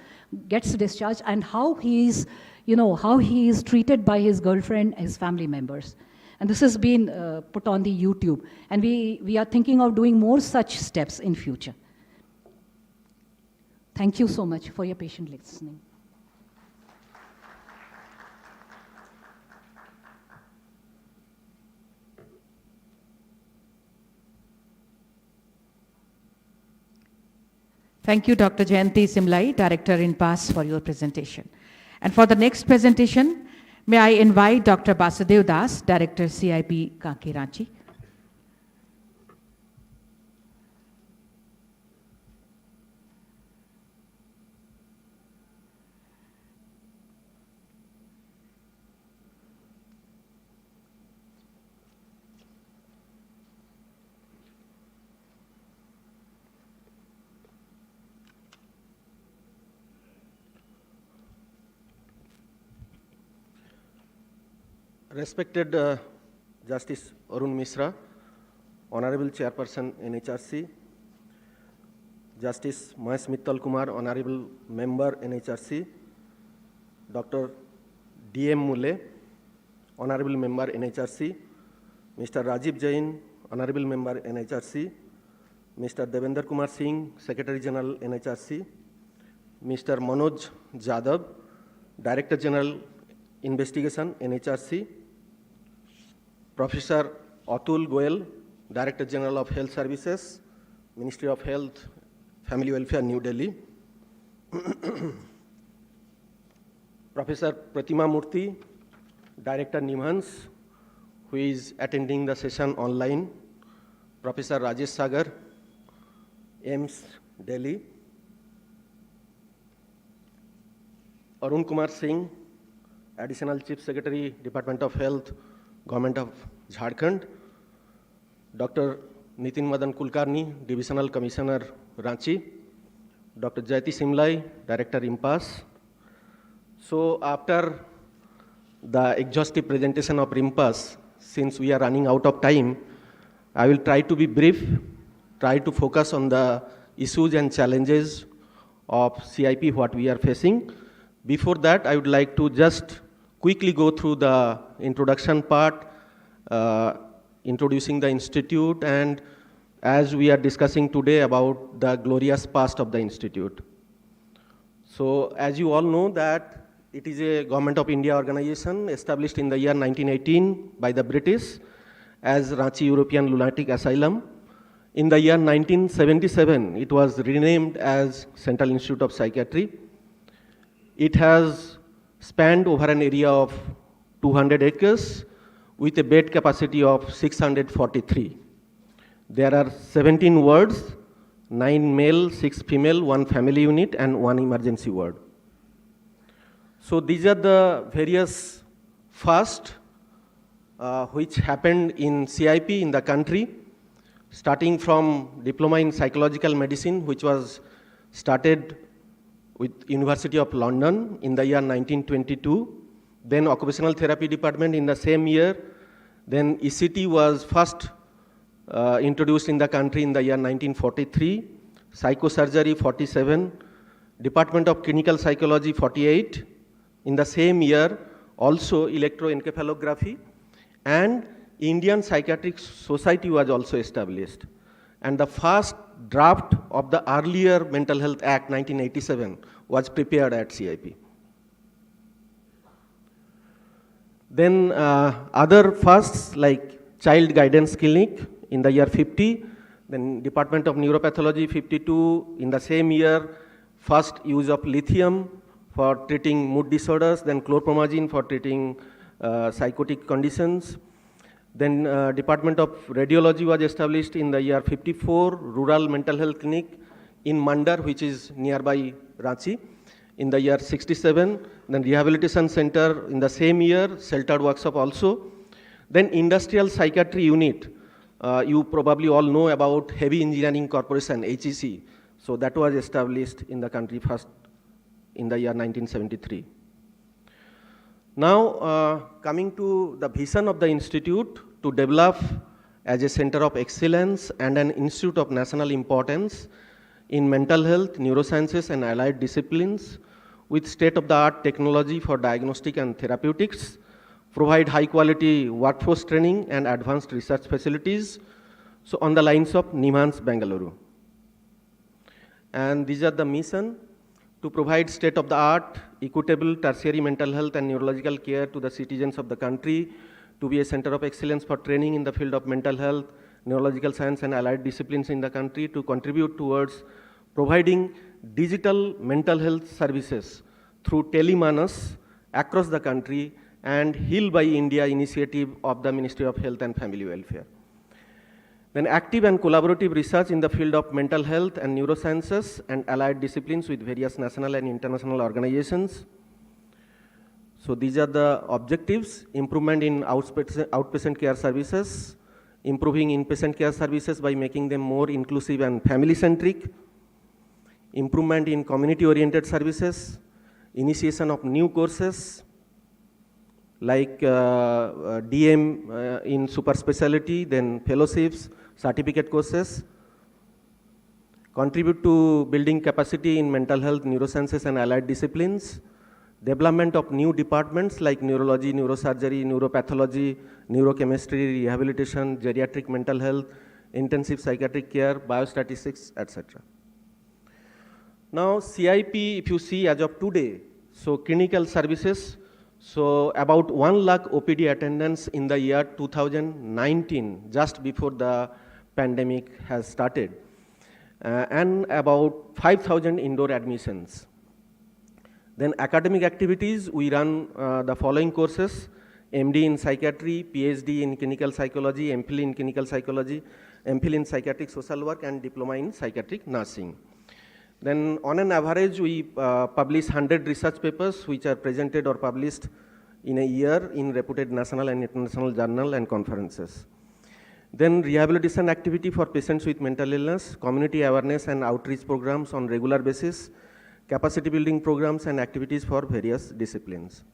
gets discharged, and how he is, how he is treated by his girlfriend, his family members. And this has been put on the YouTube. And we are thinking of doing more such steps in future. Thank you so much for your patient listening. Thank you, Dr. Jayanti Simlai, Director Rinpass, for your presentation. And for the next presentation, may I invite Dr. Basudev Das, Director CIP Kanki Ranchi. Respected Justice Arun Mishra, Honorable Chairperson NHRC, Justice Mahesh Mittal Kumar, Honorable Member NHRC, Dr. D.M. Mule, Honorable Member NHRC, Mr. Rajiv Jain, Honorable Member NHRC, Mr. Devendra Kumar Singh, Secretary General NHRC, Mr. Manoj Jadhav, Director General Investigation NHRC, Professor Atul Goyal, Director General of Health Services, Ministry of Health, Family Welfare, New Delhi, Professor Pratima Murthy, Director NIMHANS, who is attending the session online, Professor Rajesh Sagar, AIMS, Delhi, Arun Kumar Singh, Additional Chief Secretary, Department of Health, Government of Jharkhand, Dr. Nitin Madan Kulkarni, Divisional Commissioner, Ranchi, Dr. Jayati Simlai, Director Rinpass. So after the exhaustive presentation of Rinpass, since we are running out of time, I will try to be brief, try to focus on the issues and challenges of CIP, what we are facing. Before that, I would like to just quickly go through the introduction part, introducing the institute, and as we are discussing today about the glorious past of the institute. So as you all know that it is a Government of India organization established in the year 1918 by the British as Ranchi European Lunatic Asylum. In the year 1977, it was renamed as Central Institute of Psychiatry. It has spanned over an area of 200 acres with a bed capacity of 643. There are 17 wards, 9 male, 6 female, 1 family unit, and 1 emergency ward. So these are the various firsts which happened in CIP in the country, starting from Diploma in Psychological Medicine, which was started with University of London in the year 1922, then Occupational Therapy Department in the same year, then ECT was first introduced in the country in the year 1943, Psychosurgery 47, Department of Clinical Psychology 48, in the same year also electroencephalography, and Indian Psychiatric Society was also established. And the first draft of the earlier Mental Health Act 1987 was prepared at CIP. Then other firsts like Child Guidance Clinic in the year 50, then Department of Neuropathology 52, in the same year, first use of lithium for treating mood disorders, then chlorpromazine for treating psychotic conditions. Then Department of Radiology was established in the year 54, Rural Mental Health Clinic in Mandar, which is nearby Ranchi, in the year 67. Then Rehabilitation Center in the same year, sheltered workshop also. Then industrial psychiatry unit, you probably all know about Heavy Engineering Corporation, HEC. So that was established in the country first in the year 1973. Now, coming to the vision of the institute to develop as a center of excellence and an institute of national importance in mental health, neurosciences and allied disciplines with state-of-the-art technology for diagnostic and therapeutics, provide high-quality workforce training and advanced research facilities, so on the lines of NIMHANS, Bengaluru. And these are the mission: to provide state-of-the-art, equitable tertiary mental health and neurological care to the citizens of the country, to be a center of excellence for training in the field of mental health, neurological science and allied disciplines in the country, to contribute towards providing digital mental health services through Telemanas across the country, and Heal by India initiative of the Ministry of Health and Family Welfare. Then active and collaborative research in the field of mental health and neurosciences and allied disciplines with various national and international organizations. So these are the objectives: improvement in outpatient care services, improving inpatient care services by making them more inclusive and family-centric, improvement in community-oriented services, initiation of new courses like DM in super specialty, then fellowships, certificate courses, contribute to building capacity in mental health, neurosciences and allied disciplines, development of new departments like neurology, neurosurgery, neuropathology, neurochemistry, rehabilitation, geriatric mental health, intensive psychiatric care, biostatistics, etc. Now CIP, if you see as of today, so clinical services, so about 1 lakh OPD attendance in the year 2019, just before the pandemic has started, and about 5,000 indoor admissions. Then academic activities, we run the following courses: MD in psychiatry, PhD in clinical psychology, MPhil in clinical psychology, MPhil in psychiatric social work, and diploma in psychiatric nursing. Then on an average, we publish 100 research papers which are presented or published in a year in reputed national and international journal and conferences. Then rehabilitation activity for patients with mental illness, community awareness and outreach programs on regular basis, capacity building programs and activities for various disciplines.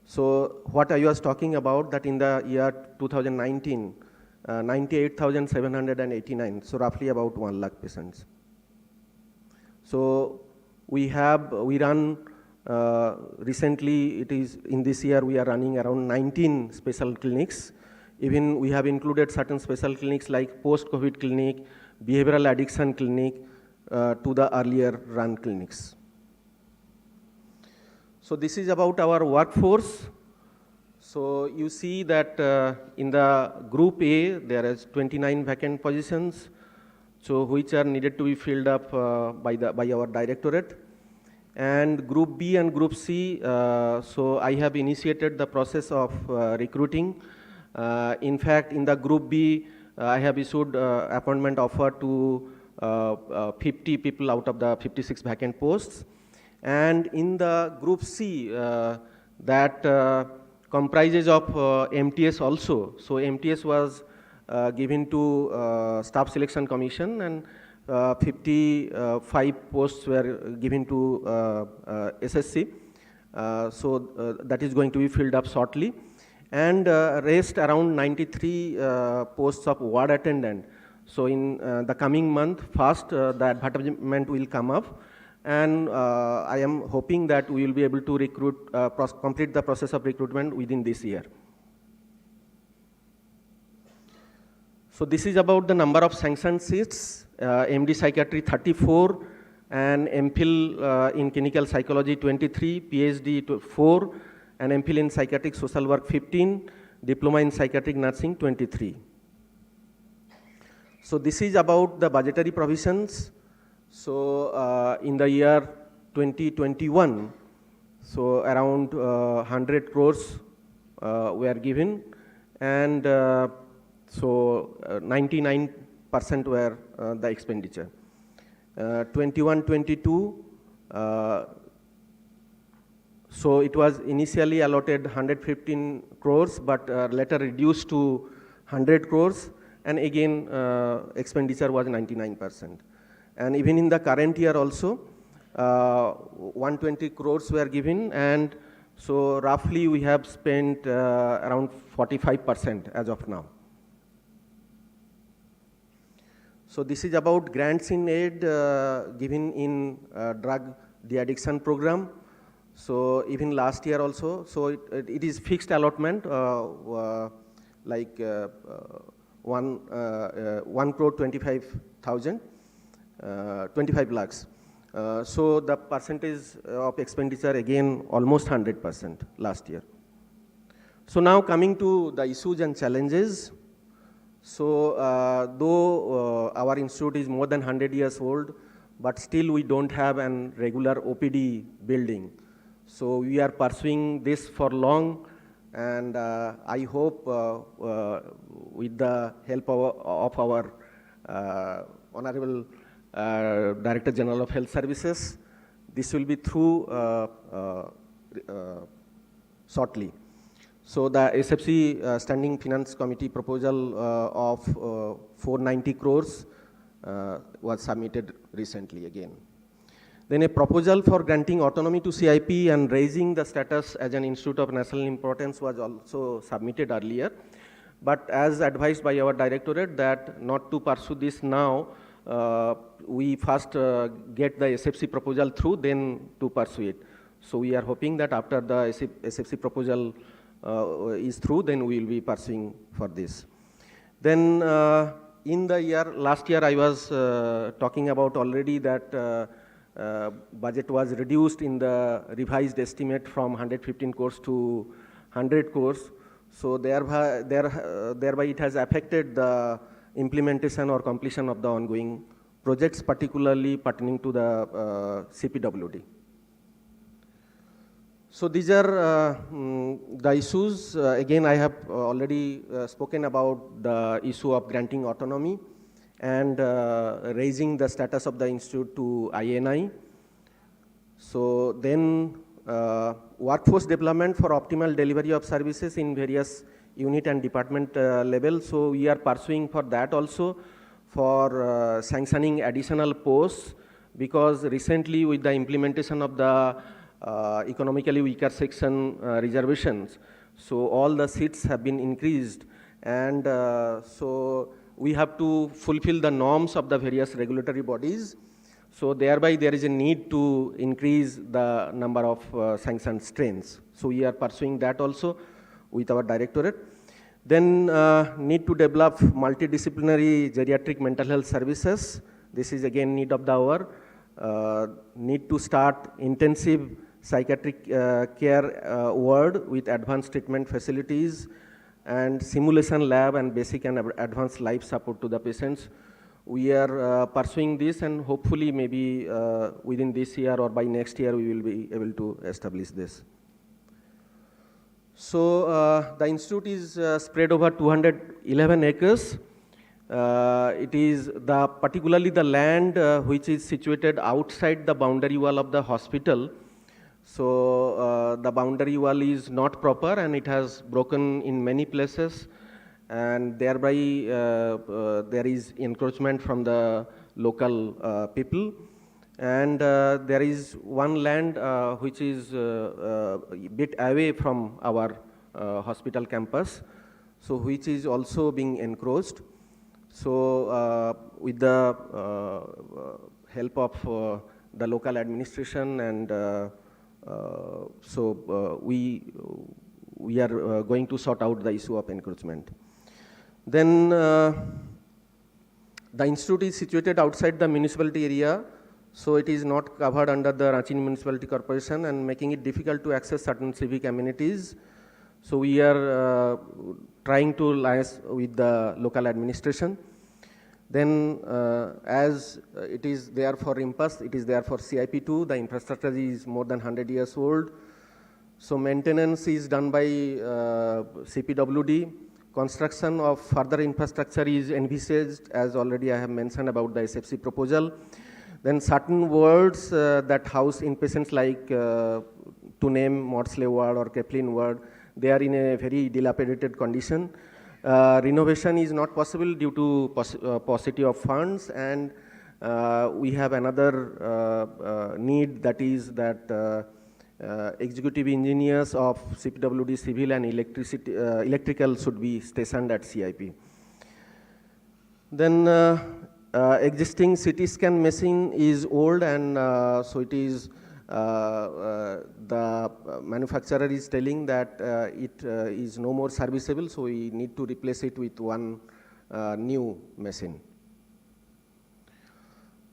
So what I was talking about, that in the year 2019, 98,789, so roughly about 1 lakh patients. So we run recently, it is in this year we are running around 19 special clinics. Even we have included certain special clinics like post-COVID clinic, behavioral addiction clinic to the earlier run clinics. So this is about our workforce. So you see that in the group A, there is 29 vacant positions, so which are needed to be filled up by our directorate. And group B and group C, so I have initiated the process of recruiting. In fact, in the group B, I have issued appointment offer to 50 people out of the 56 vacant posts. And in the group C, that comprises of MTS also. So MTS was given to Staff Selection Commission, and 55 posts were given to SSC. So that is going to be filled up shortly. And rest around 93 posts of ward attendant. So in the coming month, first the advertisement will come up, and I am hoping that we will be able to recruit, complete the process of recruitment within this year. So this is about the number of sanctioned seats: MD Psychiatry 34, and MPhil in Clinical Psychology 23, PhD 4, and MPhil in Psychiatric Social Work 15, Diploma in Psychiatric Nursing 23. So this is about the budgetary provisions. So in the year 2021, so around 100 crores were given, and so 99% were the expenditure. 21-22, So it was initially allotted 115 crores, but later reduced to 100 crores, and again expenditure was 99%. And even in the current year also, 120 crores were given, and so roughly we have spent around 45% as of now. So this is about grants in aid given in drug de-addiction program. So even last year also, so it is fixed allotment, like 1 crore 25,000, 25 lakhs. So the percentage of expenditure again almost 100% last year. So now coming to the issues and challenges. So though our institute is more than 100 years old, but still we don't have an regular OPD building. So we are pursuing this for long, and I hope with the help of our Honorable Director General of Health Services, this will be through shortly. So the SFC Standing Finance Committee proposal of 490 crores was submitted recently again. Then a proposal for granting autonomy to CIP and raising the status as an institute of national importance was also submitted earlier. But as advised by our directorate that not to pursue this now, we first get the SFC proposal through, then to pursue it. So we are hoping that after the SFC proposal is through, then we will be pursuing for this. Then in the year, last year I was talking about already that budget was reduced in the revised estimate from 115 crores to 100 crores. So thereby it has affected the implementation or completion of the ongoing projects, particularly pertaining to the CPWD. So these are the issues. Again, I have already spoken about the issue of granting autonomy and raising the status of the institute to INI. So then workforce development for optimal delivery of services in various unit and department level. So we are pursuing for that also, for sanctioning additional posts, because recently with the implementation of the economically weaker section reservations, so all the seats have been increased, and so we have to fulfill the norms of the various regulatory bodies. So thereby there is a need to increase the number of sanctioned strains. So we are pursuing that also with our directorate. Then need to develop multidisciplinary geriatric mental health services. This is again need of the hour. Need to start intensive psychiatric care ward with advanced treatment facilities and simulation lab and basic and advanced life support to the patients. We are pursuing this, and hopefully maybe within this year or by next year we will be able to establish this. So the institute is spread over 211 acres. It is particularly the land which is situated outside the boundary wall of the hospital. So the boundary wall is not proper and it has broken in many places, and thereby there is encroachment from the local people. And there is one land which is a bit away from our hospital campus, so which is also being encroached. So with the help of the local administration, and so we are going to sort out the issue of encroachment. Then the institute is situated outside the municipality area, so it is not covered under the Ranchi Municipality Corporation, and making it difficult to access certain civic amenities. So we are trying to liaise with the local administration. Then as it is there for Rinpass, it is there for CIP2. The infrastructure is more than 100 years old. So maintenance is done by CPWD. Construction of further infrastructure is envisaged, as already I have mentioned about the SFC proposal. Then certain wards that house inpatients like to name Maudsley Ward or Kaplan Ward, they are in a very dilapidated condition. Renovation is not possible due to paucity of funds, and we have another need, that is that executive engineers of CPWD civil and electrical should be stationed at CIP. Then existing CT scan machine is old, and so it is the manufacturer is telling that it is no more serviceable, so we need to replace it with one new machine.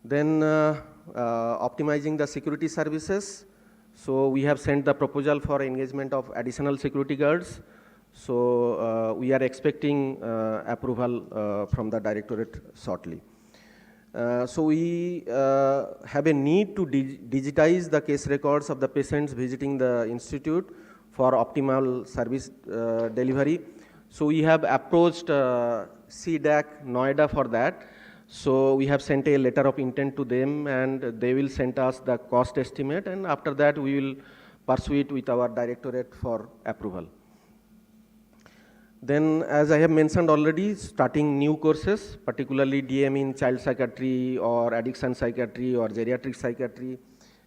Then optimizing the security services. So we have sent the proposal for engagement of additional security guards. So we are expecting approval from the directorate shortly. So we have a need to digitize the case records of the patients visiting the institute for optimal service delivery. So we have approached CDAC Noida for that. So we have sent a letter of intent to them, and they will send us the cost estimate, and after that we will pursue it with our directorate for approval. Then, as I have mentioned already, starting new courses, particularly DM in child psychiatry or addiction psychiatry or geriatric psychiatry,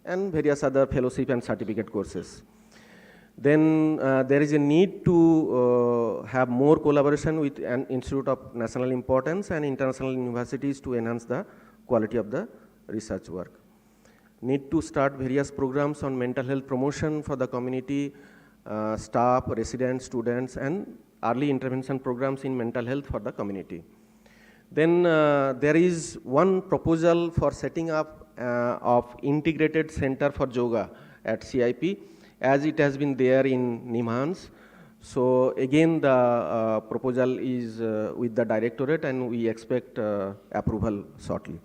and various other fellowship and certificate courses. Then there is a need to have more collaboration with an institute of national importance and international universities to enhance the quality of the research work. Need to start various programs on mental health promotion for the community, staff, residents, students, and early intervention programs in mental health for the community. Then there is one proposal for setting up of integrated center for yoga at CIP, as it has been there in Nimhans. So again, the proposal is with the directorate, and we expect approval shortly.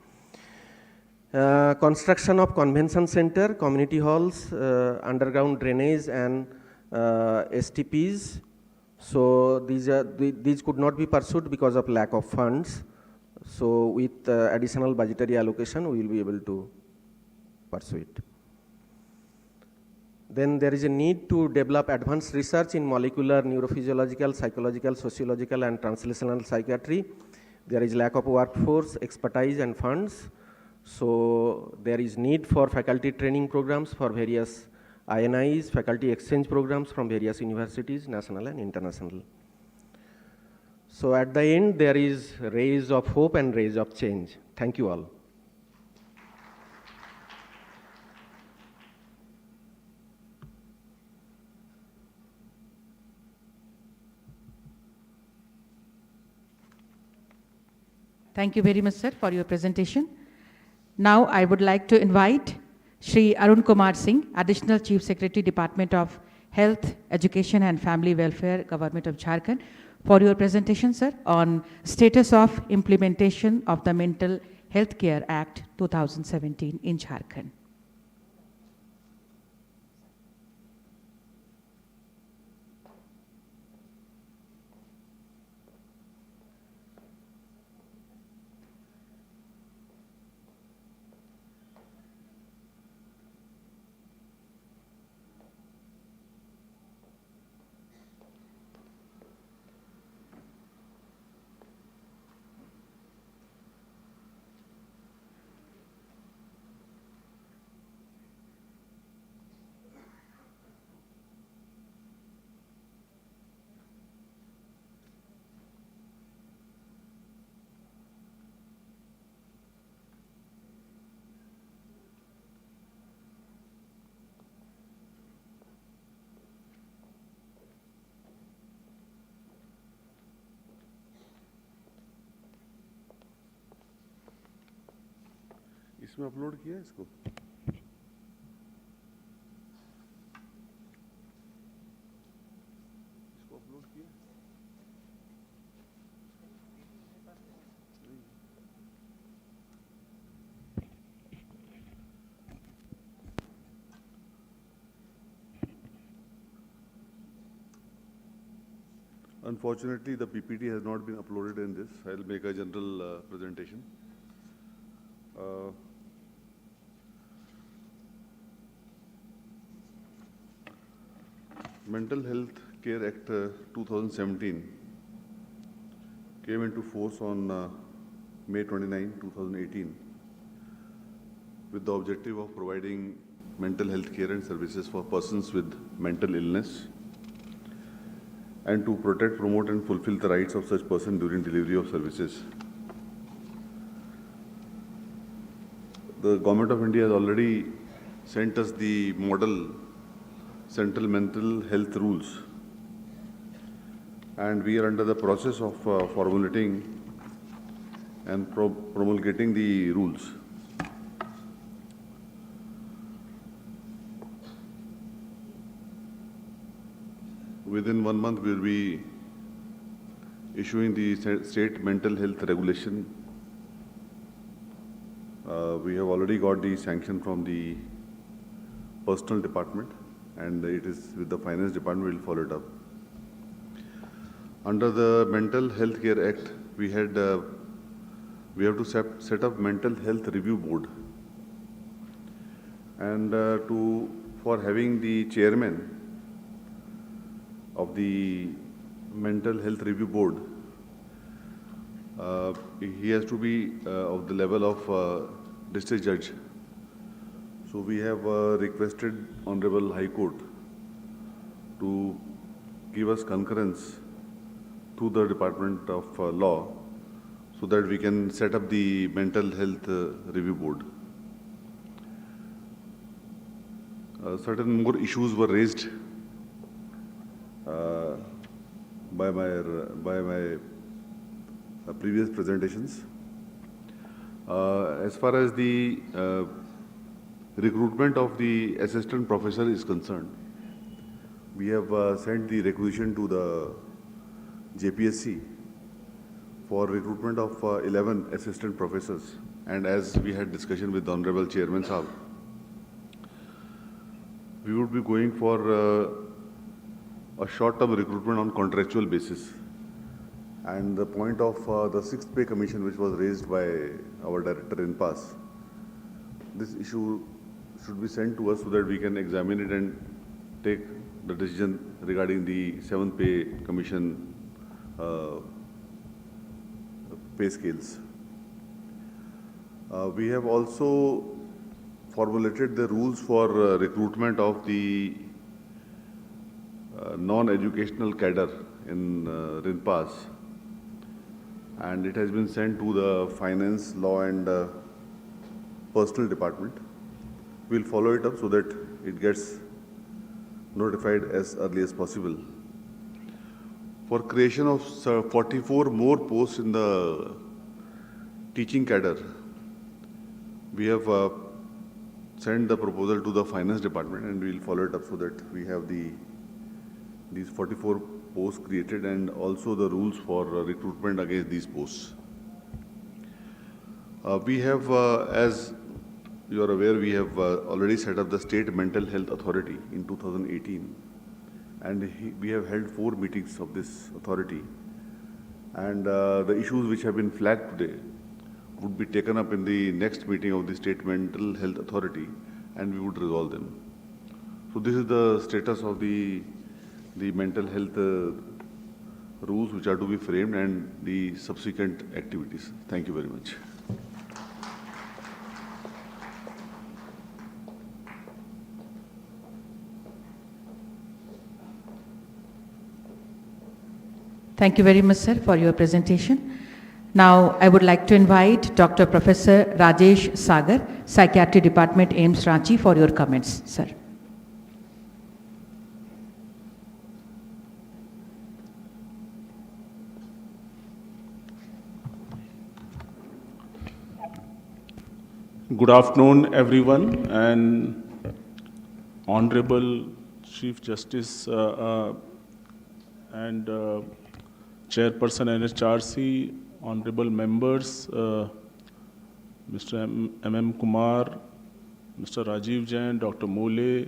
Construction of convention center, community halls, underground drainage, and STPs. So these could not be pursued because of lack of funds. So with additional budgetary allocation, we will be able to pursue it. Then there is a need to develop advanced research in molecular, neurophysiological, psychological, sociological, and translational psychiatry. There is lack of workforce, expertise, and funds. So there is need for faculty training programs for various INIs, faculty exchange programs from various universities, national and international. So at the end, there is rays of hope and rays of change. Thank you all. Thank you very much, sir, for your presentation. Now I would like to invite Shri Arun Kumar Singh, Additional Chief Secretary, Department of Health, Education and Family Welfare, Government of Jharkhand, for your presentation, sir, on status of implementation of the Mental Health Care Act 2017 in Jharkhand. इसमें upload किया इसको upload किया Unfortunately, the PPT has not been uploaded in this. I'll make a general presentation. Mental Health Care Act 2017 came into force on May 29, 2018 with the objective of providing mental health care and services for persons with mental illness and to protect, promote and fulfill the rights of such person during delivery of services. The Government of India has already sent us the model Central Mental Health Rules, and we are under the process of formulating and promulgating the rules. Within 1 month, we will be issuing the state mental health regulation. We have already got the sanction from the Personnel Department, and it is with the Finance Department. We will follow it up. Under the Mental Health Care Act, we have to set up Mental Health Review Board, and for having the chairman of the Mental Health Review Board, he has to be of the level of district judge. So we have requested Honorable High Court to give us concurrence to the Department of Law so that we can set up the Mental Health Review Board. Certain more issues were raised by my previous presentations. As far as the recruitment of the assistant professor is concerned, we have sent the requisition to the JPSC for recruitment of 11 assistant professors, and as we had discussion with the Honorable Chairman Sahab, we would be going for a short-term recruitment on contractual basis. And the point of the 6th Pay Commission, which was raised by our Director Rinpass, this issue should be sent to us so that we can examine it and take the decision regarding the 7th Pay Commission pay scales. We have also formulated the rules for recruitment of the non-educational cadre in Rinpass, and it has been sent to the Finance, Law and Personnel Department. We will follow it up so that it gets notified as early as possible. For creation of 44 more posts in the teaching cadre, we have sent the proposal to the Finance Department, and we will follow it up so that we have these 44 posts created and also the rules for recruitment against these posts. We have, as you are aware, we have already set up the State Mental Health Authority in 2018, and we have held 4 meetings of this authority, and the issues which have been flagged today would be taken up in the next meeting of the State Mental Health Authority, and we would resolve them. So this is the status of the mental health rules which are to be framed and the subsequent activities. Thank you very much. Thank you very much, sir, for your presentation. Now, I would like to invite Dr. Professor Rajesh Sagar, Psychiatry Department, AIIMS Ranchi, for your comments, sir. Good afternoon, everyone, and Honorable Chief Justice and Chairperson NHRC, Honorable Members, Mr. M.M. Kumar, Mr. Rajiv Jain, Dr. Mole,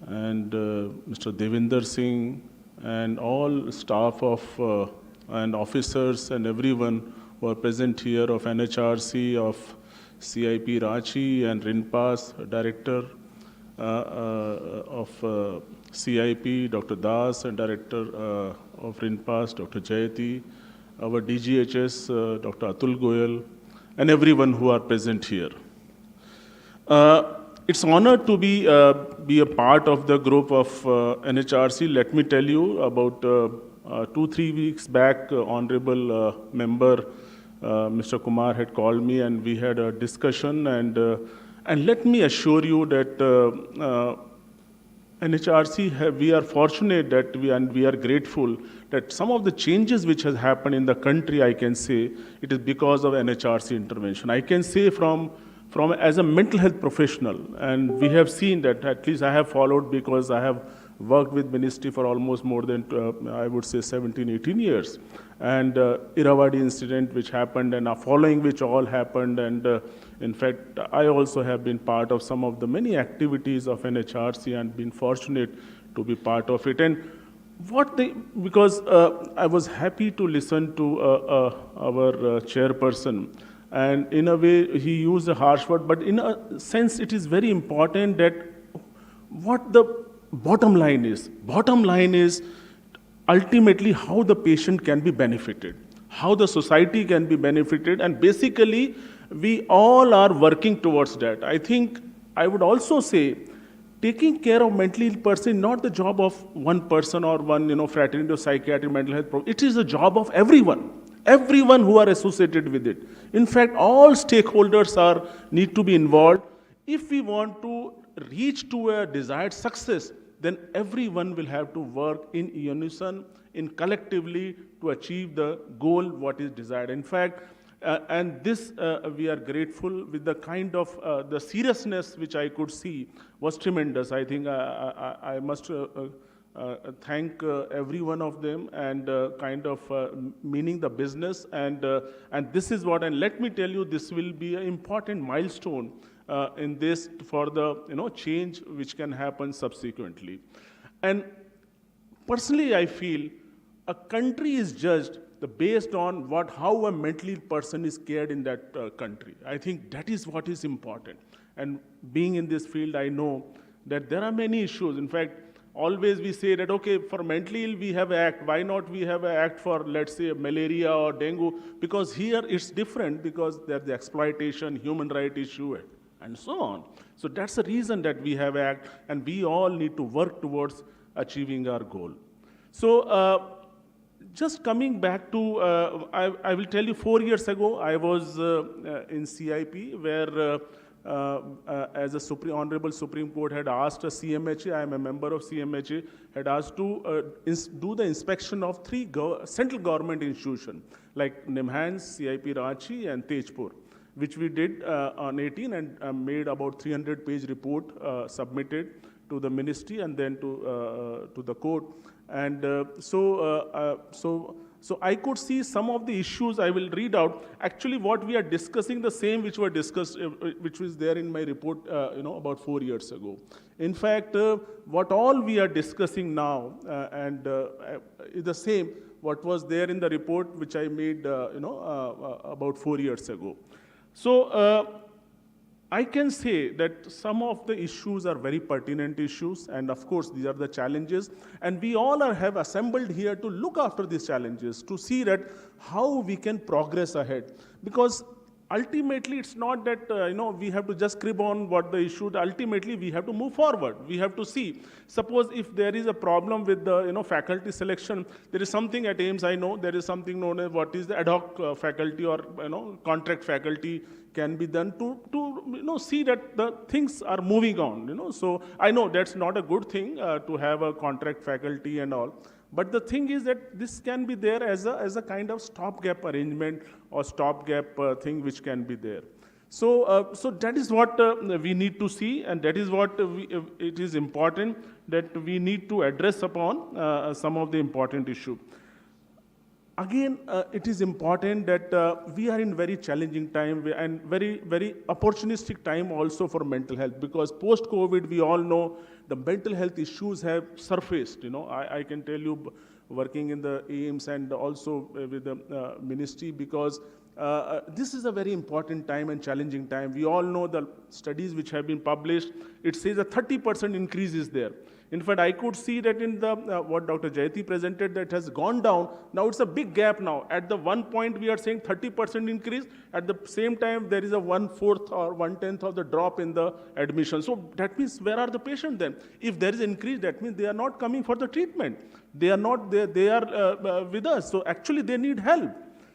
and Mr. Devinder Singh, and all staff of and officers and everyone who are present here of NHRC, of CIP Ranchi and Rinpass, Director of CIP, Dr. Das, and Director of RINPAS, Dr. Jayati, our DGHS, Dr. Atul Goyal, and everyone who are present here. It's an honor to be a part of the group of NHRC. Let me tell you, about 2-3 weeks back, Honorable Member Mr. Kumar had called me and we had a discussion, and let me assure you that NHRC, we are fortunate that we are grateful that some of the changes which has happened in the country, I can say, it is because of NHRC intervention. I can say from as a mental health professional, and we have seen that, at least I have followed, because I have worked with ministry for almost more than, I would say 17, 18 years. And Irrawaddy incident which happened, and following which all happened, and in fact, I also have been part of some of the many activities of NHRC and been fortunate to be part of it. And because I was happy to listen to our chairperson, and in a way he used a harsh word, but in a sense it is very important that what the bottom line is. Bottom line is ultimately how the patient can be benefited, how the society can be benefited, and basically we all are working towards that. I think I would also say taking care of mentally ill person, not the job of one person or one fraternity of psychiatric mental health problem. It is a job of everyone who are associated with it. In fact, all stakeholders need to be involved. If we want to reach to a desired success, then everyone will have to work in unison, in collectively to achieve the goal what is desired. In fact, and this we are grateful with the kind of the seriousness which I could see was tremendous. I think I must thank every one of them, and kind of meaning the business, and this is what, and let me tell you, this will be an important milestone in this for the change which can happen subsequently. And personally, I feel a country is judged based on how a mentally ill person is cared in that country. I think that is what is important. And being in this field, I know that there are many issues. In fact, always we say that, okay, for mentally ill we have an act. Why not we have an act for, let's say, malaria or dengue? Because here it's different, because there's the exploitation, human right issue, and so on. So that's the reason that we have an act, and we all need to work towards achieving our goal. So just coming back to, I will tell you, 4 years ago, I was in CIP, where as a Honorable Supreme Court had asked a CMHA, I am a member of CMHA, had asked to do the inspection of 3 central government institutions, like Nimhans, CIP Ranchi, and Tejpur, which we did on 18, and made about 300-page report submitted to the ministry and then to the court. And so I could see some of the issues. I will read out. Actually, what we are discussing, the same which were discussed, which was there in my report, about 4 years ago. In fact, what all we are discussing now, is the same what was there in the report which I made, about 4 years ago. So I can say that some of the issues are very pertinent issues, and of course these are the challenges, and we all have assembled here to look after these challenges, to see that how we can progress ahead. Because ultimately it's not that we have to just crib on what the issue. Ultimately we have to move forward. We have to see. Suppose if there is a problem with the faculty selection, there is something at AIIMS, I know there is something known as what is the ad hoc faculty or contract faculty can be done to see that the things are moving on. So I know that's not a good thing to have a contract faculty and all. But the thing is that this can be there as a kind of stopgap arrangement or stopgap thing which can be there. So that is what we need to see, and that is what it is important that we need to address upon some of the important issues. Again, it is important that we are in very challenging time and very, very opportunistic time also for mental health, because post-COVID, we all know the mental health issues have surfaced. I can tell you, working in the AIIMS and also with the ministry, because this is a very important time and challenging time. We all know the studies which have been published. It says a 30% increase is there In fact, I could see that in the what Dr. Jayati presented, that has gone down. Now it's a big gap now. At the one point, we are saying 30% increase. At the same time, there is a 1/4 or 1/10 of the drop in the admission. So that means, where are the patients then? If there is increase, that means they are not coming for the treatment. They are not there. They are with us. So actually, they need help.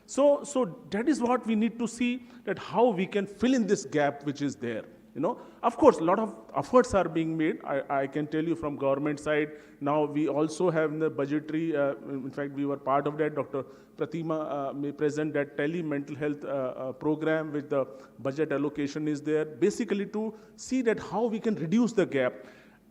So that is what we need to see, that how we can fill in this gap which is there. Of course, a lot of efforts are being made. I can tell you from government side. Now we also have in the budgetary, in fact, we were part of that. Dr. Pratima may present that tele-mental health program with the budget allocation is there, basically to see that how we can reduce the gap.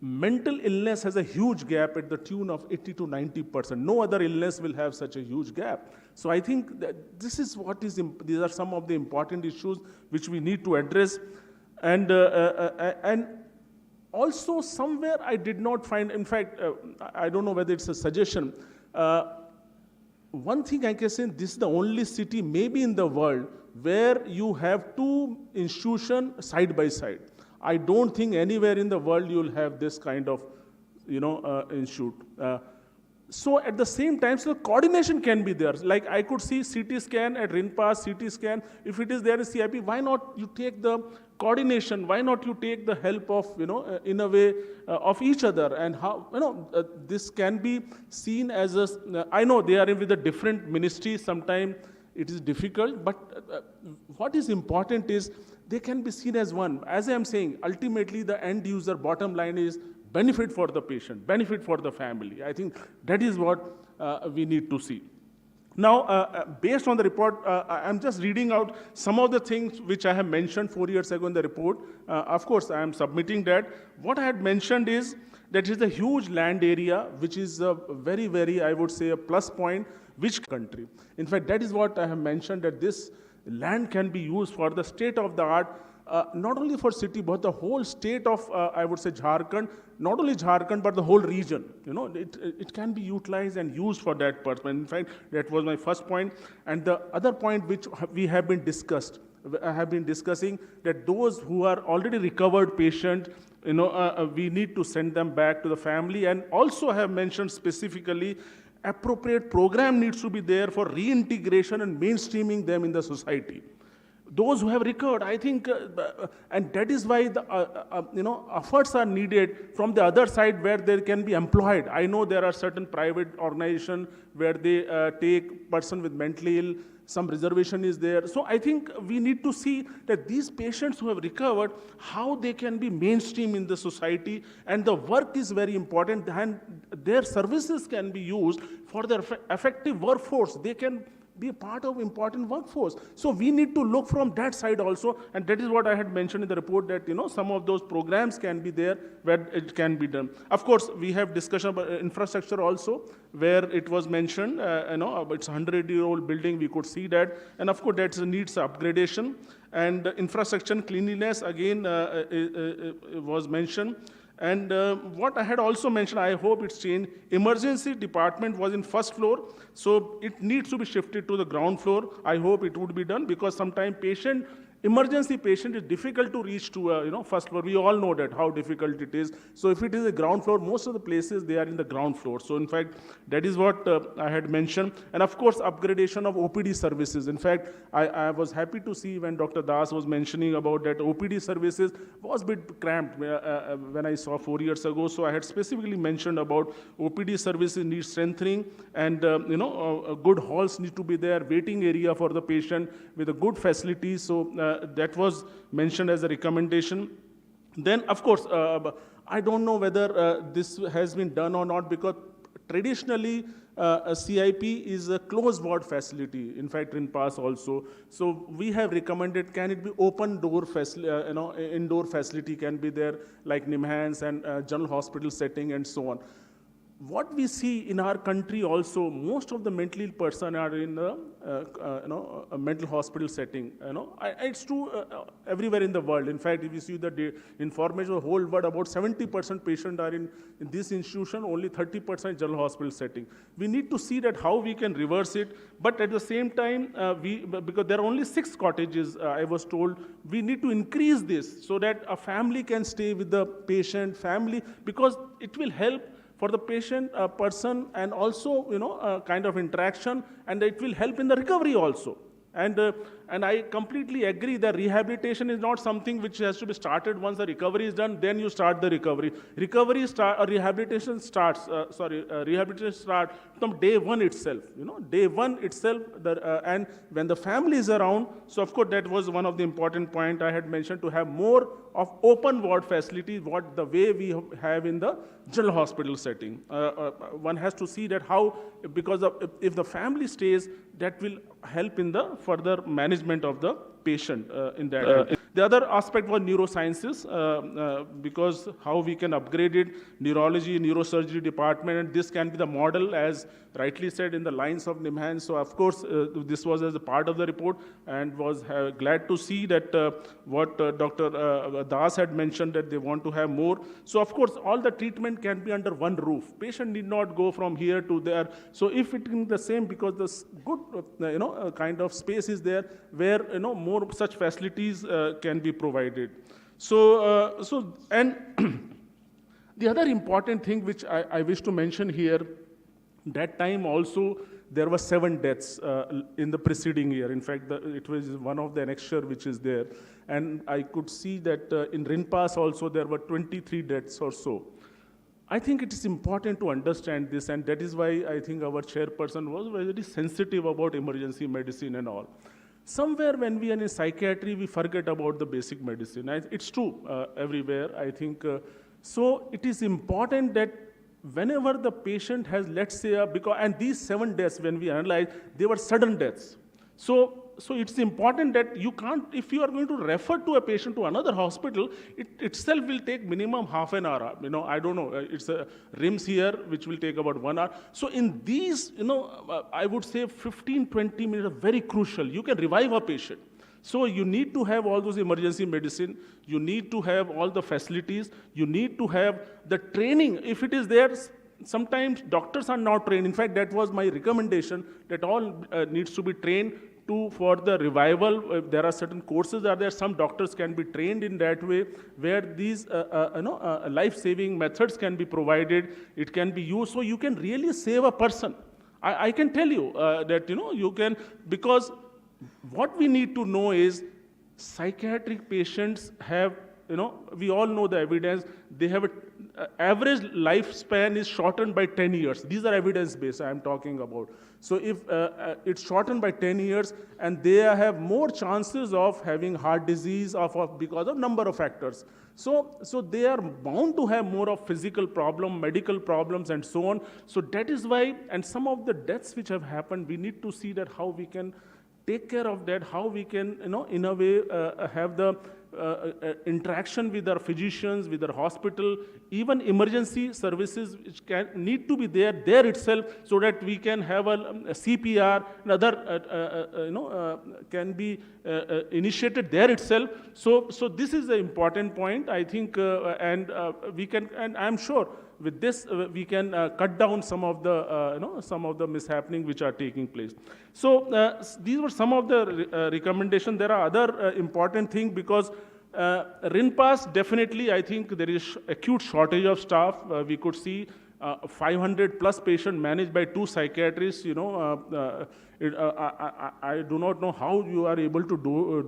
Mental illness has a huge gap at the tune of 80 to 90%. No other illness will have such a huge gap. So I think that this is what is, these are some of the important issues which we need to address. And also somewhere I did not find, in fact, I don't know whether it's a suggestion. One thing I can say, this is the only city maybe in the world where you have two institutions side by side. I don't think anywhere in the world you'll have this kind of, institute. So at the same time, so coordination can be there. Like I could see CT scan at Rinpass, CT scan. If it is there in CIP, why not you take the coordination? Why not you take the help of, in a way, of each other? And how, this can be seen as a, I know they are with a different ministry. Sometimes it is difficult, but what is important is they can be seen as one. As I am saying, ultimately the end user bottom line is benefit for the patient, benefit for the family. I think that is what we need to see. Now, based on the report, I'm just reading out some of the things which I have mentioned 4 years ago in the report. Of course, I am submitting that. What I had mentioned is that it is a huge land area, which is a very, very, I would say, a plus point, which country. In fact, that is what I have mentioned, that this land can be used for the state-of-the-art, not only for city, but the whole state of, I would say, Jharkhand, not only Jharkhand, but the whole region. It can be utilized and used for that purpose. In fact, that was my first point. And the other point which we have been discussing, that those who are already recovered patient, we need to send them back to the family. And also have mentioned specifically, appropriate program needs to be there for reintegration and mainstreaming them in the society. Those who have recovered, I think, and that is why the efforts are needed from the other side where they can be employed. I know there are certain private organizations where they take person with mentally ill, some reservation is there. So I think we need to see that these patients who have recovered, how they can be mainstream in the society, and the work is very important, and their services can be used for their effective workforce. They can be a part of important workforce. So we need to look from that side also, and that is what I had mentioned in the report, that some of those programs can be there where it can be done. Of course, we have discussion about infrastructure also, where it was mentioned, it's a 100-year-old building, we could see that, and of course that needs upgradation. And infrastructure and cleanliness again was mentioned. And what I had also mentioned, I hope it's changed, emergency department was in first floor, so it needs to be shifted to the ground floor. I hope it would be done, because sometimes emergency patient is difficult to reach to first floor. We all know that how difficult it is. So if it is a ground floor, most of the places they are in the ground floor. So in fact, that is what I had mentioned. And of course, upgradation of OPD services. In fact, I was happy to see when Dr. Das was mentioning about that OPD services was a bit cramped when I saw 4 years ago. So I had specifically mentioned about OPD services need strengthening, and good halls need to be there, waiting area for the patient with a good facility. So that was mentioned as a recommendation. Then, of course, I don't know whether this has been done or not, because traditionally a CIP is a closed ward facility. In fact, Rinpass also. So we have recommended, can it be open door facility, indoor facility can be there, like Nimhans and general hospital setting and so on. what we see in our country also, most of the mentally ill person are in a mental hospital setting. It's true everywhere in the world. In fact, if you see the information of the whole world, about 70% patients are in this institution, only 30% general hospital setting. We need to see that how we can reverse it, but at the same time, because there are only 6 cottages, I was told, we need to increase this so that a family can stay with the patient, because it will help for the patient, person, and also, a kind of interaction, and it will help in the recovery also. And I completely agree that rehabilitation is not something which has to be started once the recovery is done, then you start the recovery. Rehabilitation starts from day one itself. Day one itself, and when the family is around, so of course that was one of the important points I had mentioned, to have more of open ward facilities, the way we have in the general hospital setting. One has to see that how, because if the family stays, that will help in the further management of the patient in that. The other aspect was neurosciences, because how we can upgrade it, neurology, neurosurgery department, and this can be the model, as rightly said, in the lines of NIMHANS. So of course, this was as a part of the report, and was glad to see that what Dr. Das had mentioned, that they want to have more. So of course, all the treatment can be under one roof. Patient need not go from here to there. So if it is the same, because this good, kind of space is there where, more such facilities can be provided. And the other important thing which I wish to mention here, that time also there were 7 deaths in the preceding year. In fact, it was one of the annexure which is there. And I could see that in Rinpass also there were 23 deaths or so. I think it is important to understand this, and that is why I think our chairperson was very sensitive about emergency medicine and all. Somewhere when we are in psychiatry, we forget about the basic medicine. It's true everywhere, I think. So it is important that whenever the patient has, let's say, and these 7 deaths, when we analyze, they were sudden deaths. So it's important that you can't, if you are going to refer to a patient to another hospital, it itself will take minimum half an hour. I don't know, it's a RIMS here, which will take about 1 hour. So in these, I would say 15, 20 minutes are very crucial. You can revive a patient. So you need to have all those emergency medicine, you need to have all the facilities, you need to have the training. If it is there, sometimes doctors are not trained. In fact, that was my recommendation, that all needs to be trained for the revival. There are certain courses are there. Some doctors can be trained in that way, where these life-saving methods can be provided. It can be used, so you can really save a person. I can tell you that you can, because what we need to know is psychiatric patients have, we all know the evidence, they have average lifespan is shortened by 10 years. These are evidence-based I am talking about. So if it's shortened by 10 years, and they have more chances of having heart disease because of number of factors. So they are bound to have more of physical problem, medical problems, and so on. So that is why, and some of the deaths which have happened, we need to see that how we can take care of that, how we can, in a way, have the interaction with our physicians, with our hospital, even emergency services which need to be there itself, so that we can have a CPR and other, can be initiated there itself. So this is the important point, I think, and we can, and I'm sure with this we can cut down some of the, some of the mishappening which are taking place. So these were some of the recommendations. There are other important things, because Rinpass, definitely, I think there is acute shortage of staff. We could see 500 plus patients managed by 2 psychiatrists. I do not know how you are able to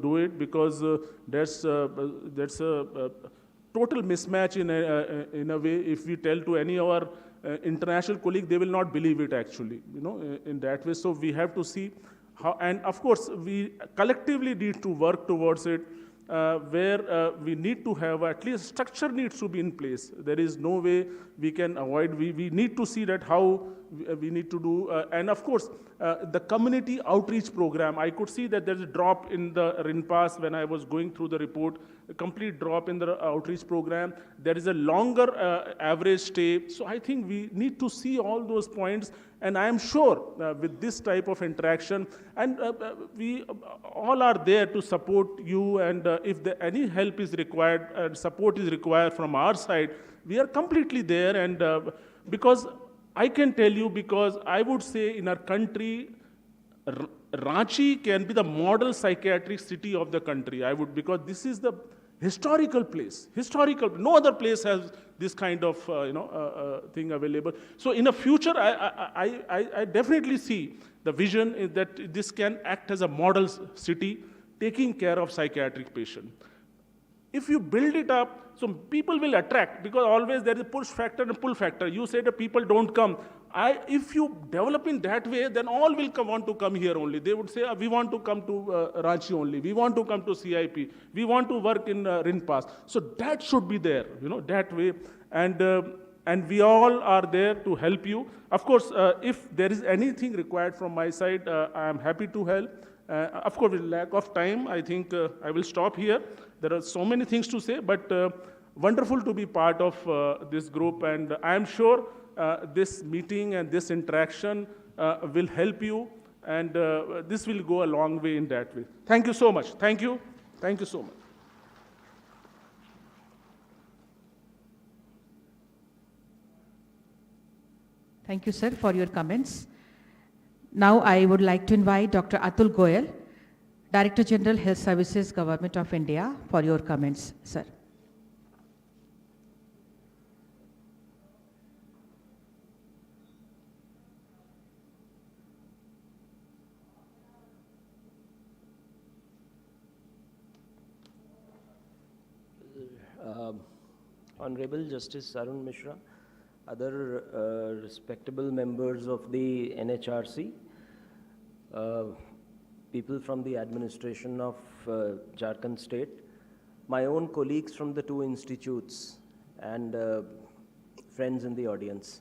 do it, because that's a total mismatch in a way. If we tell to any of our international colleague, they will not believe it actually, in that way. So we have to see how, and of course we collectively need to work towards it, where we need to have, at least structure needs to be in place. There is no way we can avoid. We need to see that how we need to do, and of course, the community outreach program. I could see that there's a drop in the Rinpass when I was going through the report, a complete drop in the outreach program. There is a longer average stay. So I think we need to see all those points, and I am sure with this type of interaction, and we all are there to support you, and if any help is required and support is required from our side, we are completely there. And because I can tell you, because I would say in our country, Ranchi can be the model psychiatric city of the country. Because this is the historical place. No other place has this kind of thing available. So in the future, I definitely see the vision is that this can act as a model city taking care of psychiatric patients. If you build it up, so people will attract, because always there is a push factor and pull factor. You say the people don't come. If you develop in that way, then all will want to come here only. They would say, we want to come to Ranchi only. We want to come to CIP. We want to work in Rinpass. So that should be there, that way. And we all are there to help you. Of course, if there is anything required from my side, I am happy to help. Of course, with lack of time, I think I will stop here. There are so many things to say, but wonderful to be part of this group. And I am sure this meeting and this interaction will help you, and this will go a long way in that way. Thank you so much. Thank you. Thank you so much. Thank you, sir, for your comments. Now I would like to invite Dr. Atul Goyal, Director General, Health Services, Government of India, for your comments, sir. Honorable Justice Arun Mishra, other respectable members of the NHRC, people from the administration of Jharkhand state, my own colleagues from the two institutes, and friends in the audience.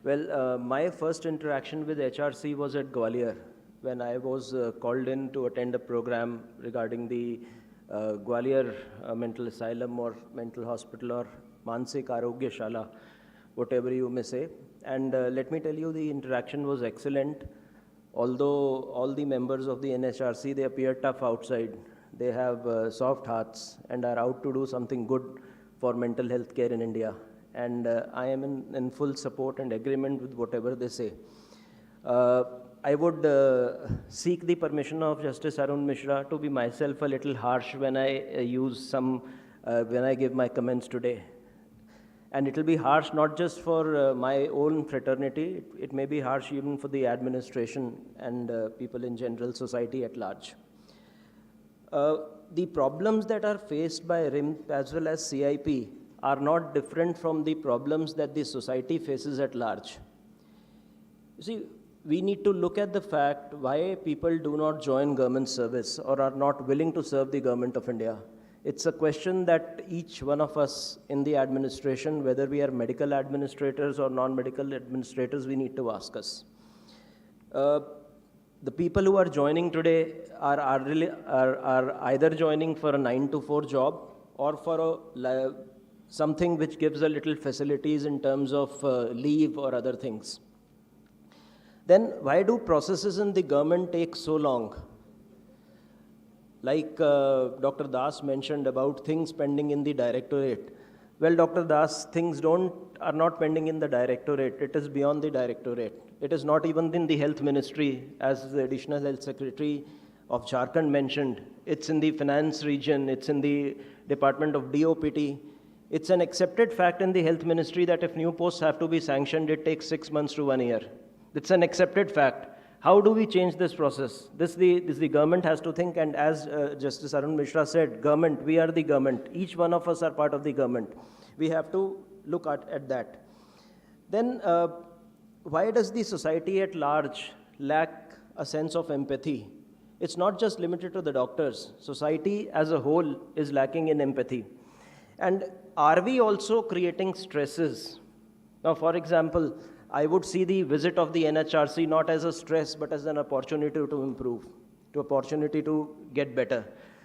Well, my first interaction with HRC was at Gwalior, when I was called in to attend a program regarding the Gwalior mental asylum or mental hospital or Mansik Arogya Shala, whatever you may say. And let me tell you, the interaction was excellent. Although all the members of the NHRC, they appear tough outside, they have soft hearts and are out to do something good for mental health care in India. And I am in full support and agreement with whatever they say. I would seek the permission of Justice Arun Mishra to be myself a little harsh when I when I give my comments today. And it will be harsh not just for my own fraternity, it may be harsh even for the administration and people in general, society at large. The problems that are faced by RIMP as well as CIP are not different from the problems that the society faces at large. You see, we need to look at the fact why people do not join government service or are not willing to serve the government of India. It's a question that each one of us in the administration, whether we are medical administrators or non-medical administrators, we need to ask us. The people who are joining today are either joining for a 9-to-4 job or for something which gives a little facilities in terms of leave or other things. Then why do processes in the government take so long? Like Dr. Das mentioned about things pending in the directorate. Well, Dr. Das, things are not pending in the directorate. It is beyond the directorate. It is not even in the health ministry, as the additional health secretary of Jharkhand mentioned. It's in the finance region. It's in the department of DOPT. It's an accepted fact in the health ministry that if new posts have to be sanctioned, it takes 6 months to 1 year. It's an accepted fact. How do we change this process? This the government has to think, and as Justice Arun Mishra said, government, we are the government. Each one of us are part of the government. We have to look at that. Then, why does the society at large lack a sense of empathy? It's not just limited to the doctors. Society as a whole is lacking in empathy. And are we also creating stresses? Now, for example, I would see the visit of the NHRC not as a stress, but as an opportunity to improve, to opportunity to get better.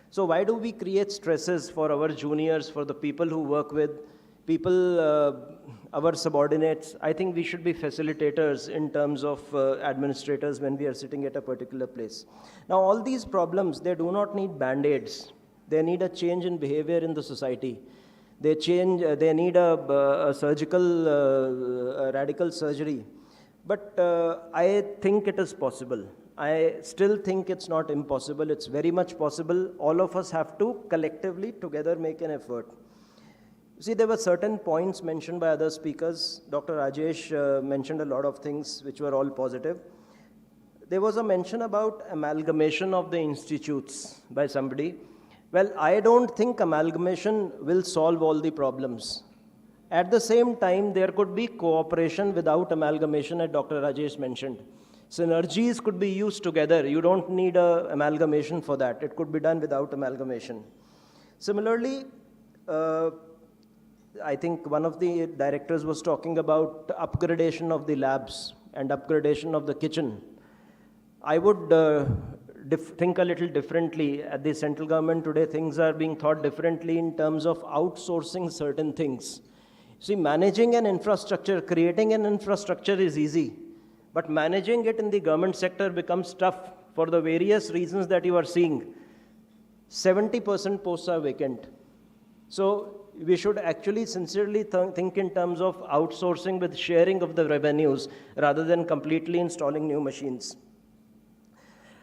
So why do we create stresses for our juniors, for the people who work with, people, our subordinates? I think we should be facilitators in terms of administrators when we are sitting at a particular place. Now, all these problems, they do not need band-aids. They need a change in behavior in the society. They need a surgical, radical surgery. But I think it is possible. I still think it's not impossible. It's very much possible. All of us have to collectively together make an effort. See, there were certain points mentioned by other speakers. Dr. Rajesh mentioned a lot of things which were all positive. There was a mention about amalgamation of the institutes by somebody. Well, I don't think amalgamation will solve all the problems. At the same time, there could be cooperation without amalgamation, as Dr. Rajesh mentioned. Synergies could be used together. You don't need an amalgamation for that. It could be done without amalgamation. Similarly, I think one of the directors was talking about upgradation of the labs and upgradation of the kitchen. I would think a little differently. At the central government today, things are being thought differently in terms of outsourcing certain things. See, managing an infrastructure, creating an infrastructure is easy, but managing it in the government sector becomes tough for the various reasons that you are seeing. 70% posts are vacant. So we should actually sincerely think in terms of outsourcing with sharing of the revenues rather than completely installing new machines.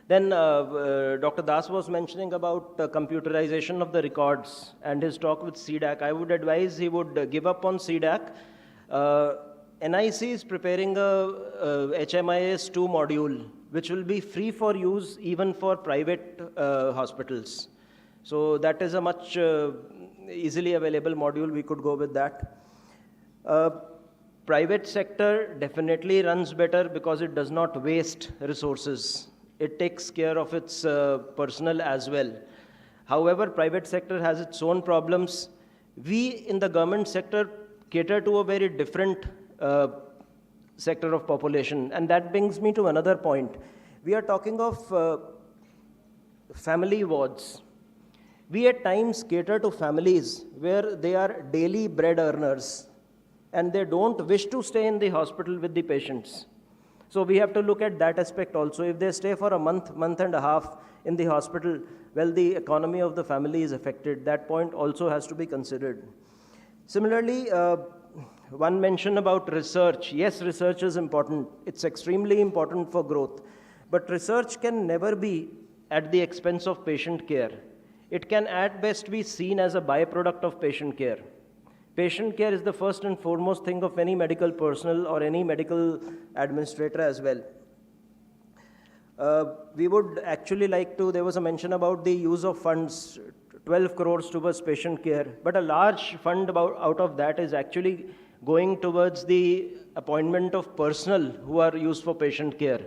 Then Dr. Das was mentioning about computerization of the records and his talk with CDAC. I would advise he would give up on CDAC. NIC is preparing a HMIS 2 module, which will be free for use even for private hospitals. So that is a much easily available module. We could go with that. Private sector definitely runs better because it does not waste resources. It takes care of its personnel as well. However, private sector has its own problems. We in the government sector cater to a very different sector of population. And that brings me to another point. We are talking of family wards. We at times cater to families where they are daily bread earners and they don't wish to stay in the hospital with the patients. So we have to look at that aspect also. If they stay for a month, month and a half in the hospital, well, the economy of the family is affected. That point also has to be considered. Similarly, one mention about research. Yes, research is important. It's extremely important for growth. But research can never be at the expense of patient care. It can at best be seen as a byproduct of patient care. Patient care is the first and foremost thing of any medical personnel or any medical administrator as well. We would actually like to, there was a mention about the use of funds, 12 crores towards patient care, but a large fund out of that is actually going towards the appointment of personnel who are used for patient care.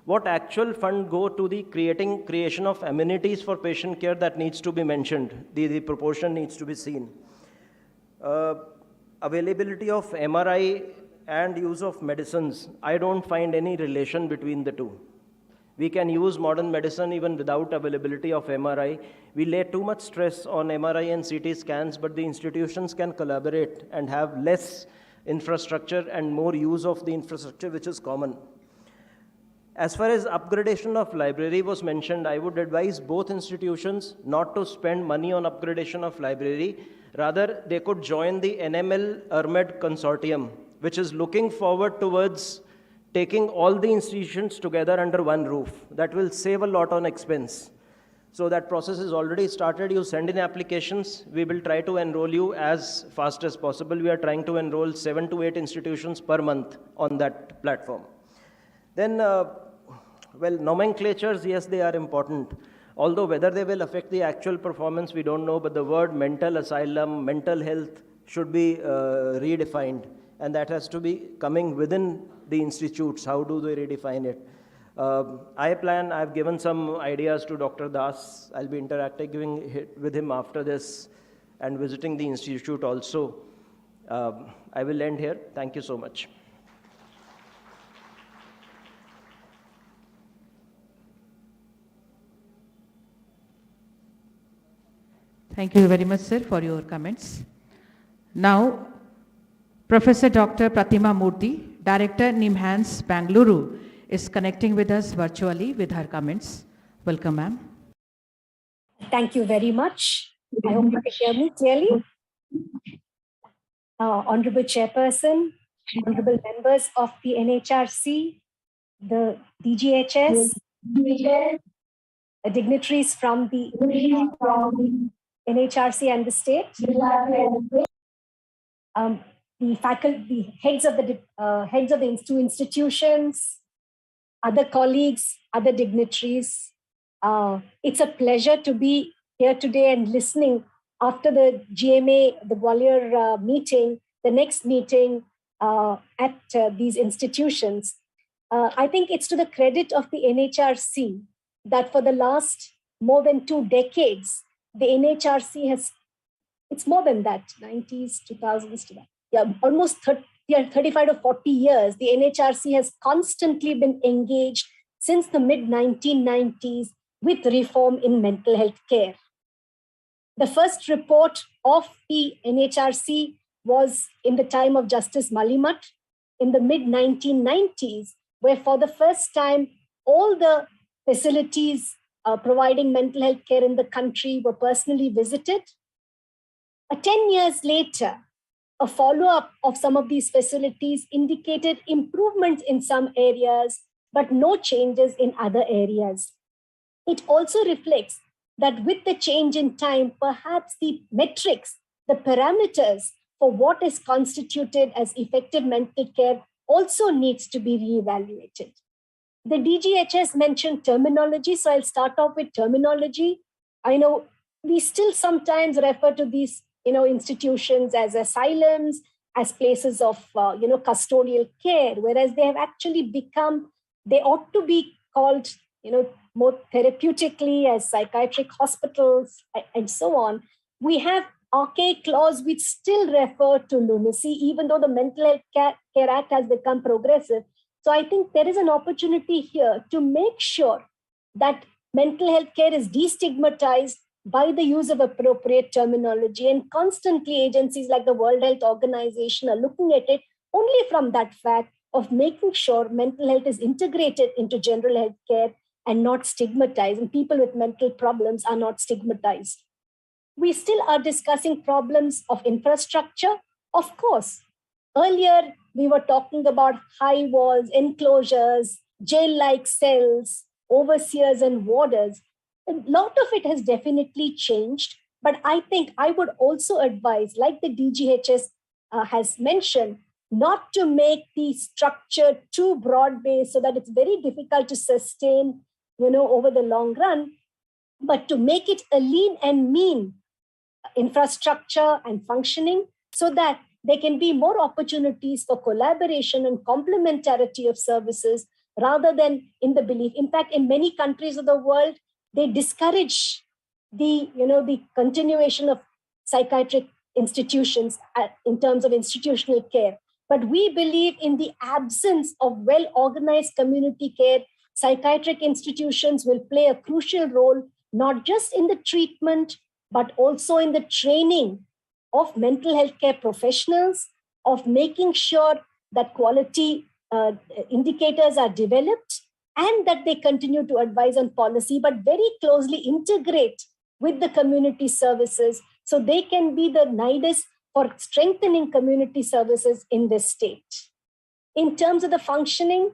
What actual fund go to the creation of amenities for patient care, that needs to be mentioned. The proportion needs to be seen. Availability of MRI and use of medicines, I don't find any relation between the two. We can use modern medicine even without availability of MRI. We lay too much stress on MRI and CT scans, but the institutions can collaborate and have less infrastructure and more use of the infrastructure which is common. As far as upgradation of library was mentioned, I would advise both institutions not to spend money on upgradation of library. Rather, they could join the NML-ERMED consortium, which is looking forward towards taking all the institutions together under one roof. That will save a lot on expense. So that process is already started. You send in applications. We will try to enroll you as fast as possible. We are trying to enroll 7 to 8 institutions per month on that platform. Then, well, nomenclatures, yes, they are important. Although whether they will affect the actual performance, we don't know, but the word mental asylum, mental health should be redefined. And that has to be coming within the institutes. How do they redefine it? I've given some ideas to Dr. Das. I'll be interacting with him after this and visiting the institute also. I will end here. Thank you so much. Thank you very much, sir, for your comments. Now, Professor Dr. Pratima Murthy, Director, NIMHANS, Bangalore, is connecting with us virtually with her comments. Welcome, ma'am. Thank you very much. I hope you can hear me clearly. Honorable Chairperson, honorable members of the NHRC, the DGHS, dignitaries from the NHRC and the state, the faculty, heads of the two institutions, other colleagues, other dignitaries. It's a pleasure to be here today and listening after the GMA, the Gwalior meeting, the next meeting at these institutions. I think it's to the credit of the NHRC that for the last more than 2 decades, the NHRC has, it's more than that, 90s, 2000s to that. Yeah, almost 35 to 40 years, the NHRC has constantly been engaged since the mid-1990s with reform in mental health care. The first report of the NHRC was in the time of Justice Malimat in the mid-1990s, where for the first time, all the facilities providing mental health care in the country were personally visited. 10 years later, a follow-up of some of these facilities indicated improvements in some areas, but no changes in other areas. It also reflects that with the change in time, perhaps the metrics, the parameters for what is constituted as effective mental care also needs to be reevaluated. The DGHS mentioned terminology, so I'll start off with terminology. I know we still sometimes refer to these institutions as asylums, as places of custodial care, whereas they have actually become, they ought to be called more therapeutically as psychiatric hospitals and so on. We have archaic laws which still refer to lunacy, even though the Mental Health Care Act has become progressive. So I think there is an opportunity here to make sure that mental health care is destigmatized by the use of appropriate terminology, and constantly agencies like the World Health Organization are looking at it only from that fact of making sure mental health is integrated into general health care and not stigmatized, and people with mental problems are not stigmatized. We still are discussing problems of infrastructure. Of course, earlier we were talking about high walls, enclosures, jail-like cells, overseers and warders. A lot of it has definitely changed, but I think I would also advise, like the DGHS has mentioned, not to make the structure too broad-based so that it's very difficult to sustain, over the long run, but to make it a lean and mean infrastructure and functioning so that there can be more opportunities for collaboration and complementarity of services rather than in the belief. In fact, in many countries of the world, they discourage the continuation of psychiatric institutions in terms of institutional care. But we believe in the absence of well-organized community care, psychiatric institutions will play a crucial role, not just in the treatment, but also in the training of mental health care professionals, of making sure that quality indicators are developed and that they continue to advise on policy, but very closely integrate with the community services so they can be the nidus for strengthening community services in this state. In terms of the functioning,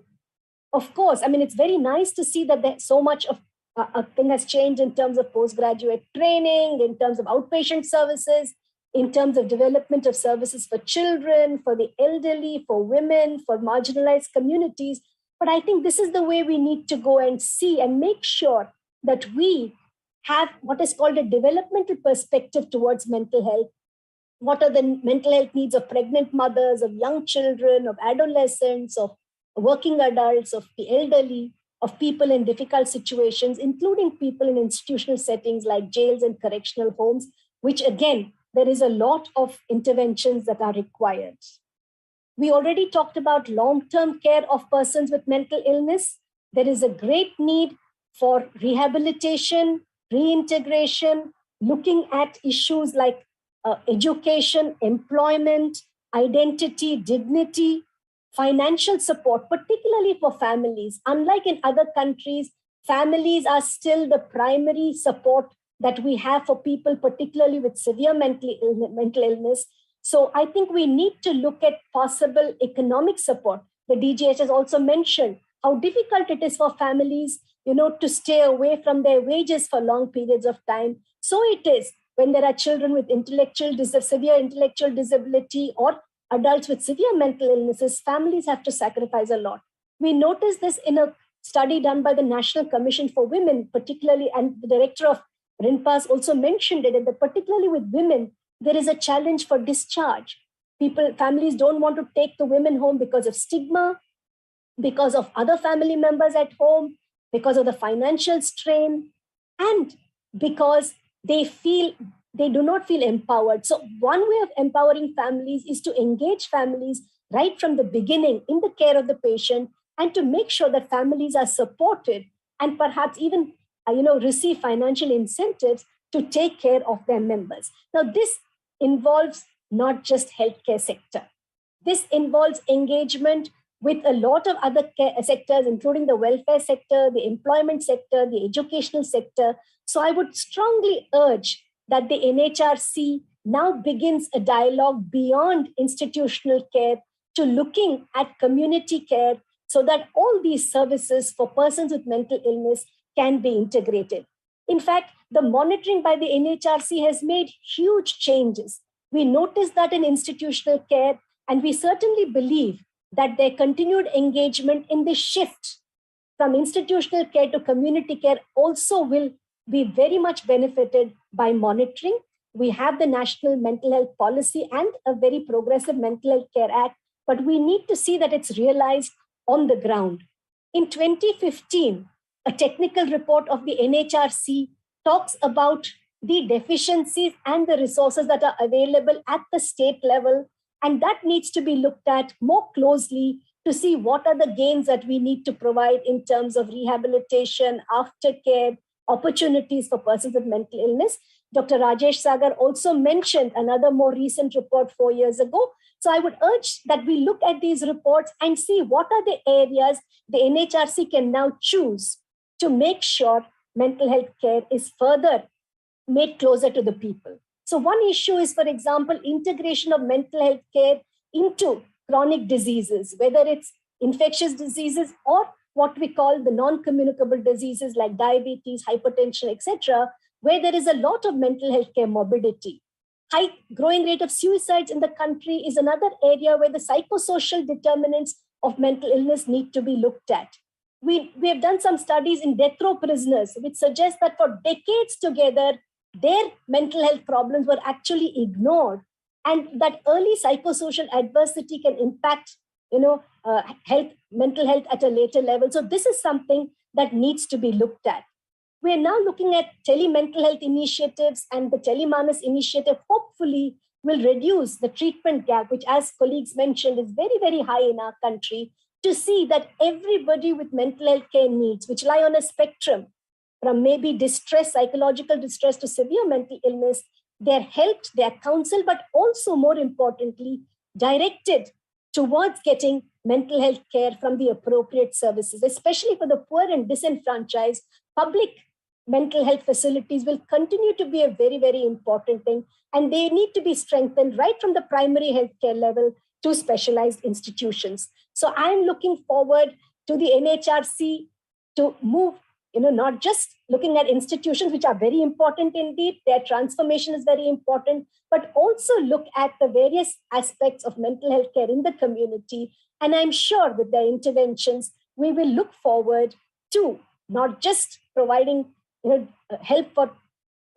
of course, it's very nice to see that there's so much of a thing has changed in terms of postgraduate training, in terms of outpatient services, in terms of development of services for children, for the elderly, for women, for marginalized communities. But I think this is the way we need to go and see and make sure that we have what is called a developmental perspective towards mental health. What are the mental health needs of pregnant mothers, of young children, of adolescents, of working adults, of the elderly, of people in difficult situations, including people in institutional settings like jails and correctional homes, which again, there is a lot of interventions that are required. We already talked about long-term care of persons with mental illness. There is a great need for rehabilitation, reintegration, looking at issues like education, employment, identity, dignity, financial support, particularly for families. Unlike in other countries, families are still the primary support that we have for people, particularly with severe mental illness. So I think we need to look at possible economic support. The DGH has also mentioned how difficult it is for families, to stay away from their wages for long periods of time. So it is when there are children with severe intellectual disability or adults with severe mental illnesses, families have to sacrifice a lot. We noticed this in a study done by the National Commission for Women, particularly, and the director of RINPAS also mentioned it, that particularly with women, there is a challenge for discharge. Families don't want to take the women home because of stigma, because of other family members at home, because of the financial strain, and because they do not feel empowered. So one way of empowering families is to engage families right from the beginning in the care of the patient, and to make sure that families are supported and perhaps even receive financial incentives to take care of their members. Now, this involves not just healthcare sector. This involves engagement with a lot of other sectors, including the welfare sector, the employment sector, the educational sector. So I would strongly urge that the NHRC now begins a dialogue beyond institutional care to looking at community care, so that all these services for persons with mental illness can be integrated. In fact, the monitoring by the NHRC has made huge changes. We noticed that in institutional care, and we certainly believe that their continued engagement in the shift from institutional care to community care also will be very much benefited by monitoring. We have the National Mental Health Policy and a very progressive Mental Health Care Act, but we need to see that it's realized on the ground. In 2015, a technical report of the NHRC talks about the deficiencies and the resources that are available at the state level, and that needs to be looked at more closely to see what are the gains that we need to provide in terms of rehabilitation, aftercare, opportunities for persons with mental illness. Dr. Rajesh Sagar also mentioned another more recent report 4 years ago. So I would urge that we look at these reports and see what are the areas the NHRC can now choose to make sure mental health care is further made closer to the people. So one issue is, for example, integration of mental health care into chronic diseases, whether it's infectious diseases or what we call the non-communicable diseases like diabetes, hypertension, etc., where there is a lot of mental health care morbidity. High growing rate of suicides in the country is another area where the psychosocial determinants of mental illness need to be looked at. We have done some studies in death row prisoners, which suggest that for decades together, their mental health problems were actually ignored, and that early psychosocial adversity can impact mental health at a later level. So this is something that needs to be looked at. We are now looking at tele-mental health initiatives, and the Telemanas initiative hopefully will reduce the treatment gap, which, as colleagues mentioned, is very, very high in our country, to see that everybody with mental health care needs, which lie on a spectrum from maybe distress, psychological distress, to severe mental illness, they're helped, they're counseled, but also more importantly, directed towards getting mental health care from the appropriate services, especially for the poor and disenfranchised. Public mental health facilities will continue to be a very, very important thing, and they need to be strengthened right from the primary healthcare level to specialized institutions. So I'm looking forward to the NHRC to move, not just looking at institutions, which are very important indeed, their transformation is very important, but also look at the various aspects of mental health care in the community. And I'm sure with their interventions, we will look forward to not just providing help for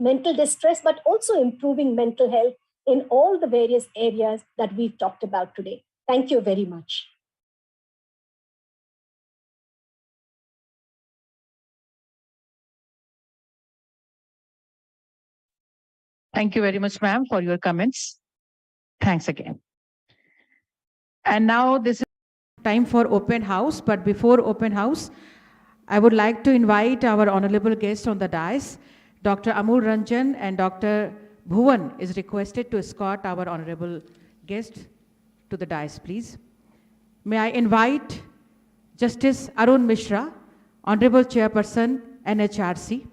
mental distress, but also improving mental health in all the various areas that we've talked about today. Thank you very much. Thank you very much, ma'am, for your comments. Thanks again. And now this is time for open house, but before open house, I would like to invite our honorable guest on the dais Dr. Amul Ranjan and Dr. Bhuvan is requested to escort our honorable guest to the dais, please. May I invite Justice Arun Mishra, Honorable Chairperson, NHRC.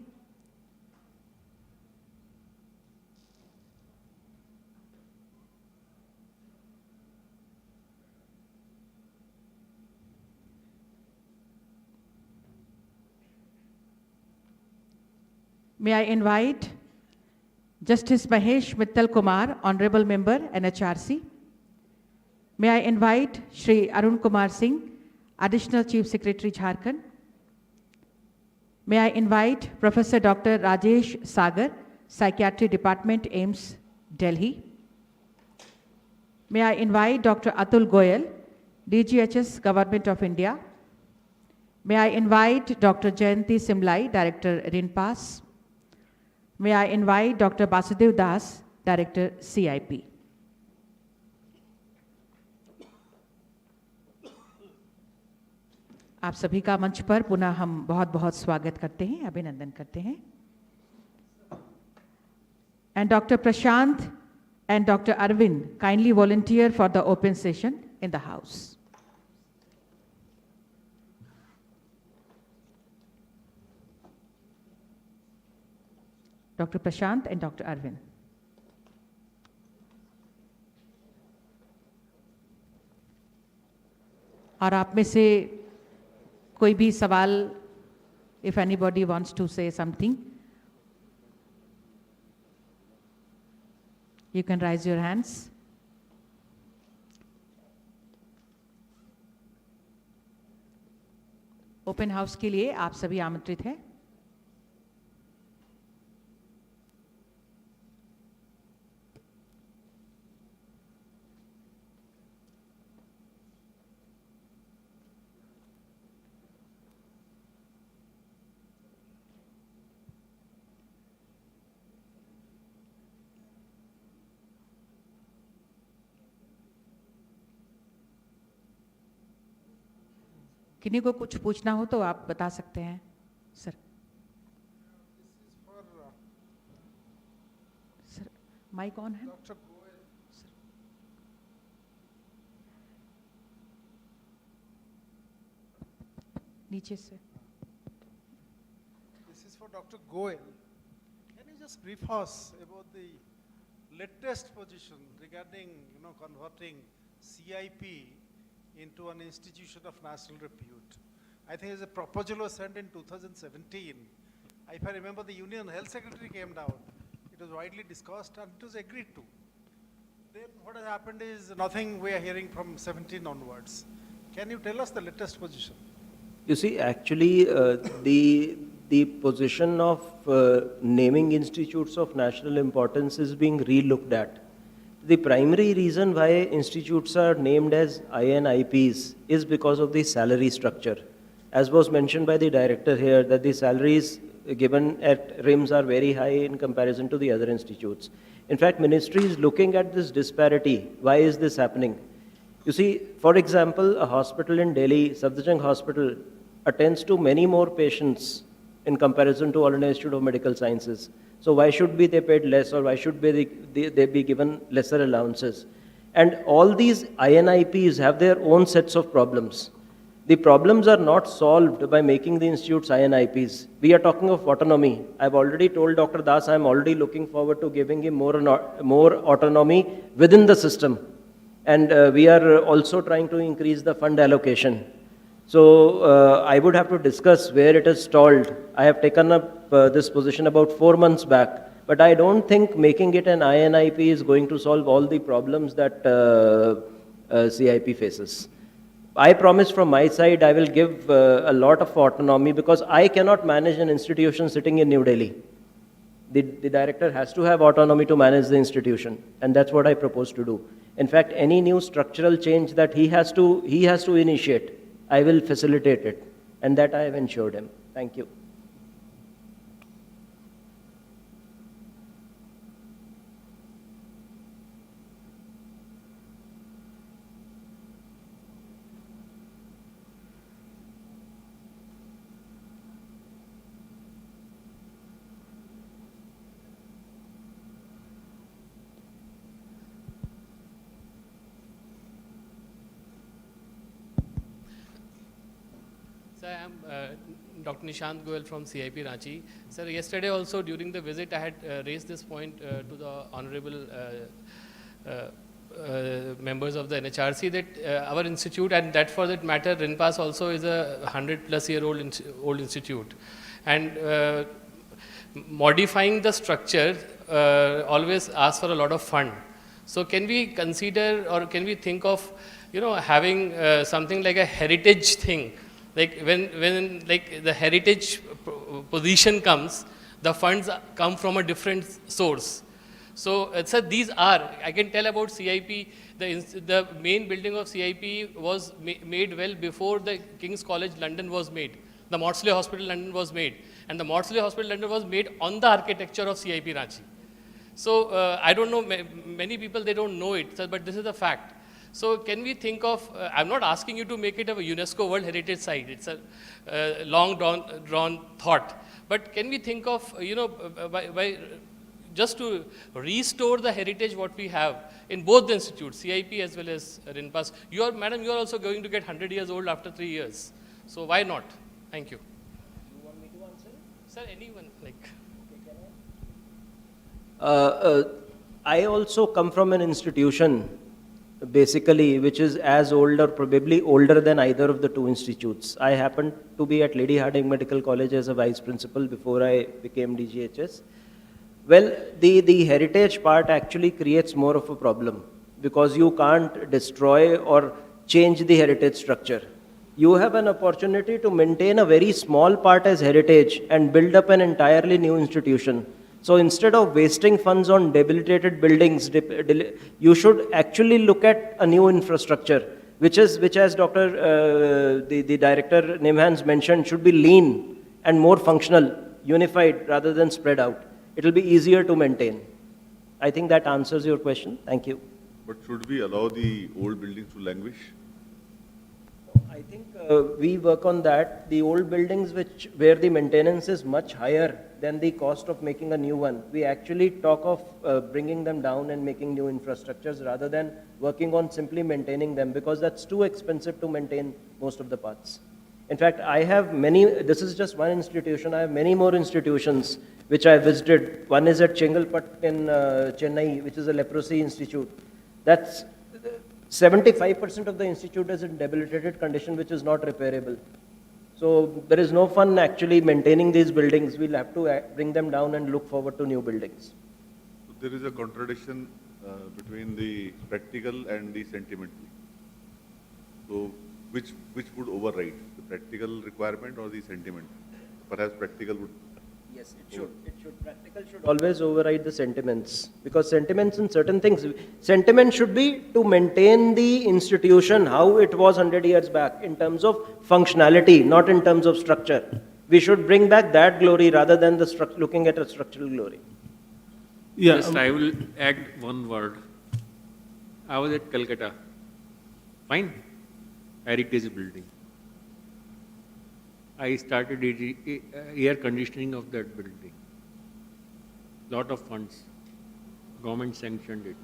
May I invite Justice Mahesh Mittal Kumar, Honorable Member, NHRC. May I invite Shri Arun Kumar Singh, Additional Chief Secretary, Jharkhand. May I invite Professor Dr. Rajesh Sagar, Psychiatry Department, AIIMS, Delhi. May I invite Dr. Atul Goyal, DGHS, Government of India. May I invite Dr. Jayanti Simlai, Director, Rinpass. May I invite Dr. Basudev Das, Director, CIP. आप सभी का मंच पर पुनः हम बहुत बहुत स्वागत करते हैं, अभिनंदन करते हैं. And Dr. Prashant and Dr. Arvind kindly volunteer for the open session in the house. Dr. Prashant and Dr. Arvind. और आप में से कोई भी सवाल, if anybody wants to say something, you can raise your hands. Open house के लिए आप सभी आमंत्रित हैं. किन्हीं को कुछ पूछना हो तो आप बता सकते हैं सर. सर माइक ऑन है. नीचे से. This is for Dr. Goel. Can you just brief us about the latest position regarding, converting CIP into an institution of national repute? I think as a proposal was sent in 2017. If I remember, the Union Health Secretary came down. It was widely discussed and it was agreed to. Then what has happened is nothing we are hearing from 17 onwards. Can you tell us the latest position? You see, actually, the position of naming institutes of national importance is being re-looked at. The primary reason why institutes are named as INIPs is because of the salary structure. As was mentioned by the director here, that the salaries given at RIMS are very high in comparison to the other institutes. In fact, ministry is looking at this disparity. Why is this happening? You see, for example, a hospital in Delhi, Safdarjung Hospital, attends to many more patients in comparison to All India Institute of Medical Sciences. So why should be they paid less, or why should be they be given lesser allowances? And all these INIPs have their own sets of problems. The problems are not solved by making the institutes INIPs. We are talking of autonomy. I've already told Dr. Das I'm already looking forward to giving him more autonomy within the system. And we are also trying to increase the fund allocation. So I would have to discuss where it is stalled. I have taken up this position about 4 months back, but I don't think making it an INIP is going to solve all the problems that CIP faces. I promise from my side I will give a lot of autonomy, because I cannot manage an institution sitting in New Delhi. The director has to have autonomy to manage the institution, and that's what I propose to do. In fact, any new structural change that he has to initiate, I will facilitate it, and that I have ensured him. Thank you. Sir, I am Dr. Nishant Goel from CIP Ranchi. Sir, yesterday also during the visit I had raised this point to the honorable members of the NHRC that our institute, and that for that matter Rinpass also is a 100-plus-year-old institute. And modifying the structure always asks for a lot of fund. So can we consider or can we think of, having something like a heritage thing? Like when like the heritage position comes, the funds come from a different source. So, sir, these are, I can tell about CIP, the main building of CIP was made well before the King's College London was made. The Maudsley Hospital London was made. And the Maudsley Hospital London was made on the architecture of CIP Ranchi. So, I don't know, many people, they don't know it, sir, but this is a fact. So, can we think of, I'm not asking you to make it a UNESCO World Heritage Site, it's a long drawn thought. But can we think of, by just to restore the heritage what we have in both the institutes, CIP as well as Rinpass. Madam, you are also going to get 100 years old after 3 years. So why not? Thank you. You want me to answer? Sir, anyone like. I also come from an institution, basically, which is as old or probably older than either of the two institutes. I happened to be at Lady Hardinge Medical College as a vice principal before I became DGHS. Well, the heritage part actually creates more of a problem because you can't destroy or change the heritage structure. You have an opportunity to maintain a very small part as heritage and build up an entirely new institution. So instead of wasting funds on debilitated buildings, you should actually look at a new infrastructure, which as Dr. The Director Nimhans mentioned, should be lean and more functional, unified rather than spread out. It will be easier to maintain. I think that answers your question. Thank you. But should we allow the old buildings to languish? I think we work on that. The old buildings where the maintenance is much higher than the cost of making a new one, we actually talk of bringing them down and making new infrastructures rather than working on simply maintaining them, because that's too expensive to maintain most of the parts. In fact, I have this is just one institution, I have many more institutions which I visited. One is at Chengalpat in Chennai, which is a leprosy institute. That's 75% of the institute is in debilitated condition, which is not repairable. So there is no fun actually maintaining these buildings. We'll have to bring them down and look forward to new buildings. There is a contradiction between the practical and the sentimental. So which would override, the practical requirement or the sentiment? Perhaps practical would. Yes, it should. Practical should always override the sentiments, because sentiments in certain things, sentiment should be to maintain the institution how it was 100 years back in terms of functionality, not in terms of structure. We should bring back that glory rather than looking at a structural glory. Yeah. Just I will add one word. I was at Calcutta. Fine. Heritage building. I started air conditioning of that building. Lot of funds. Government sanctioned it.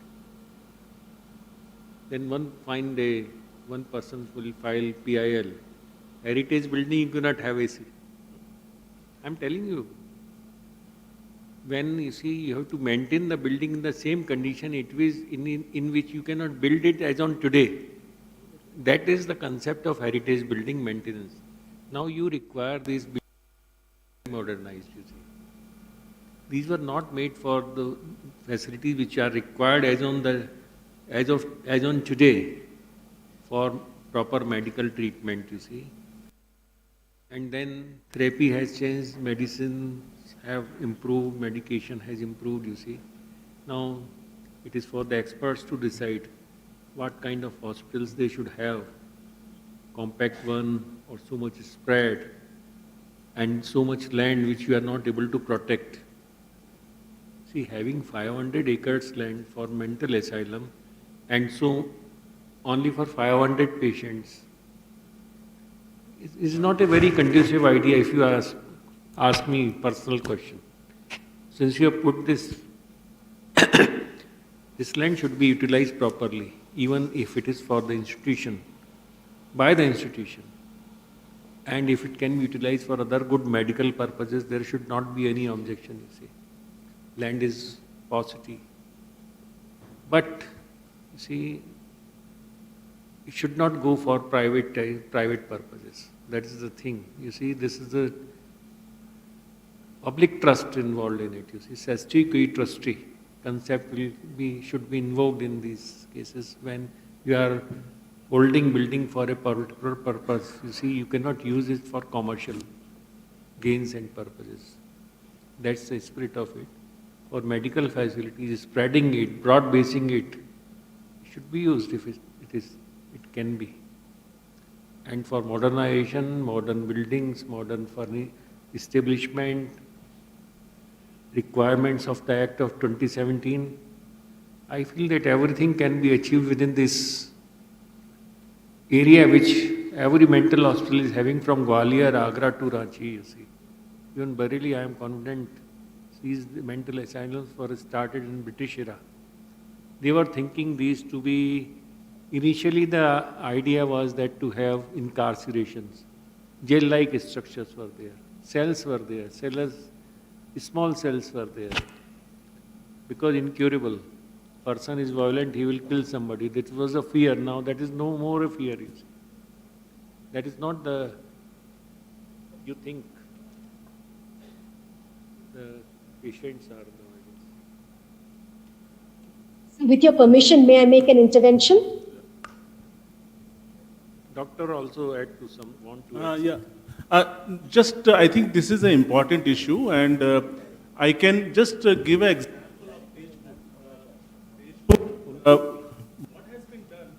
Then one fine day, one person will file PIL. Heritage building, you cannot have AC. I'm telling you. When you see you have to maintain the building in the same condition it is in which you cannot build it as on today. That is the concept of heritage building maintenance. Now you require these buildings modernized, you see. These were not made for the facilities which are required as on today for proper medical treatment, you see. And then therapy has changed, medicines have improved, medication has improved, you see. Now it is for the experts to decide what kind of hospitals they should have, compact one or so much spread, and so much land which you are not able to protect. See, having 500 acres land for mental asylum, and so only for 500 patients, is not a very conducive idea if you ask me personal question. Since you have put this, this land should be utilized properly, even if it is for the institution, by the institution. and if it can be utilized for other good medical purposes, there should not be any objection, you see. Land is paucity. But, you see, it should not go for private purposes. That is the thing. You see, this is the public trust involved in it. You see, sasti qui trustee concept should be invoked in these cases when you are holding building for a particular purpose. You see, you cannot use it for commercial gains and purposes. That's the spirit of it. For medical facilities, spreading it, broad basing it, should be used if it can be. And for modernization, modern buildings, modern establishment, requirements of the Act of 2017, I feel that everything can be achieved within this area which every mental hospital is having, from Gwalior, Agra to Ranchi, you see. Even Bareilly, I am confident, these mental asylums were started in British era. They were thinking these to be, initially the idea was that to have incarcerations. Jail-like structures were there, cells were there, small cells were there. Because incurable, person is violent, he will kill somebody. That was a fear. Now that is no more a fear, you see. That is not the, you think, the patients are nowadays. With your permission, may I make an intervention? Doctor also add to some, want to add I think this is an important issue, and I can just give an example of what has been done.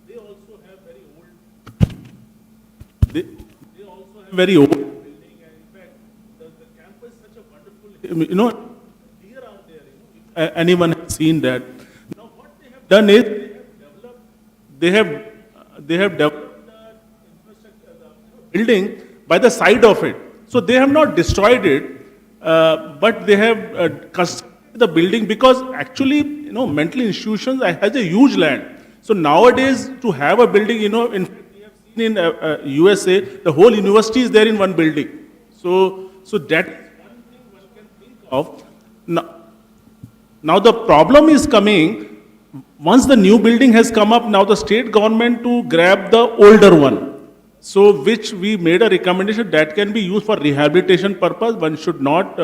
They also have very old. They also have very old building, and in fact, the campus is such a wonderful. Deer are there. If anyone has seen that. Now, what they have done is they have developed the infrastructure, the building by the side of it. So they have not destroyed it, but they have constructed the building, because actually, mental institutions has a huge land. So nowadays, to have a building, in we have seen in USA, the whole university is there in one building. So that is one thing one can think of. Now the problem is coming, once the new building has come up, now the state government to grab the older one. So which we made a recommendation that can be used for rehabilitation purpose. One should not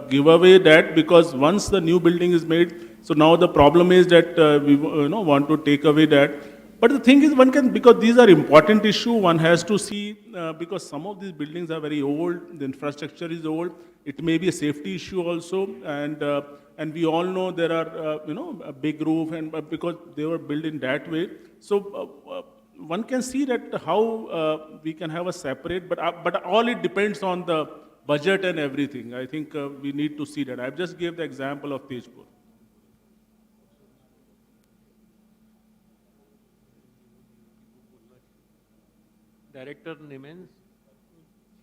give away that, because once the new building is made, so now the problem is that we want to take away that. But the thing is, one can, because these are important issue, one has to see, because some of these buildings are very old, the infrastructure is old, it may be a safety issue also, and we all know there are, a big roof, and because they were built in that way. So one can see that how we can have a separate, but all it depends on the budget and everything. I think we need to see that. I've just gave the example of Tejpur. Director Nemens,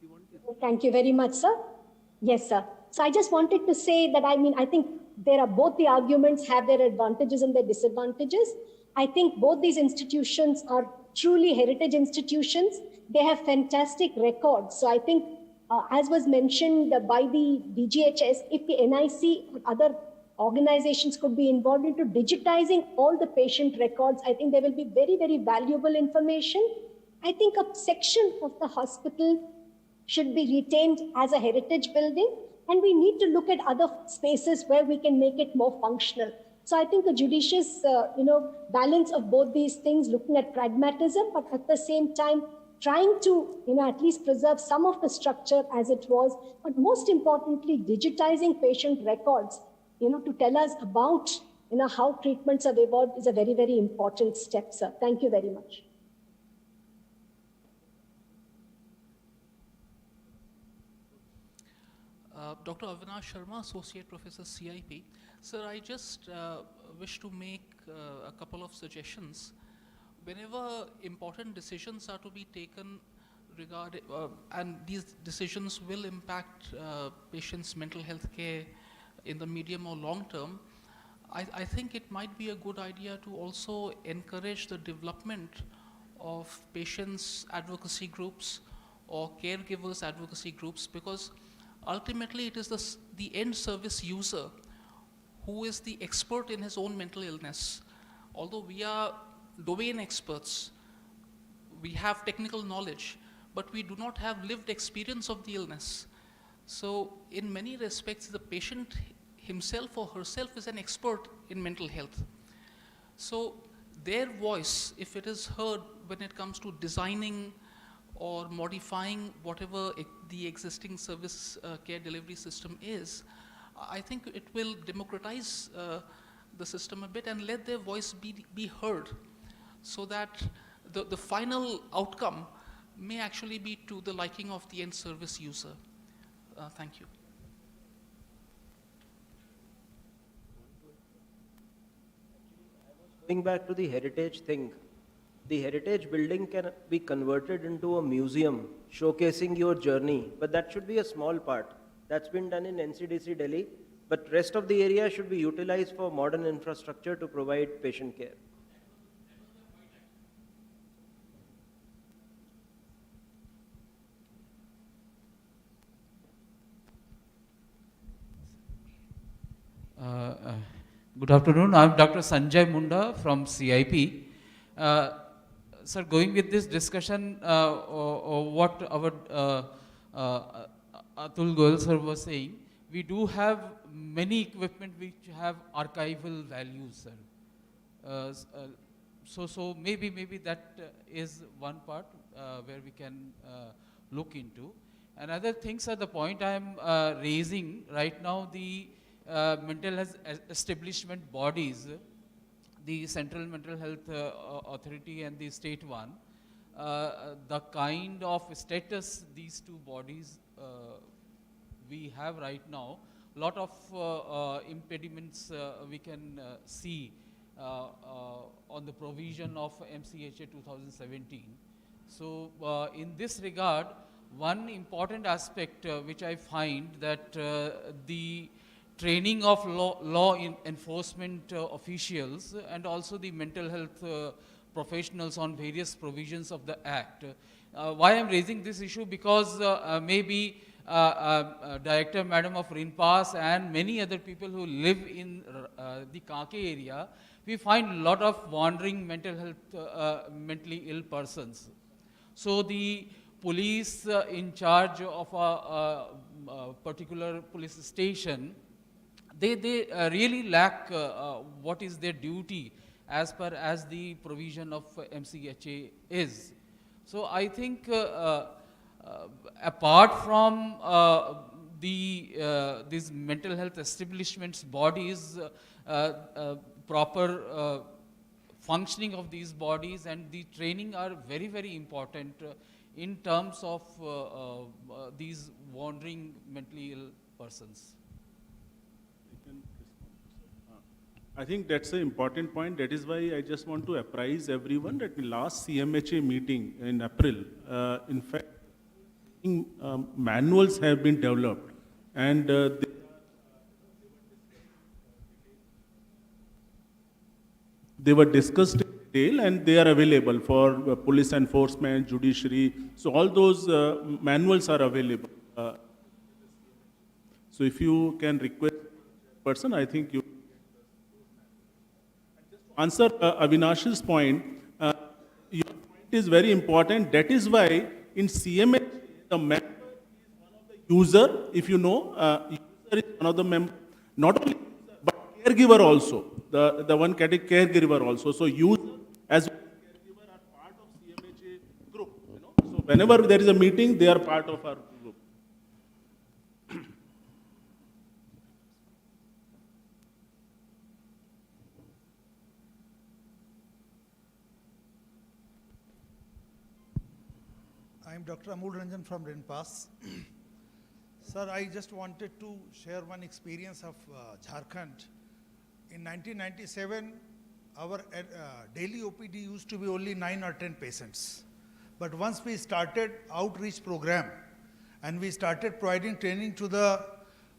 she wanted. Thank you very much, sir. Yes, sir. So I just wanted to say that, I think there are both the arguments have their advantages and their disadvantages. I think both these institutions are truly heritage institutions. They have fantastic records. So I think, as was mentioned by the DGHS, if the NIC or other organizations could be involved into digitizing all the patient records, I think there will be very, very valuable information. I think a section of the hospital should be retained as a heritage building, and we need to look at other spaces where we can make it more functional. So I think a judicious, balance of both these things, looking at pragmatism, but at the same time, trying to, at least preserve some of the structure as it was, but most importantly, digitizing patient records, to tell us about, how treatments have evolved is a very, very important step, sir. Thank you very much. Dr. Avinash Sharma, Associate Professor, CIP. Sir, I just wish to make a couple of suggestions. Whenever important decisions are to be taken regarding, and these decisions will impact patients' mental health care in the medium or long term, I think it might be a good idea to also encourage the development of patients' advocacy groups or caregivers advocacy groups, because ultimately it is the end service user who is the expert in his own mental illness. Although we are domain experts, we have technical knowledge, but we do not have lived experience of the illness. So in many respects, the patient himself or herself is an expert in mental health. So their voice, if it is heard when it comes to designing or modifying whatever the existing service care delivery system is, I think it will democratize the system a bit and let their voice be heard, so that the final outcome may actually be to the liking of the end service user. Thank you. Going back to the heritage thing, the heritage building can be converted into a museum showcasing your journey, but that should be a small part. That's been done in NCDC Delhi, but rest of the area should be utilized for modern infrastructure to provide patient care. Good afternoon. I'm Dr. Sanjay Munda from CIP. Sir, going with this discussion, what our Atul Goyal sir was saying, we do have many equipment which have archival values, sir. So maybe that is one part where we can look into. Another thing, sir, the point I am raising right now, the mental health establishment bodies, the Central Mental Health Authority and the state one, the kind of status these two bodies we have right now, lot of impediments we can see on the provision of MCHA 2017. So in this regard, one important aspect which I find that the training of law enforcement officials and also the mental health professionals on various provisions of the Act. Why I am raising this issue? Because maybe Director Madam of Rinpass and many other people who live in the Kanke area, we find a lot of wandering mentally ill persons. So the police in charge of a particular police station, they really lack what is their duty as per as the provision of MCHA is. So I think apart from these mental health establishments bodies, proper functioning of these bodies and the training are very, very important in terms of these wandering mentally ill persons. I think that's an important point. That is why I just want to apprise everyone that the last CMHA meeting in April, in fact, manuals have been developed, and they were discussed in detail, and they are available for police enforcement, judiciary. So all those manuals are available. So if you can request a person, I think you answer Avinash's point. Your point is very important. That is why in CMHA, the member is one of the user, if you know, user is one of the member, not only user, but caregiver also, the one category caregiver also. So user as well as caregiver are part of CMHA group. You know? So whenever there is a meeting, they are part of our group. I am Dr. Amul Ranjan from Rinpass. Sir, I just wanted to share one experience of Jharkhand. In 1997, our daily OPD used to be only 9 or 10 patients. But once we started outreach program and we started providing training to the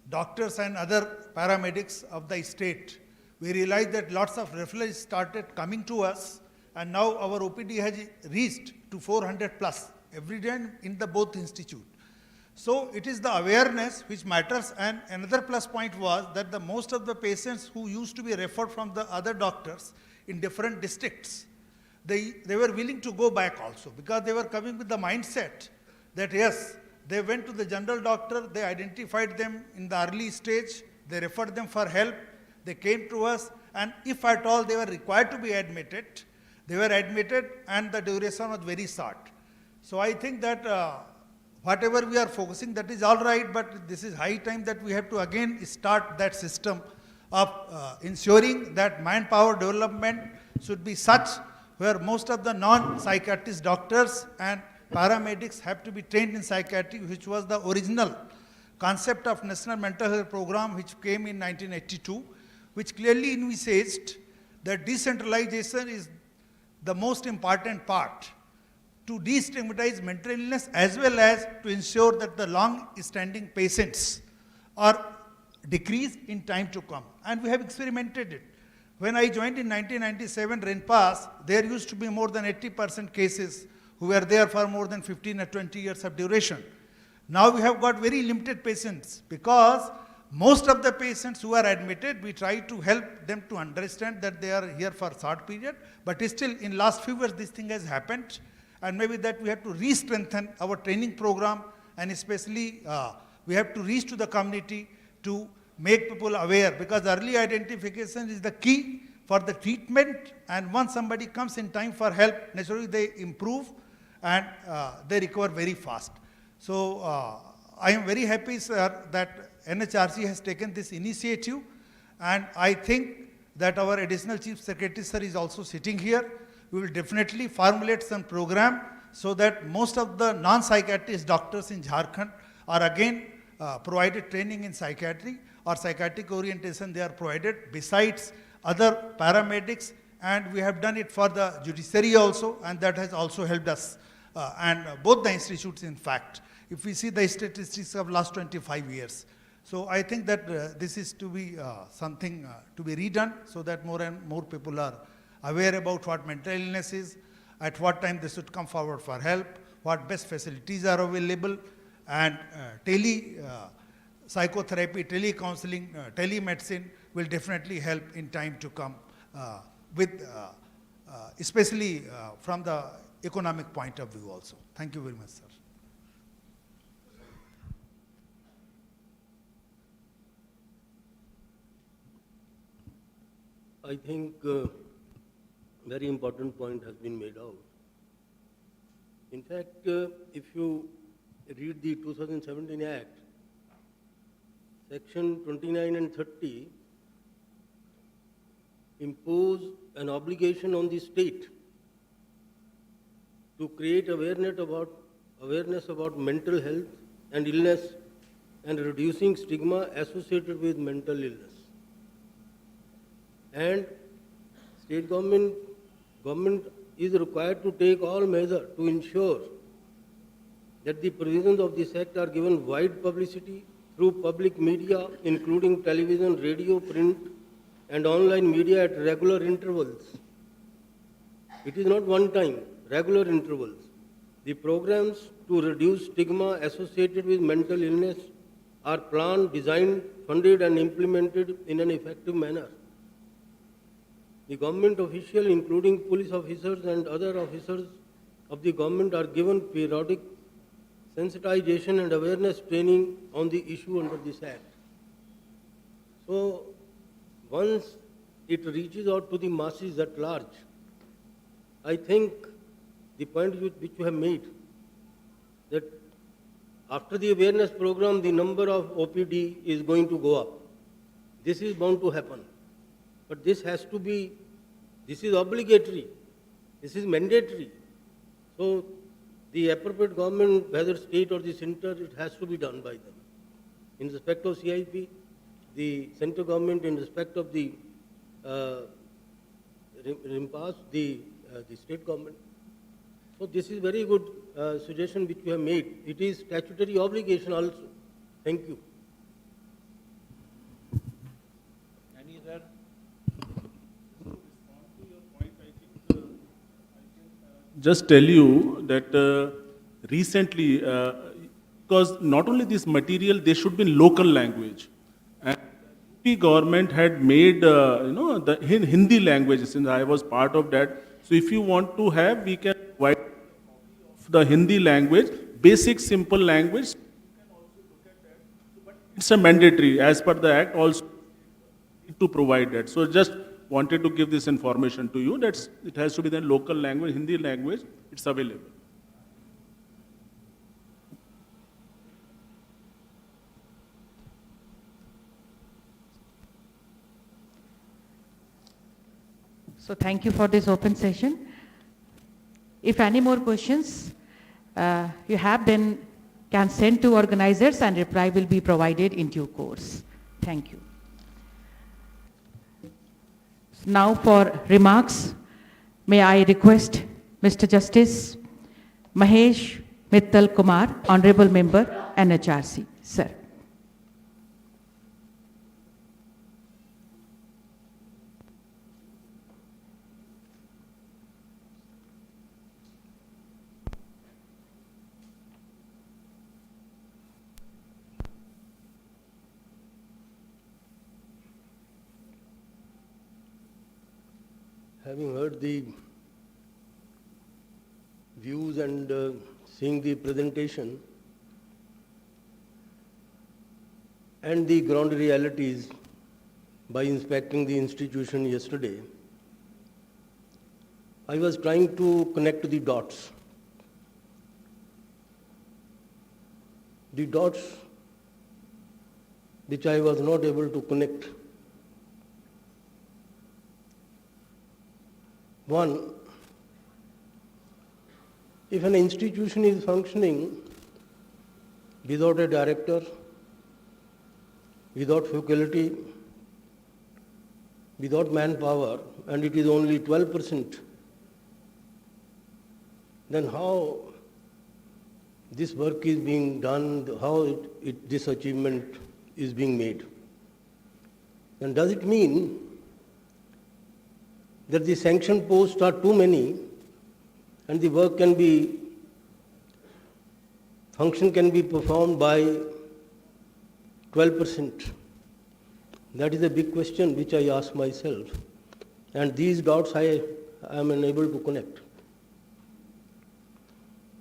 doctors and other paramedics of the state, we realized that lots of referrals started coming to us, and now our OPD has reached to 400 plus every day in the both institute. So it is the awareness which matters, and another plus point was that the most of the patients who used to be referred from the other doctors in different districts, they were willing to go back also, because they were coming with the mindset that yes, they went to the general doctor, they identified them in the early stage, they referred them for help, they came to us, and if at all they were required to be admitted, they were admitted, and the duration was very short. So I think that whatever we are focusing, that is all right, but this is high time that we have to again start that system of ensuring that manpower development should be such where most of the non-psychiatrist doctors and paramedics have to be trained in psychiatry, which was the original concept of National Mental Health Program, which came in 1982, which clearly envisaged that decentralization is the most important part to destigmatize mental illness, as well as to ensure that the long-standing patients are decreased in time to come. And we have experimented it. When I joined in 1997 Rinpass, there used to be more than 80% cases who were there for more than 15 or 20 years of duration. Now we have got very limited patients, because most of the patients who are admitted, we try to help them to understand that they are here for a short period, but still in last few years this thing has happened, and maybe that we have to re-strengthen our training program, and especially we have to reach to the community to make people aware, because early identification is the key for the treatment, and once somebody comes in time for help, naturally they improve and they recover very fast. So I am very happy, sir, that NHRC has taken this initiative, and I think that our additional Chief Secretary, sir, is also sitting here. We will definitely formulate some program so that most of the non-psychiatrist doctors in Jharkhand are again provided training in psychiatry or psychiatric orientation they are provided, besides other paramedics, and we have done it for the judiciary also, and that has also helped us, and both the institutes in fact, if we see the statistics of last 25 years. So I think that this is to be something to be redone, so that more and more people are aware about what mental illness is, at what time they should come forward for help, what best facilities are available, and psychotherapy, telecounseling, telemedicine will definitely help in time to come, especially from the economic point of view also. Thank you very much, sir. I think very important point has been made out. In fact, if you read the 2017 Act, Section 29 and 30 impose an obligation on the state to create awareness about mental health and illness and reducing stigma associated with mental illness. And state government is required to take all measures to ensure that the provisions of this Act are given wide publicity through public media, including television, radio, print, and online media at regular intervals. It is not one time, regular intervals. The programs to reduce stigma associated with mental illness are planned, designed, funded, and implemented in an effective manner. The government officials, including police officers and other officers of the government, are given periodic sensitization and awareness training on the issue under this Act. So, once it reaches out to the masses at large, I think the point which you have made, that after the awareness program, the number of OPD is going to go up. This is bound to happen. But this has to be, this is obligatory, this is mandatory. So the appropriate government, whether state or the center, it has to be done by them. In respect of CIP, the central government, in respect of the Rinpass, the state government. So this is very good suggestion which you have made. It is statutory obligation also. Thank you. Any other? Just tell you that recently, because not only this material, they should be in local language. And the government had made, the Hindi language, since I was part of that. So if you want to have, we can provide the Hindi language, basic simple language. It's a mandatory, as per the Act, also to provide that. So just wanted to give this information to you, that it has to be the local language, Hindi language, it's available. So thank you for this open session. If any more questions you have, then can send to organizers and reply will be provided in due course. Thank you. Now for remarks, may I request Mr. Justice Mahesh Mittal Kumar, Honorable Member, NHRC. Sir. Having heard the views and seeing the presentation and the ground realities by inspecting the institution yesterday, I was trying to connect the dots. The dots which I was not able to connect. One, if an institution is functioning without a director, without faculty, without manpower, and it is only 12%, then how this work is being done, how this achievement is being made? And does it mean that the sanction posts are too many and the work function can be performed by 12%? That is a big question which I ask myself. And these dots I am unable to connect.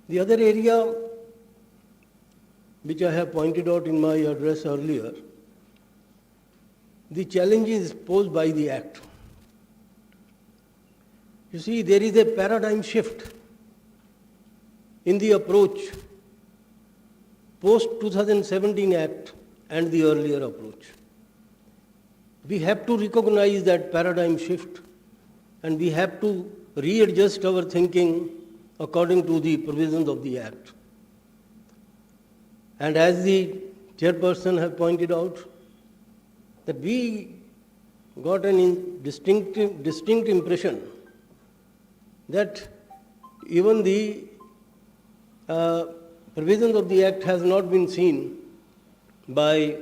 The other area which I have pointed out in my address earlier, the challenges posed by the Act. You see, there is a paradigm shift in the approach post-2017 Act and the earlier approach. We have to recognize that paradigm shift and we have to readjust our thinking according to the provisions of the Act. And as the chairperson has pointed out, that we got an distinct impression that even the provisions of the Act has not been seen by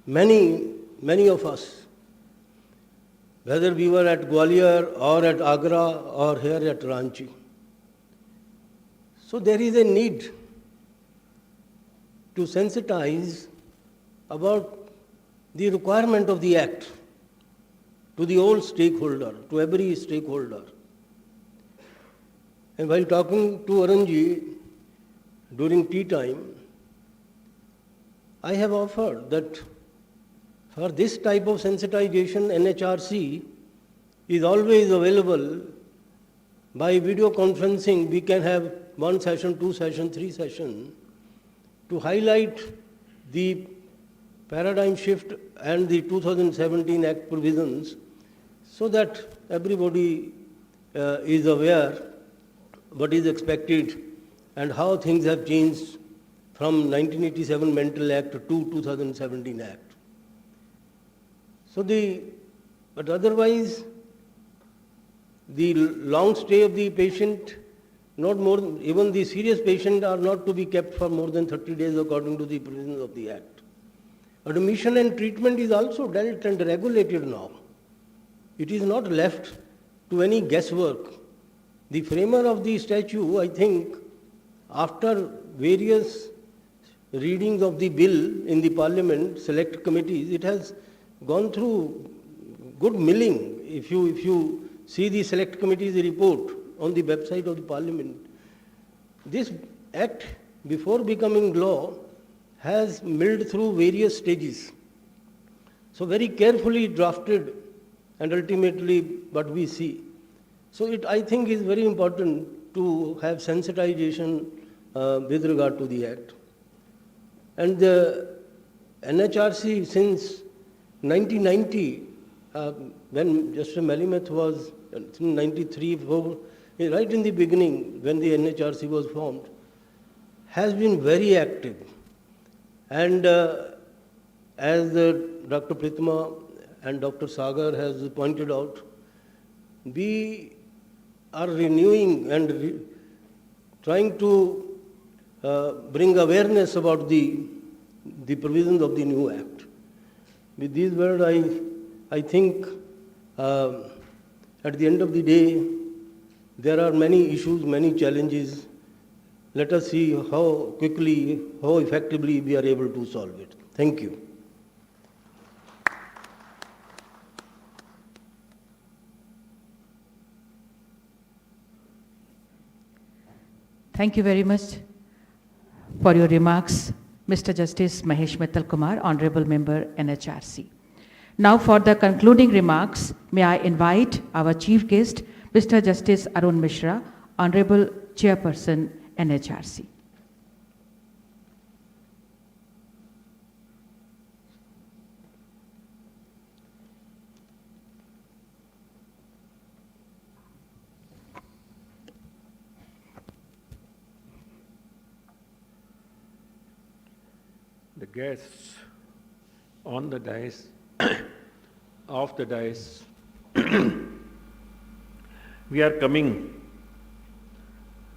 many of us, whether we were at Gwalior or at Agra or here at Ranchi. So there is a need to sensitize about the requirement of the Act to the whole stakeholder, to every stakeholder. And while talking to Arunji during tea time, I have offered that for this type of sensitization, NHRC is always available. By video conferencing, we can have 1 session, 2 session, 3 session to highlight the paradigm shift and the 2017 Act provisions so that everybody is aware what is expected and how things have changed from 1987 Mental Act to 2017 Act. So but otherwise, the long stay of the patient, not more, even the serious patient are not to be kept for more than 30 days according to the provisions of the Act. Admission and treatment is also dealt and regulated now. It is not left to any guesswork. The framer of the statute, I think, after various readings of the bill in the Parliament, select committees, it has gone through good milling. If you see the select committee's report on the website of the Parliament, this act, before becoming law, has milled through various stages. So very carefully drafted, and ultimately what we see. So it, I think, is very important to have sensitization with regard to the act. And the NHRC since 1990, when Justice Melimuth was in 93, right in the beginning when the NHRC was formed, has been very active. And as Dr. Pritima and Dr. Sagar has pointed out, we are renewing and trying to bring awareness about the provisions of the new act. With these words, I think at the end of the day, there are many issues, many challenges. Let us see how quickly, how effectively we are able to solve it. Thank you. Thank you very much for your remarks, Mr. Justice Mahesh Mittal Kumar, Honorable Member NHRC. Now for the concluding remarks, may I invite our Chief Guest, Mr. Justice Arun Mishra, Honorable Chairperson, NHRC. The guests on the dais, off the dais, we are coming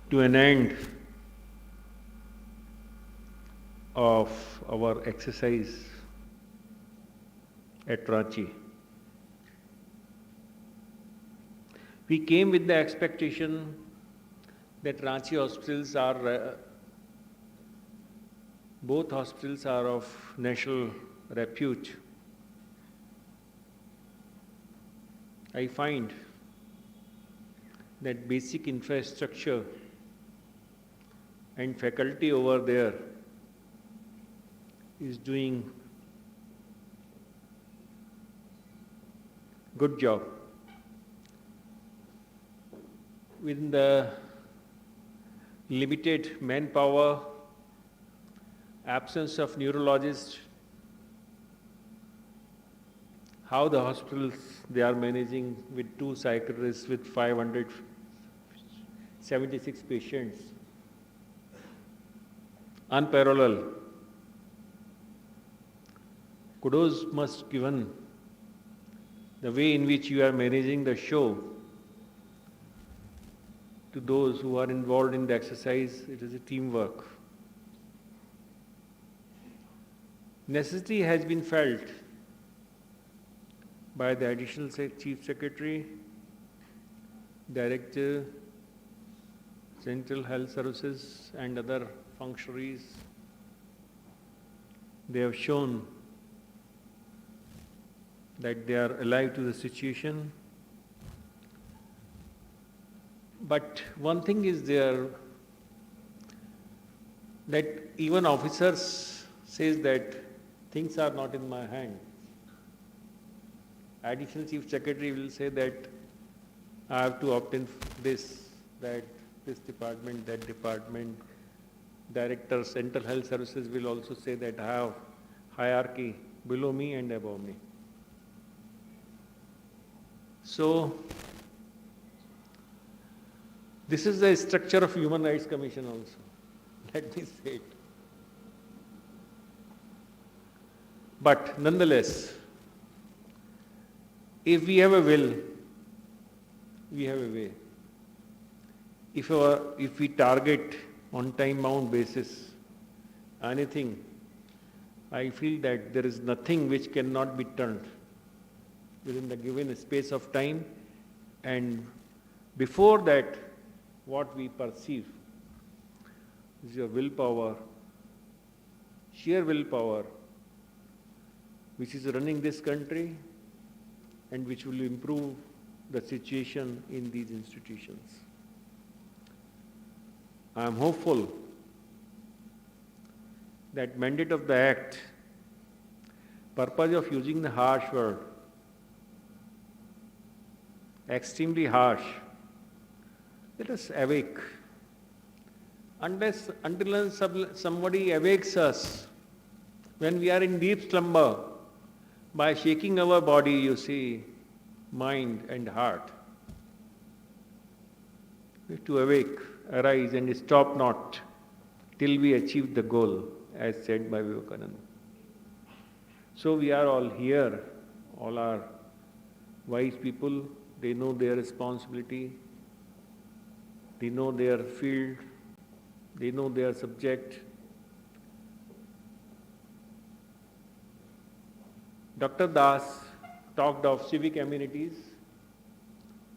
to an end of our exercise at Ranchi. We came with the expectation that Ranchi hospitals are both hospitals are of national repute. I find that basic infrastructure and faculty over there is doing good job. With the limited manpower, absence of neurologists, how the hospitals they are managing with 2 psychiatrists with 576 patients, unparalleled. Kudos must given the way in which you are managing the show to those who are involved in the exercise. It is a teamwork. Necessity has been felt by the Additional Chief Secretary, Director, Central Health Services and other functionaries. They have shown that they are alive to the situation. But one thing is there, that even officers says that things are not in my hand. Additional Chief Secretary will say that I have to obtain this, that, this department, that department. Director, Central Health Services will also say that I have hierarchy below me and above me. So, this is the structure of Human Rights Commission also. Let me say it. But nonetheless, if we have a will, we have a way. If we target on time-bound basis anything, I feel that there is nothing which cannot be turned within the given space of time, and before that, what we perceive. is your willpower, sheer willpower, which is running this country and which will improve the situation in these institutions. I am hopeful that mandate of the Act, purpose of using the harsh word, extremely harsh, let us awake. Until somebody awakes us when we are in deep slumber by shaking our body, you see, mind and heart. We have to awake, arise and stop not till we achieve the goal, as said by Vivekananda. So we are all here, all are wise people, they know their responsibility, they know their field, they know their subject. Dr. Das talked of civic amenities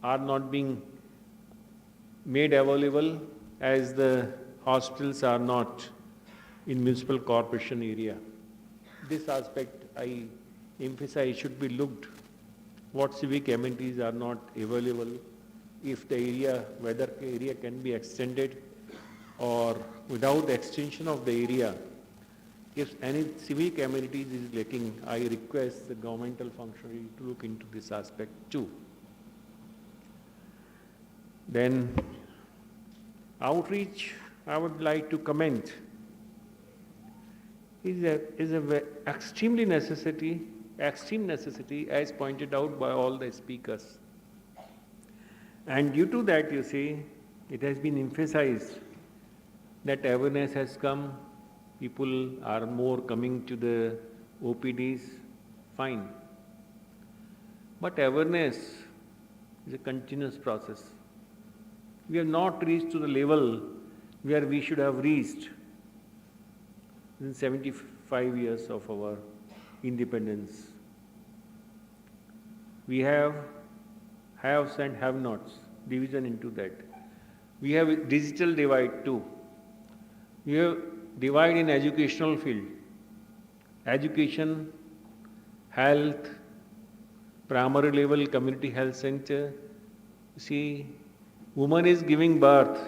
are not being made available as the hospitals are not in municipal corporation area. This aspect I emphasize should be looked. What civic amenities are not available, if the area, whether area can be extended or without extension of the area, if any civic amenities is lacking, I request the governmental functionary to look into this aspect too. Then outreach, I would like to comment, is a extreme necessity as pointed out by all the speakers. And due to that, you see, it has been emphasized that awareness has come, people are more coming to the OPDs, fine. But awareness is a continuous process. We have not reached to the level where we should have reached in 75 years of our independence. We have haves and have-nots, division into that. We have a digital divide too. We have divide in educational field. Education, health, primary level community health center. See, woman is giving birth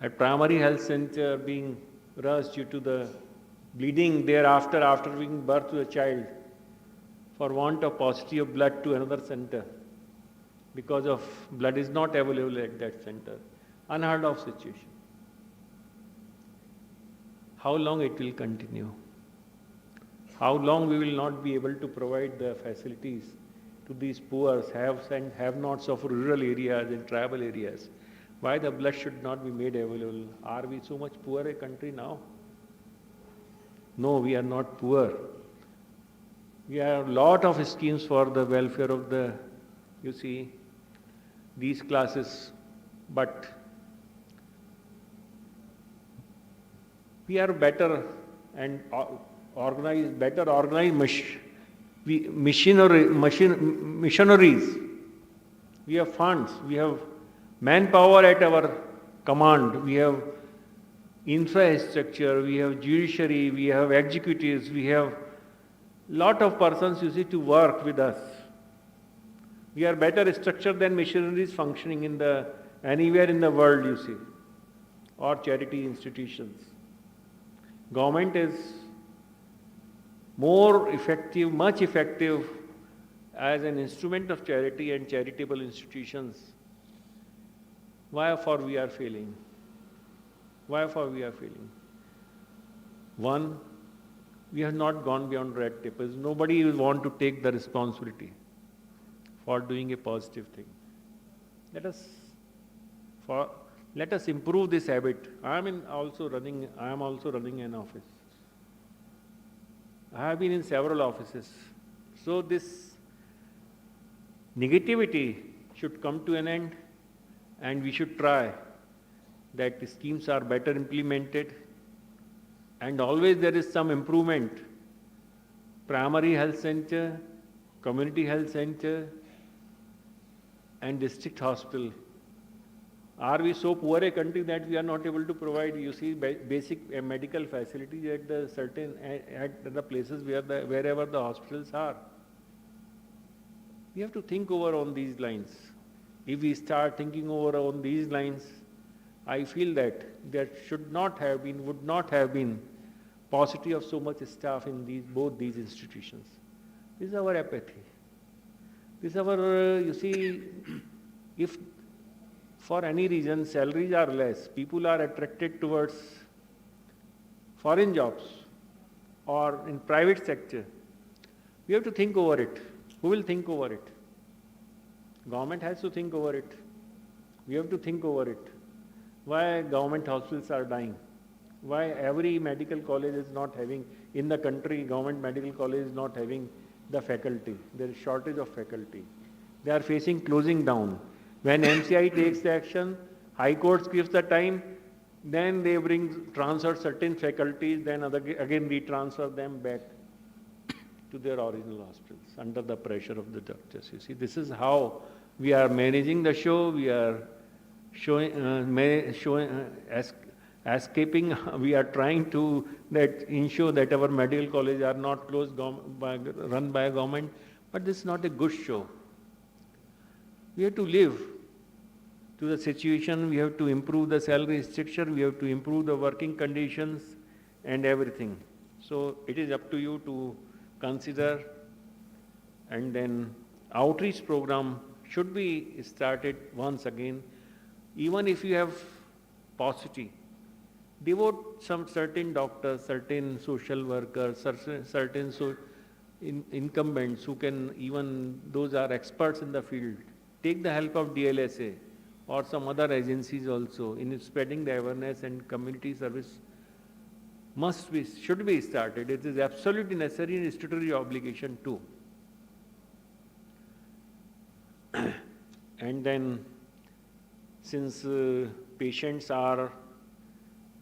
at primary health center, being rushed due to the bleeding thereafter after giving birth to the child for want of paucity of blood to another center because of blood is not available at that center. Unheard of situation. How long it will continue? How long we will not be able to provide the facilities to these poor haves and have-nots of rural areas and tribal areas? Why the blood should not be made available? Are we so much poor a country now? No, we are not poor. We have a lot of schemes for the welfare of the, you see, these classes, but we are better and organized missionaries. We have funds, we have manpower at our command, we have infrastructure, we have judiciary, we have executives, we have lot of persons, you see, to work with us. We are better structured than missionaries functioning in the anywhere in the world, you see, or charity institutions. Government is more effective, much effective as an instrument of charity and charitable institutions. Wherefore we are failing? Wherefore we are failing? One, we have not gone beyond red tape. Nobody will want to take the responsibility for doing a positive thing. Let us improve this habit. I am also running an office. I have been in several offices. So this negativity should come to an end, and we should try that the schemes are better implemented, and always there is some improvement. Primary health center, community health center, and district hospital Are we so poor a country that we are not able to provide, you see, basic medical facilities at the at the places wherever the hospitals are? We have to think over on these lines. If we start thinking over on these lines, I feel that there should not have been, would not have been paucity of so much staff in both these institutions. This is our apathy. This is our, you see, if for any reason salaries are less, people are attracted towards foreign jobs or in private sector, we have to think over it. Who will think over it? Government has to think over it. We have to think over it. Why government hospitals are dying? Why every medical college is not having, in the country, government medical college is not having the faculty. There is shortage of faculty. They are facing closing down. When MCI takes the action, High Courts gives the time, then they transfer certain faculties, then again retransfer them back to their original hospitals under the pressure of the doctors. You see, this is how we are managing the show. We are escaping. We are trying to ensure that our medical colleges are not closed run by a government. But this is not a good show. We have to live to the situation. We have to improve the salary structure. We have to improve the working conditions and everything. So it is up to you to consider, and then outreach program should be started once again. Even if you have paucity, devote some certain doctors, certain social workers, certain incumbents who can, even those are experts in the field. Take the help of DLSA or some other agencies also in spreading the awareness, and community service should be started. It is absolutely necessary and statutory obligation too. And then, since patients are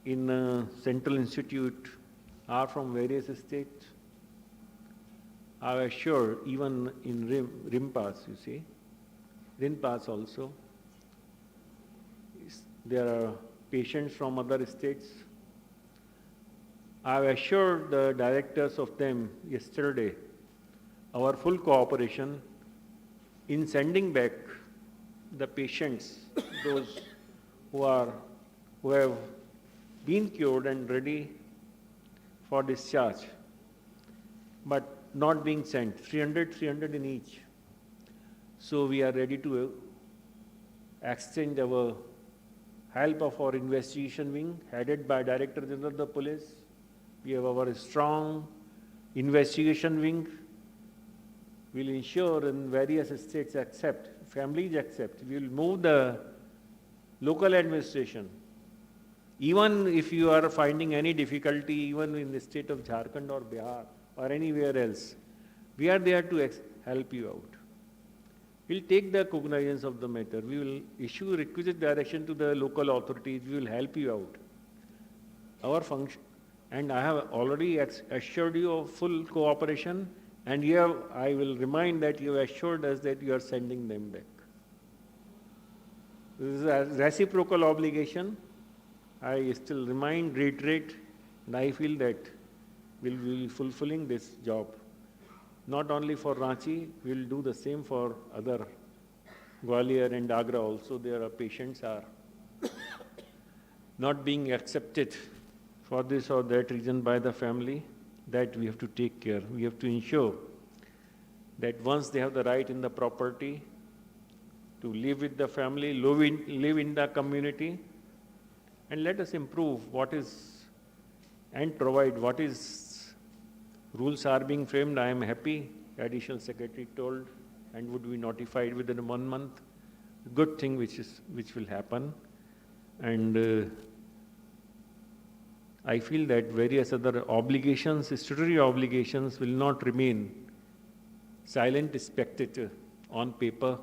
in Central Institute, are from various states, I am sure even in Rinpass, you see, Rinpass also, there are patients from other states. I have assured the directors of them yesterday our full cooperation in sending back the patients, those who have been cured and ready for discharge, but not being sent, 300 in each. So we are ready to extend our help of our investigation wing, headed by Director General of the Police. We have our strong investigation wing. We will ensure in various states accept, families accept. We will move the local administration. Even if you are finding any difficulty, even in the state of Jharkhand or Bihar or anywhere else, we are there to help you out. We will take the cognizance of the matter. We will issue requisite direction to the local authorities. We will help you out. Our function, and I have already assured you of full cooperation, and I will remind that you have assured us that you are sending them back. This is a reciprocal obligation. I still reiterate, and I feel that we will be fulfilling this job. Not only for Ranchi, we will do the same for other Gwalior and Agra also. There are patients are not being accepted for this or that reason by the family. That we have to take care. We have to ensure that once they have the right in the property to live with the family, live in the community, and let us improve what is and provide what is. Rules are being framed. I am happy. Additional Secretary told and would be notified within 1 month. Good thing which will happen, and I feel that various other obligations, statutory obligations, will not remain silent spectator on paper.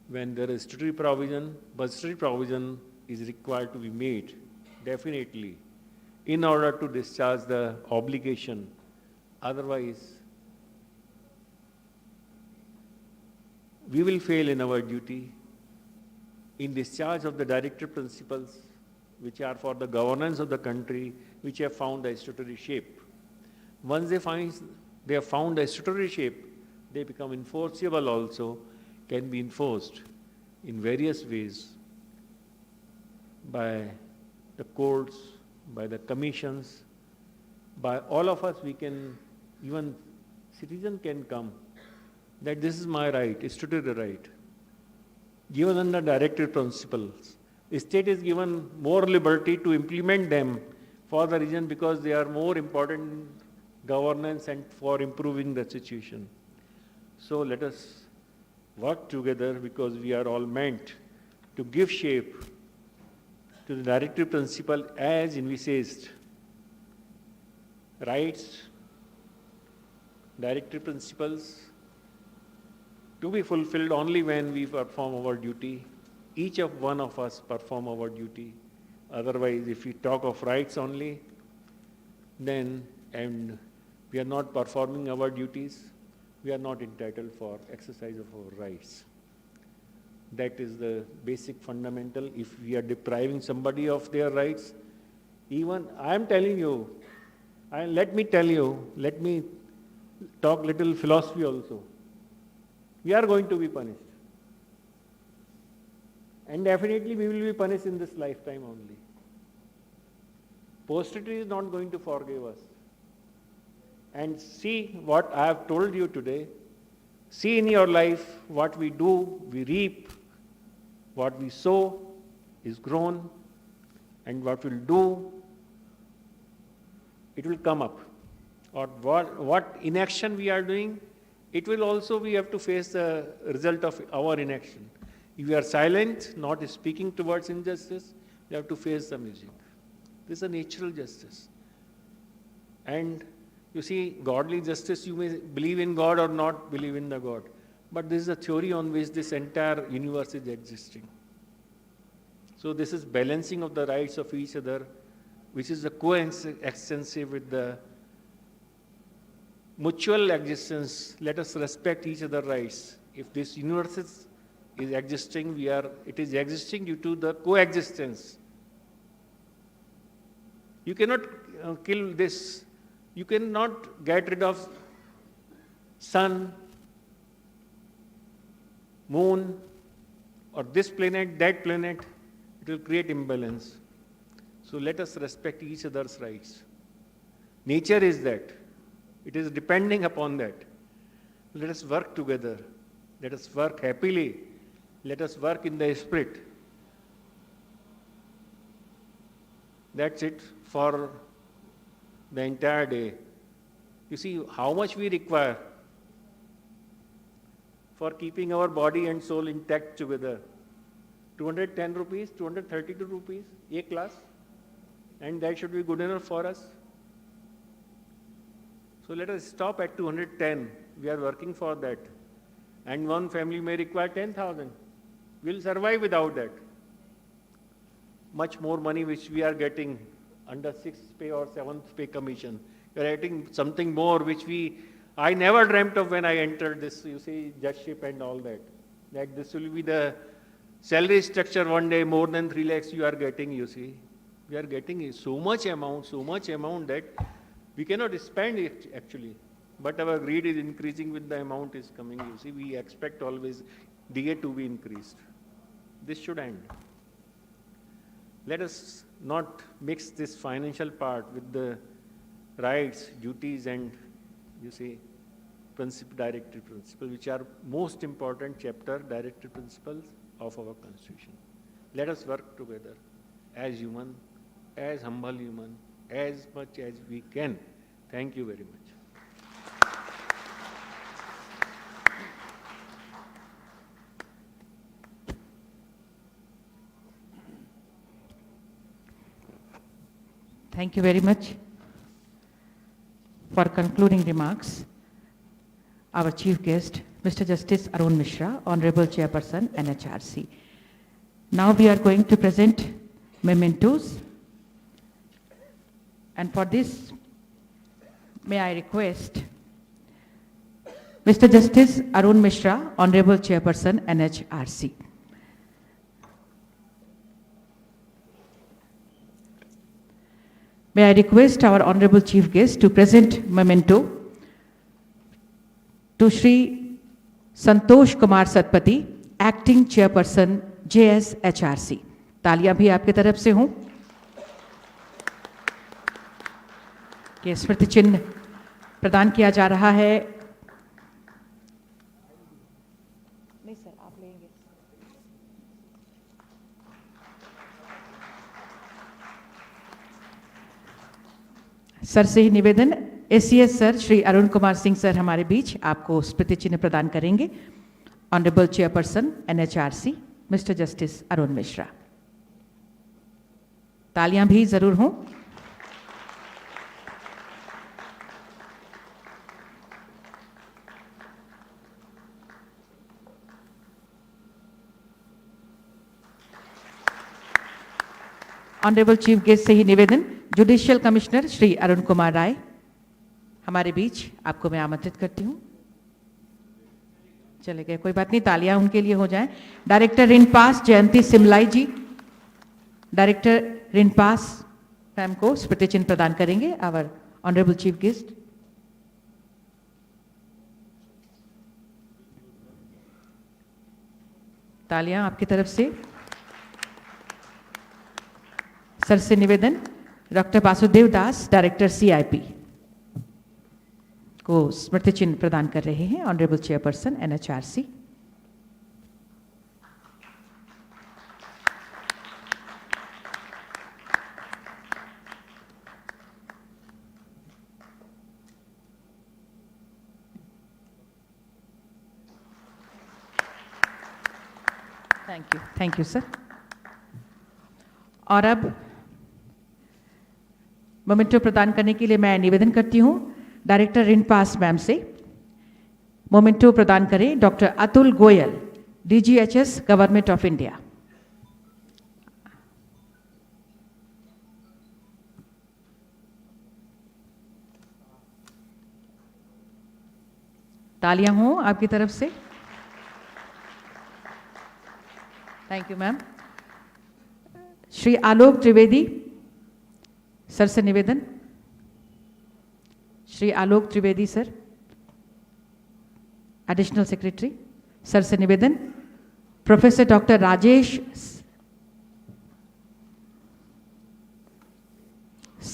When there is statutory provision, budgetary provision is required to be made, definitely, in order to discharge the obligation. Otherwise, we will fail in our duty. in discharge of the directive principles which are for the governance of the country, which have found the statutory shape. Once they have found the statutory shape, they become enforceable also, can be enforced in various ways by the courts, by the commissions, by all of us. We can, even citizen can come, that this is my right, statutory right, given under directive principles. The state is given more liberty to implement them for the reason because they are more important in governance and for improving the situation. So let us work together because we are all meant to give shape to the directive principle as envisaged. Rights, directive principles to be fulfilled only when we perform our duty. Each of one of us perform our duty. Otherwise, if we talk of rights only, then, and we are not performing our duties, we are not entitled for exercise of our rights. That is the basic fundamental. If we are depriving somebody of their rights, even I am telling you, let me talk little philosophy also. We are going to be punished. And definitely we will be punished in this lifetime only. Posterity is not going to forgive us. And see what I have told you today. See in your life what we do, we reap. What we sow is grown. And what we'll do, it will come up. Or what inaction we are doing, it will also, we have to face the result of our inaction. If we are silent, not speaking towards injustice, we have to face the music. This is a natural justice. And you see, godly justice, you may believe in God or not believe in the God. But this is a theory on which this entire universe is existing. So this is balancing of the rights of each other, which is a coextensive with the mutual existence. Let us respect each other's rights. If this universe is existing, it is existing due to the coexistence. You cannot kill this. You cannot get rid of sun, moon, or this planet, that planet. It will create imbalance. So let us respect each other's rights. Nature is that. It is depending upon that. Let us work together. Let us work happily. Let us work in the spirit. That's it for the entire day. You see how much we require for keeping our body and soul intact together. 210 rupees, 232 rupees, a class. And that should be good enough for us. So let us stop at 210. We are working for that. And one family may require 10,000. We'll survive without that. Much more money which we are getting under 6th pay or 7th pay commission. We are getting something more which I never dreamt of when I entered this, you see, judgeship and all that. That this will be the salary structure one day, more than 3 lakhs you are getting, you see. We are getting so much amount that we cannot spend it actually. But our greed is increasing with the amount is coming, you see. We expect always DA to be increased. This should end. Let us not mix this financial part with the rights, duties, and, you see, directive principles, which are most important chapter, directive principles of our Constitution. Let us work together as human, as humble human, as much as we can. Thank you very much. Thank you very much. For concluding remarks, our Chief Guest, Mr. Justice Arun Mishra, Honorable Chairperson, NHRC. Now we are going to present mementos. And for this, may I request Mr. Justice Arun Mishra, Honorable Chairperson, NHRC. May I request our Honorable Chief Guest to present memento to Shri Santosh Kumar Satpathy, Acting Chairperson, JSHRC. तालियां भी आपकी तरफ से हों कि स्मृति चिन्ह प्रदान किया जा रहा है। नहीं सर, आप लेंगे। सर से ही निवेदन, ACS sir Shri Arun Kumar Singh sir हमारे बीच आपको स्मृति चिन्ह प्रदान करेंगे। Honourable chairperson NHRC mister justice Arun Mishra. तालियां भी जरूर हों। ऑनरेबल चीफ गेस्ट से ही निवेदन, जुडिशियल कमिश्नर श्री अरुण कुमार राय हमारे बीच आपको मैं आमंत्रित करती हूं। चले गए, कोई बात नहीं, तालियां उनके लिए हो जाएं। Director RINPAS Jayanti Simlai ji, director RINPAS ma'am को स्मृति चिन्ह प्रदान करेंगे। Our honourable chief guest. तालियां आपकी तरफ से। सर से निवेदन, doctor Vasudev Das director CIP को स्मृति चिन्ह प्रदान कर रहे हैं honourable chairperson NHRC. Thank you sir. और अब मोमेंटो प्रदान करने के लिए मैं निवेदन करती हूं डायरेक्टर रिनपास मैम से मोमेंटो प्रदान करें doctor Atul Goyal, DGHS government of India. तालियां हों आपकी तरफ से। Thank you ma'am. Shri Alok Trivedi sir से निवेदन, Shri Alok Trivedi sir additional secretary sir से निवेदन, professor doctor Rajesh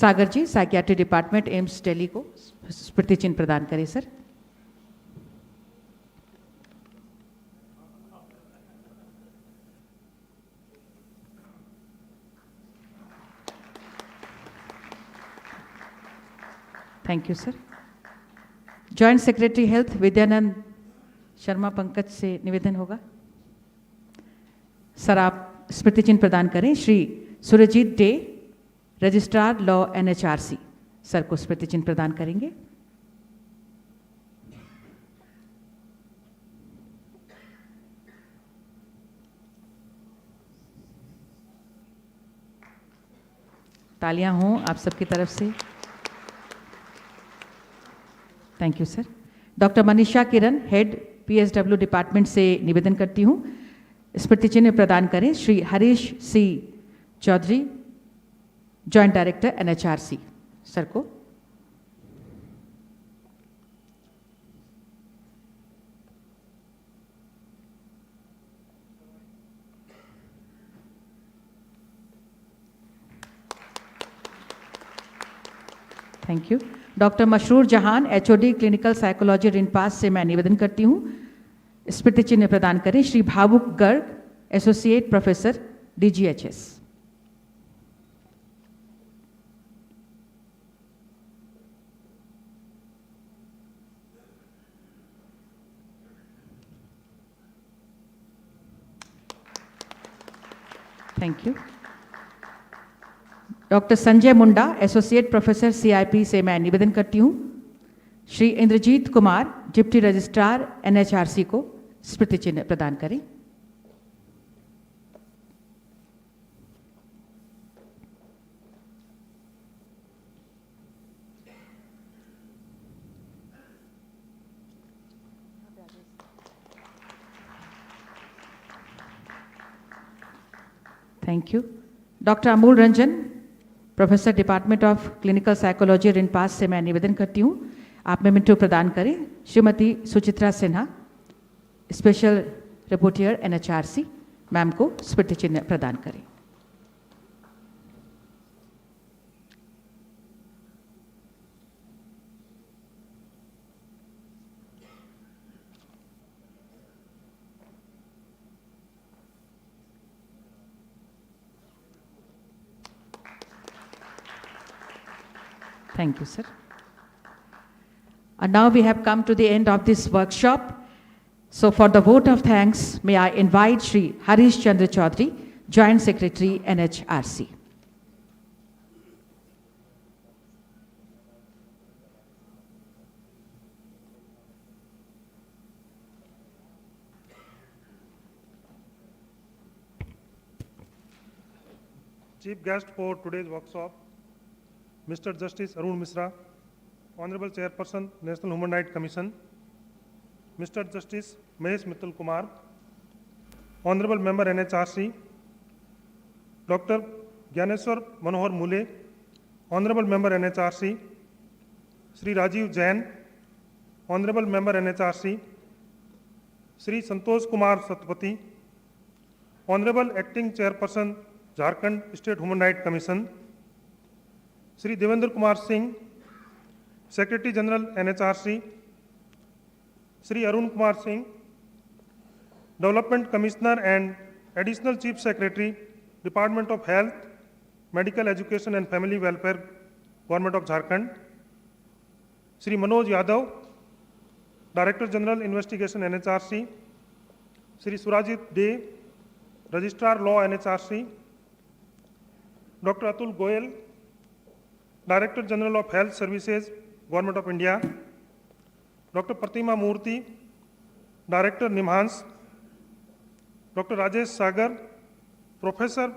Sagar ji psychiatry department AIIMS Delhi को स्मृति चिन्ह प्रदान करें sir. Thank you sir. Joint secretary health Vidyanand Sharma Pankaj से निवेदन होगा। सर आप स्मृति चिन्ह प्रदान करें Shri Surajit De, registrar law NHRC sir को स्मृति चिन्ह प्रदान करेंगे। तालियां हों आप सबकी तरफ से। Thank you sir. Doctor Manisha Kiran head PSW department से निवेदन करती हूं स्मृति चिन्ह प्रदान करें Shri Harish C Chaudhary, joint director NHRC sir को। Thank you. Doctor Mashroor Jahan HOD clinical psychology RINPAS से मैं निवेदन करती हूं स्मृति चिन्ह प्रदान करें Shri Bhavuk Garg, associate professor DGHS. Thank you. Doctor Sanjay Munda associate professor CIP से मैं निवेदन करती हूं Shri Indrajit Kumar deputy registrar NHRC को स्मृति चिन्ह प्रदान करें। Thank you. Doctor Amul Ranjan professor department of clinical psychology RINPAS से मैं निवेदन करती हूँ आप में मिनटों प्रदान करें। Shrimati Suchitra Sinha, special reporter NHRC, ma'am को स्मृति चिन्ह प्रदान करें। Thank you, sir. And now we have come to the end of this workshop. So for the vote of thanks, may I invite Shri Harish Chandra Chaudhary, Joint Secretary, NHRC. Chief guest for today's workshop, Mr. Justice Arun Misra, Honorable Chairperson, National Human Rights Commission, Mr. Justice Mahesh Mittal Kumar, Honorable Member NHRC, Dr. Gyaneshwar Manohar Mule, Honorable Member NHRC, Sri Rajiv Jain, Honorable Member NHRC, Sri Santosh Kumar Satpathy, Honorable Acting Chairperson, Jharkhand State Human Rights Commission, Sri Devendra Kumar Singh, Secretary General NHRC, Sri Arun Kumar Singh, Development Commissioner and Additional Chief Secretary, Department of Health, Medical Education and Family Welfare, Government of Jharkhand, Sri Manoj Yadav, Director General Investigation NHRC, Sri Surajit De, Registrar Law NHRC, Dr. Atul Goyal, Director General of Health Services, Government of India, Dr. Pratima Murthy, Director NIMHANS, Dr. Rajesh Sagar, Professor,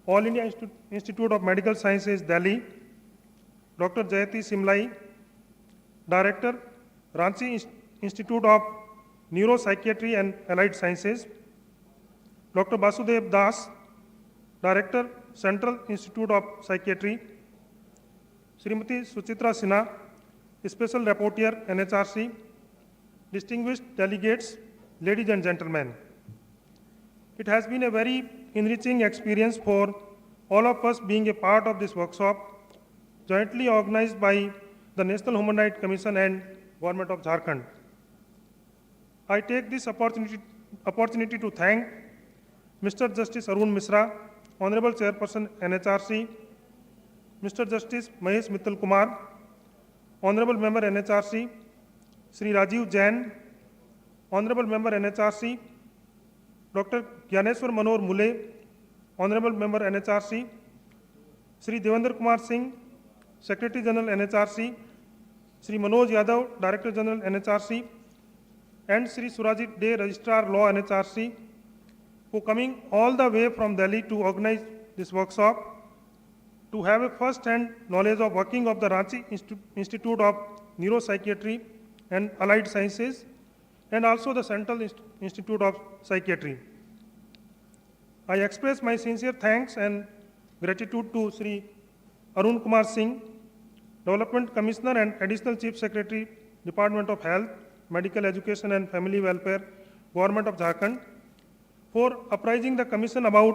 All India Institute of Medical Sciences, Delhi, Dr. Jayati Simlai, Director, Ranchi Institute of Neuropsychiatry and Allied Sciences, Dr. Basudev Das, Director, Central Institute of Psychiatry, Srimati Suchitra Sinha, Special Rapporteur, NHRC, distinguished delegates, ladies and gentlemen. It has been a very enriching experience for all of us being a part of this workshop, jointly organized by the National Human Rights Commission and Government of Jharkhand. I take this opportunity to thank Mr. Justice Arun Misra, Honorable Chairperson NHRC, Mr. Justice Mahesh Mittal Kumar, Honorable Member NHRC, Sri Rajiv Jain, Honorable Member NHRC, Dr. Gyaneshwar Manohar Mule, Honorable Member NHRC, Sri Devendra Kumar Singh, Secretary General NHRC, Sri Manoj Yadav, Director General NHRC, and Sri Surajit De, Registrar Law NHRC, for coming all the way from Delhi to organize this workshop, to have a first-hand knowledge of working of the Ranchi Institute of Neuropsychiatry and Allied Sciences, and also the Central Institute of Psychiatry. I express my sincere thanks and gratitude to Sri Arun Kumar Singh, Development Commissioner and Additional Chief Secretary, Department of Health, Medical Education and Family Welfare, Government of Jharkhand, for apprising the Commission about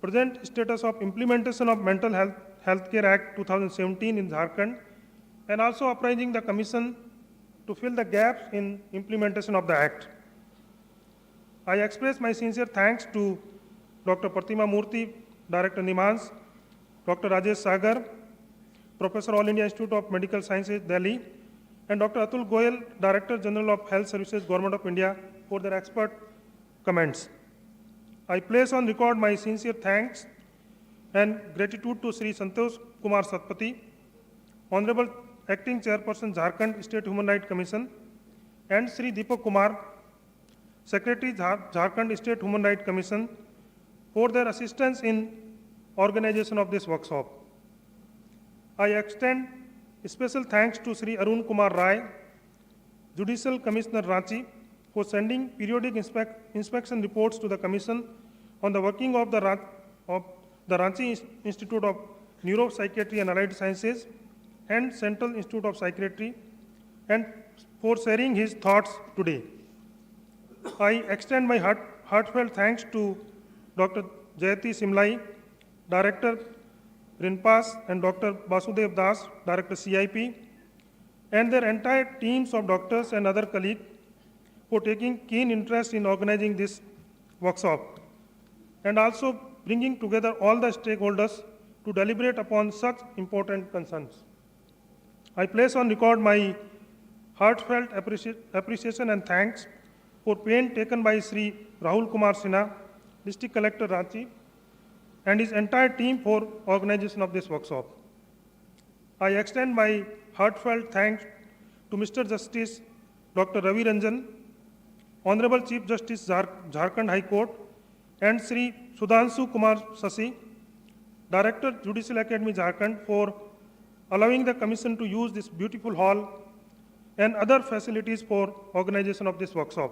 present status of implementation of Mental Healthcare Act 2017 in Jharkhand, and also apprising the Commission to fill the gaps in implementation of the Act. I express my sincere thanks to Dr. Pratima Murthy, Director NIMHANS, Dr. Rajesh Sagar, Professor, All India Institute of Medical Sciences, Delhi, and Dr. Atul Goyal, Director General of Health Services, Government of India, for their expert comments. I place on record my sincere thanks and gratitude to Sri Santosh Kumar Satpathy, Honorable Acting Chairperson, Jharkhand State Human Rights Commission, and Sri Deepak Kumar, Secretary, Jharkhand State Human Rights Commission, for their assistance in organization of this workshop. I extend special thanks to Sri Arun Kumar Rai, Judicial Commissioner Ranchi, for sending periodic inspection reports to the Commission on the working of the Ranchi Institute of Neuropsychiatry and Allied Sciences, and Central Institute of Psychiatry, and for sharing his thoughts today. I extend my heartfelt thanks to Dr. Jayati Simlai, Director Rinpass, and Dr. Basudev Das, Director CIP, and their entire teams of doctors and other colleagues for taking keen interest in organizing this workshop, and also bringing together all the stakeholders to deliberate upon such important concerns. I place on record my heartfelt appreciation and thanks for pain taken by Sri Rahul Kumar Sinha, District Collector Ranchi, and his entire team for organization of this workshop. I extend my heartfelt thanks to Mr. Justice Dr. Ravi Ranjan, Honorable Chief Justice Jharkhand High Court, and Sri Sudhanshu Kumar Sasi, Director Judicial Academy Jharkhand, for allowing the Commission to use this beautiful hall and other facilities for organization of this workshop.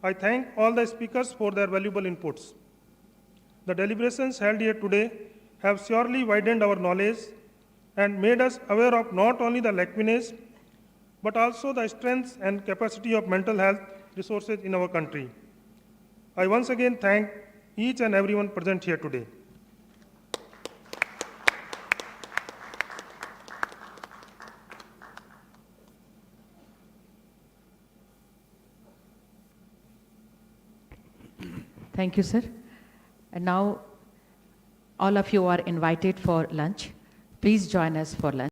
I thank all the speakers for their valuable inputs. The deliberations held here today have surely widened our knowledge and made us aware of not only the lacunae, but also the strengths and capacity of mental health resources in our country. I once again thank each and everyone present here today. Thank you, sir. And now all of you are invited for lunch. Please join us for lunch.